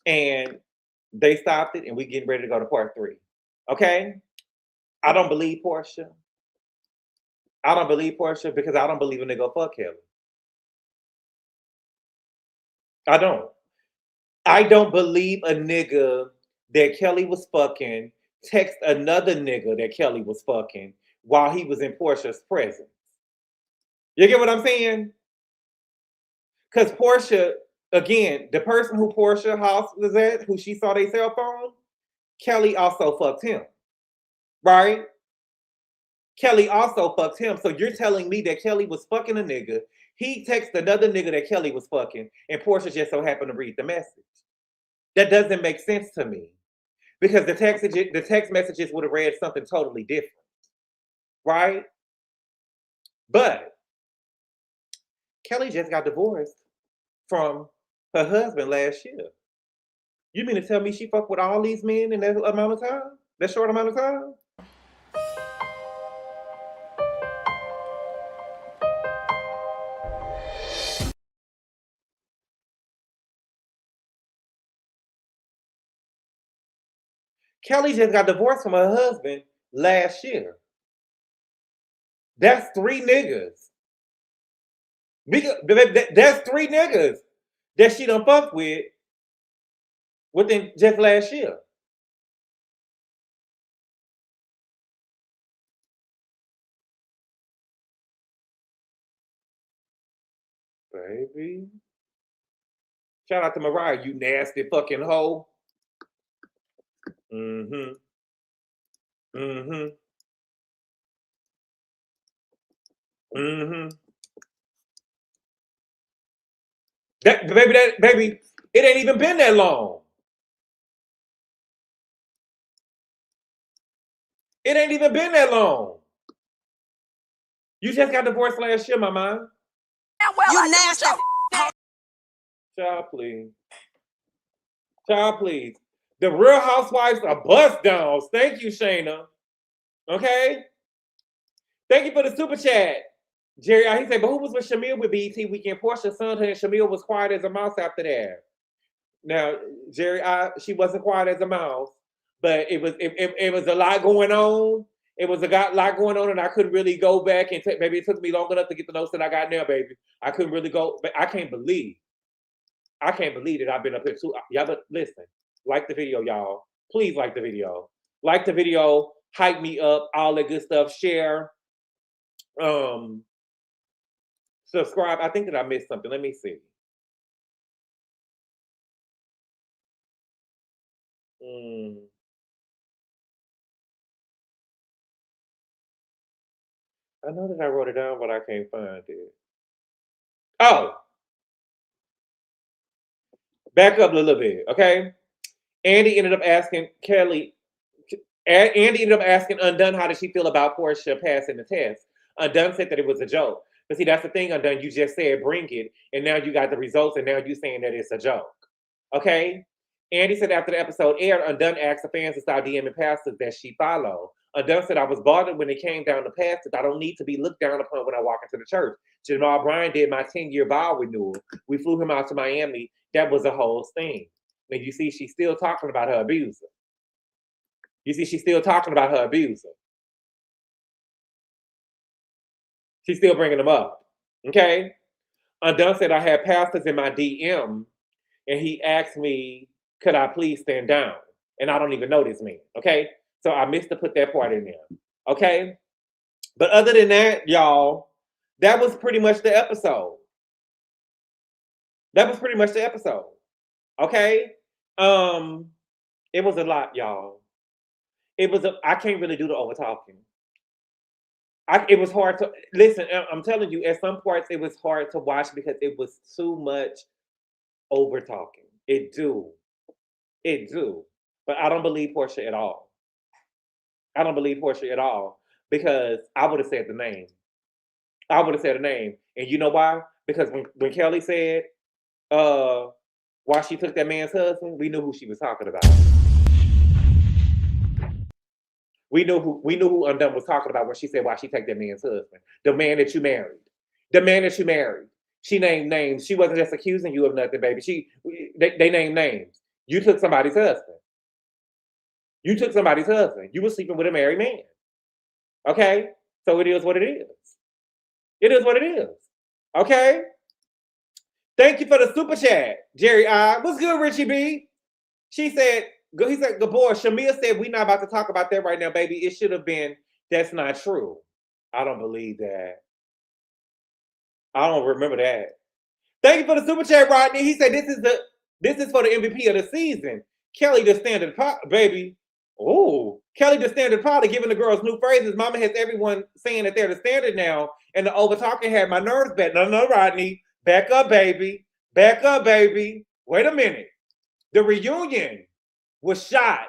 And they stopped it, and we getting ready to go to part 3. Okay? I don't believe Porsha. I don't believe Porsha because I don't believe a nigga fuck Kelly. I don't. I don't believe a nigga that Kelly was fucking text another nigga that Kelly was fucking while he was in Porsha's presence. You get what I'm saying? Because Porsha, again, the person who Porsha house was at, who she saw their cell phone, Kelly also fucked him. Right? Kelly also fucked him. So you're telling me that Kelly was fucking a nigga. He texted another nigga that Kelly was fucking, and Porsha just so happened to read the message. That doesn't make sense to me. Because the text messages would have read something totally different. Right? But Kelly just got divorced from her husband last year. You mean to tell me she fucked with all these men in that amount of time? That short amount of time? Kelly just got divorced from her husband last year. That's 3 niggas. That's 3 niggas that she done fucked with within just last year. Baby. Shout out to Mariah, you nasty fucking hoe. Mm-hmm. Mm-hmm. Mm-hmm. Baby, it ain't even been that long. It ain't even been that long. You just got divorced last year, mama. You nasty. Child, please. Child, please. The Real Housewives are bust downs. Thank you, Shayna. Okay? Thank you for the super chat. Jerry, he said, but who was with Shamea with BET weekend? Porsha son her and Shamea was quiet as a mouse after that. Now, Jerry, she wasn't quiet as a mouse, but it was a lot going on. It was a lot going on, and I couldn't really go back and maybe it took me long enough to get the notes that I got now, baby. I couldn't really go, but I can't believe that I've been up here too. Y'all, but listen, like the video, y'all. Please like the video. Like the video, hype me up, all that good stuff. Share. Subscribe. I think that I missed something. Let me see. I know that I wrote it down, but I can't find it. Oh. Back up a little bit, okay? Andy ended up asking Undone how did she feel about Porsha passing the test. Undone said that it was a joke. But see, that's the thing, Undone. You just said bring it, and now you got the results, and now you saying that it's a joke. Okay? Andy said after the episode aired, Undone asked the fans to start DMing pastors that she followed. Undone said, I was bothered when it came down to pastors. I don't need to be looked down upon when I walk into the church. Jamal Bryan did my 10-year vow renewal. We flew him out to Miami. That was a whole thing. And you see, she's still talking about her abuser. You see, she's still talking about her abuser. She's still bringing them up. Okay? Undone said, I had pastors in my DM, and he asked me, could I please stand down? And I don't even know this man. Okay? So I missed to put that part in there. Okay? But other than that, y'all, that was pretty much the episode. That was pretty much the episode. Okay? It was a lot, y'all. I can't really do the over talking. It was hard to listen. I'm telling you, at some parts it was hard to watch because it was too much over talking. It do. But I don't believe Porsha at all. I don't believe Porsha at all because I would have said the name. And you know why? Because when Kelly said why she took that man's husband, we knew who she was talking about. We knew who Undone was talking about when she said why she take that man's husband. The man that you married. The man that you married. She named names. She wasn't just accusing you of nothing, baby. They named names. You took somebody's husband. You took somebody's husband. You were sleeping with a married man. Okay? So it is what it is. It is what it is. Okay? Thank you for the super chat, Jerry I. What's good, Richie B? He said, good boy. Shamea said, we're not about to talk about that right now, baby. It should have been, that's not true. I don't believe that. I don't remember that. Thank you for the super chat, Rodney. He said, this is for the MVP of the season. Kelli the standard baby. Oh, Kelli the standard pilot giving the girls new phrases. Mama has everyone saying that they're the standard now. And the over talking had my nerves back. No, Rodney. Back up, baby. Back up, baby. Wait a minute. The reunion was shot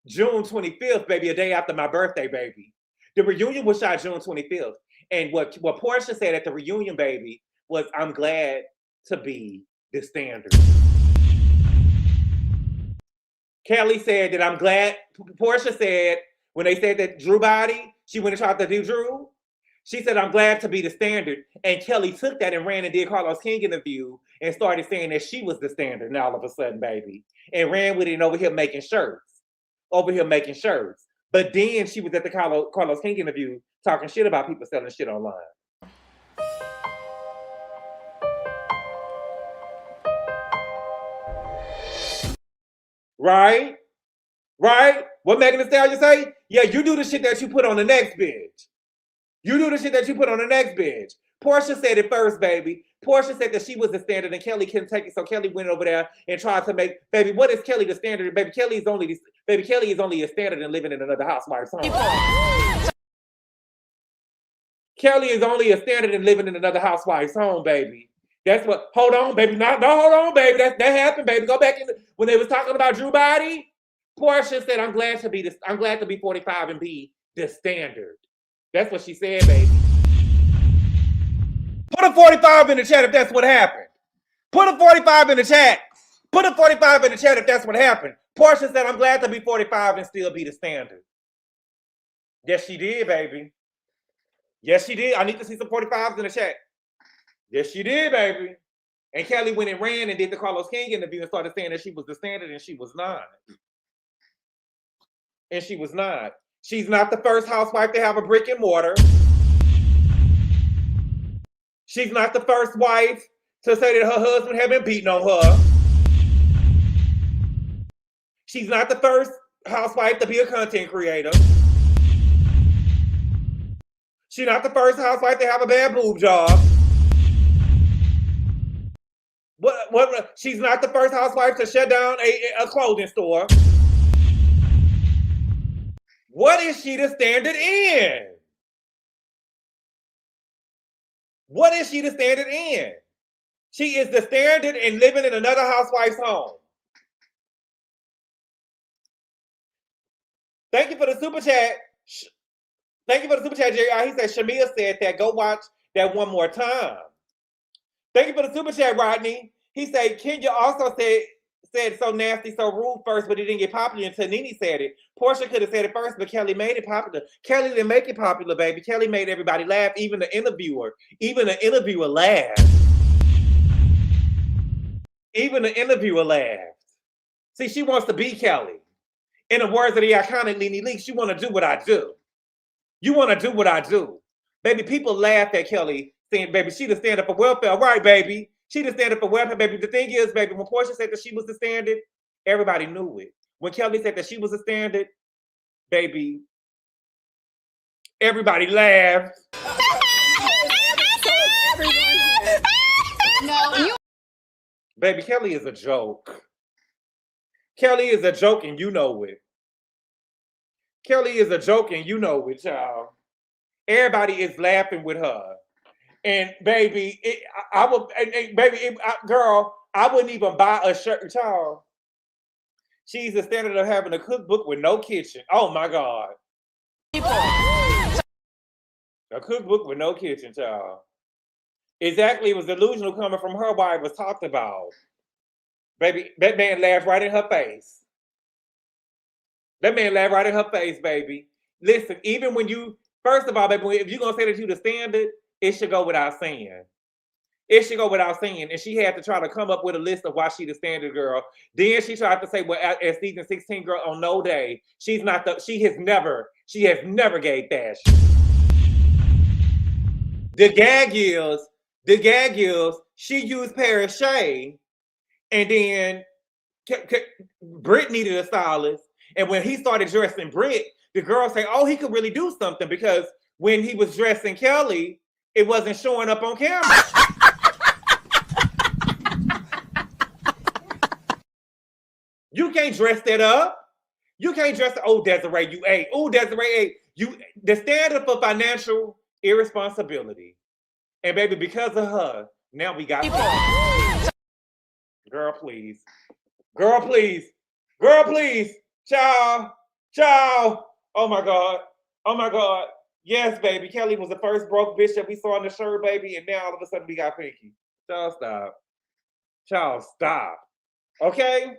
June 25th, baby, a day after my birthday, baby. The reunion was shot June 25th. And what Porsha said at the reunion, baby, was, I'm glad to be the standard. Kelli said that I'm glad, Porsha said, when they said that Drew body, she went and tried to do Drew. She said, I'm glad to be the standard. And Kelli took that and ran and did Carlos King interview and started saying that she was the standard now all of a sudden, baby. And ran with it and over here making shirts. But then she was at the Carlos King interview talking shit about people selling shit online. Right? What Megan Thee Stallion say? Yeah, you do the shit that you put on the next bitch. Porsha said it first, baby. Porsha said that she was the standard and Kelli couldn't take it, so Kelli went over there and tried to make, baby, what is Kelli the standard? Baby, Kelli is only a standard and living in another housewife's home. Kelli is only a standard and living in another housewife's home, baby. That's what, hold on, baby. No, hold on, baby. That happened, baby. Go back in when they was talking about Drew body. Porsha said, I'm glad to be 45 and be the standard. That's what she said, baby. Put a 45 in the chat if that's what happened. Put a 45 in the chat. If that's what happened. Porsha said, I'm glad to be 45 and still be the standard. Yes, she did, baby. Yes, she did. I need to see some 45s in the chat. Yes, she did, baby. And Kelli went and ran and did the Carlos King interview and started saying that she was the standard, and she was not. She's not the first housewife to have a brick and mortar. She's not the first wife to say that her husband had been beating on her. She's not the first housewife to be a content creator. She's not the first housewife to have a bad boob job. She's not the first housewife to shut down a clothing store. What is she the standard in? She is the standard in living in another housewife's home. Thank you for the super chat. Jerry. He said, Shamea said that. Go watch that one more time. Thank you for the super chat, Rodney. He said, Kenya also said so nasty, so rude first, but it didn't get popular until Nene said it. Porsha could have said it first, but Kelli made it popular. Kelli didn't make it popular, baby. Kelli made everybody laugh, even the interviewer. Even the interviewer laughed. See, she wants to be Kelli. In the words of the iconic Nene Leakes, she want to do what I do. You want to do what I do. Baby, people laugh at Kelli saying, baby, she the stand up for welfare. Right, baby. She the stand up for welfare, baby. The thing is, baby, when Porsha said that she was the standard, everybody knew it. When Kelli said that she was the standard, baby, everybody laughed. Baby, Kelli is a joke. Kelli is a joke and you know it. Y'all. Everybody is laughing with her. And baby, girl, I wouldn't even buy a shirt, y'all. She's the standard of having a cookbook with no kitchen. Oh my God. A cookbook with no kitchen, y'all. Exactly, it was delusional coming from her why it was talked about. Baby, that man laughed right in her face. Baby. listen, even when you, first of all, baby, if you're going to say that you the standard, it should go without saying. It should go without saying. And she had to try to come up with a list of why she the standard girl. Then she tried to say, well, as season 16 girl, on no day, she has never gave fashion. The gag is, she used Paris Shea, and then Britt needed a stylist. And when he started dressing Britt, the girl say, oh, he could really do something, because when he was dressing Kelli, it wasn't showing up on camera. You can't dress that up. You can't dress it. Oh, Desiree, you ate. Oh, Desiree ate. The standard for financial irresponsibility. And baby, because of her, now we got girl, please. Girl, please. Girl, please. Ciao. Ciao. Oh my God. Oh my God. Yes, baby. Kelli was the first broke bitch that we saw in the shirt, baby. And now all of a sudden we got Pinky. Ciao, stop. Ciao, stop. Okay?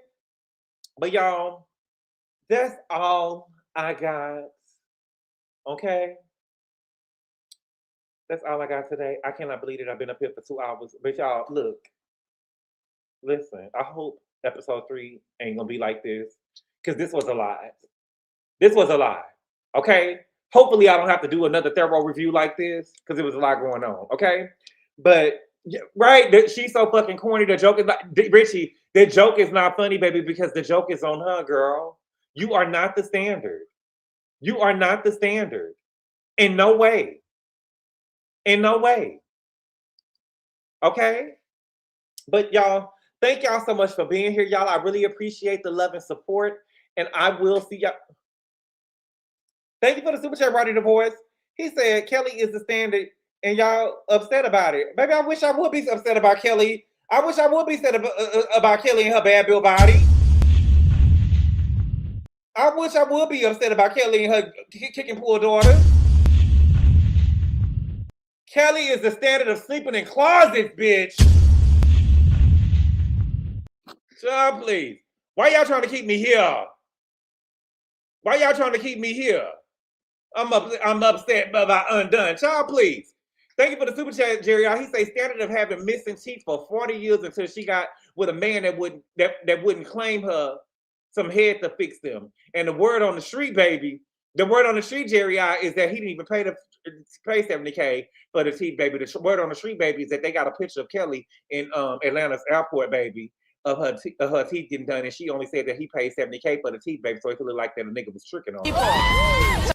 But y'all, that's all I got. Okay? That's all I got today. I cannot believe it. I've been up here for 2 hours. But y'all, look. Listen, I hope episode 3 ain't gonna be like this. Because this was a lie. This was a lie. Okay? Hopefully I don't have to do another thorough review like this. Because it was a lot going on. Okay? But, right, she's so fucking corny. The joke is like, Richie, the joke is not funny, baby, because the joke is on her, girl. You are not the standard. You are not the standard. In no way. In no way. Okay? But y'all, thank y'all so much for being here, y'all. I really appreciate the love and support. And I will see y'all. Thank you for the super chat, Roddy the Voice. He said Kelli is the standard and y'all upset about it. Baby, I wish I would be upset about Kelli. I wish I would be upset about Kelli and her bad bill body. I wish I would be upset about Kelli and her kicking poor daughter. Kelli is the standard of sleeping in closets, bitch. Child, please. Why y'all trying to keep me here? Why y'all trying to keep me here? I'm upset about undone. Child, please. Thank you for the super chat, Jerry. He say standard of having missing teeth for 40 years until she got with a man that wouldn't claim her some head to fix them. And the word on the street, baby, the word on the street, Jerry, is that he didn't even pay $70K for the teeth, baby. The word on the street, baby, is that they got a picture of Kelli in Atlanta's airport, baby, of her teeth getting done, and she only said that he paid $70K for the teeth, baby, so it could look like that a nigga was tricking on her.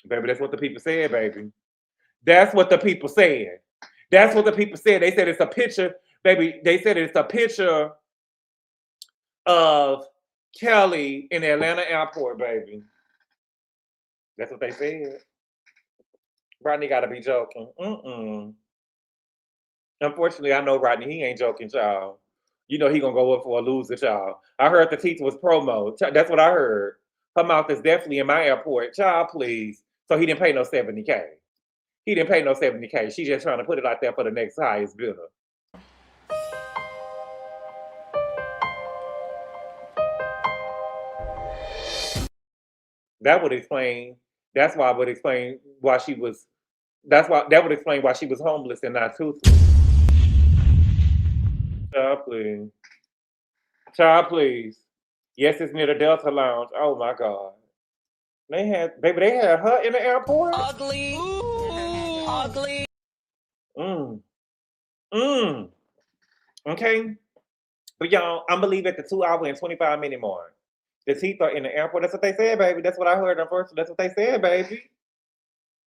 Baby, that's what the people said, baby. That's what the people said. That's what the people said. They said it's a picture, baby. They said it's a picture of Kelli in the Atlanta airport, baby. That's what they said. Rodney gotta be joking. Unfortunately, I know Rodney, he ain't joking, y'all. You know he gonna go up for a loser, y'all. I heard the teeth was promo. That's what I heard. Her mouth is definitely in my airport. Child, please. So he didn't pay no $70K. He didn't pay no $70K. She's just trying to put it out there for the next highest bidder. That would explain. That would explain why she was homeless and not toothless. Child, please. Child, please. Yes, it's near the Delta Lounge. Oh my God. They had her in the airport. Ugly. Ooh. Ugly. Okay. But y'all, I'm gonna leave at the 2 hour and 25 minute mark. The teeth are in the airport. That's what they said, baby. That's what I heard. Unfortunately, that's what they said, baby.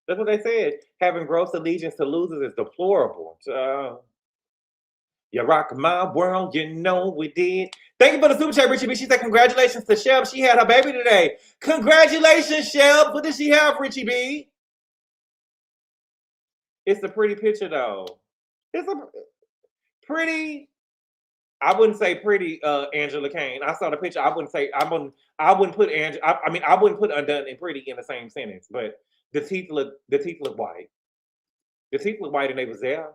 That's what they said. Having gross allegiance to losers is deplorable. You rock my world, you know we did. Thank you for the super chat, Richie B. She said, congratulations to Sheb. She had her baby today. Congratulations, Sheb. What did she have, Richie B? It's a pretty picture, though. It's a pretty. I wouldn't say pretty, Angela Kane. I saw the picture. I wouldn't put Angela. I wouldn't put undone and pretty in the same sentence. But the teeth look white. The teeth look white, and they was there.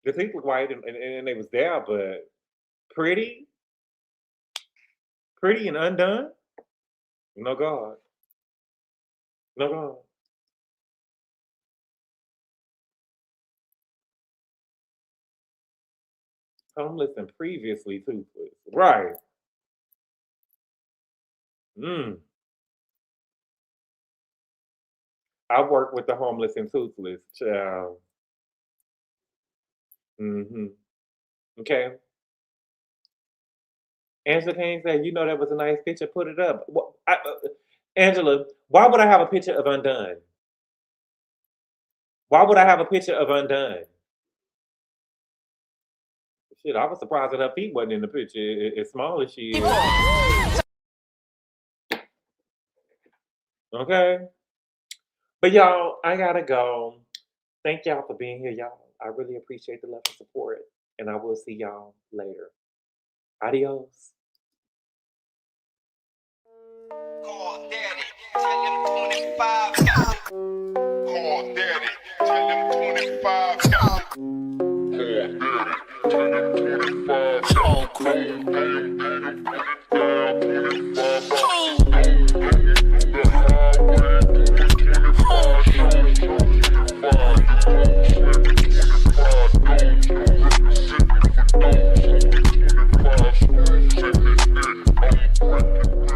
The teeth look white, and they was there. But pretty and undone. No God. No God. Homeless and previously toothless. Right. I work with the homeless and toothless, child. Okay. Angela Kane said, you know that was a nice picture. Put it up. Angela, why would I have a picture of Undone? Why would I have a picture of Undone? Shit, I was surprised that her feet wasn't in the picture as small as she is. Okay. But y'all, I gotta go. Thank y'all for being here, y'all. I really appreciate the love and support. And I will see y'all later. Adios. Call daddy, tell him 25 got it. Call daddy, tell him 25 got it. Call daddy, tell him 25.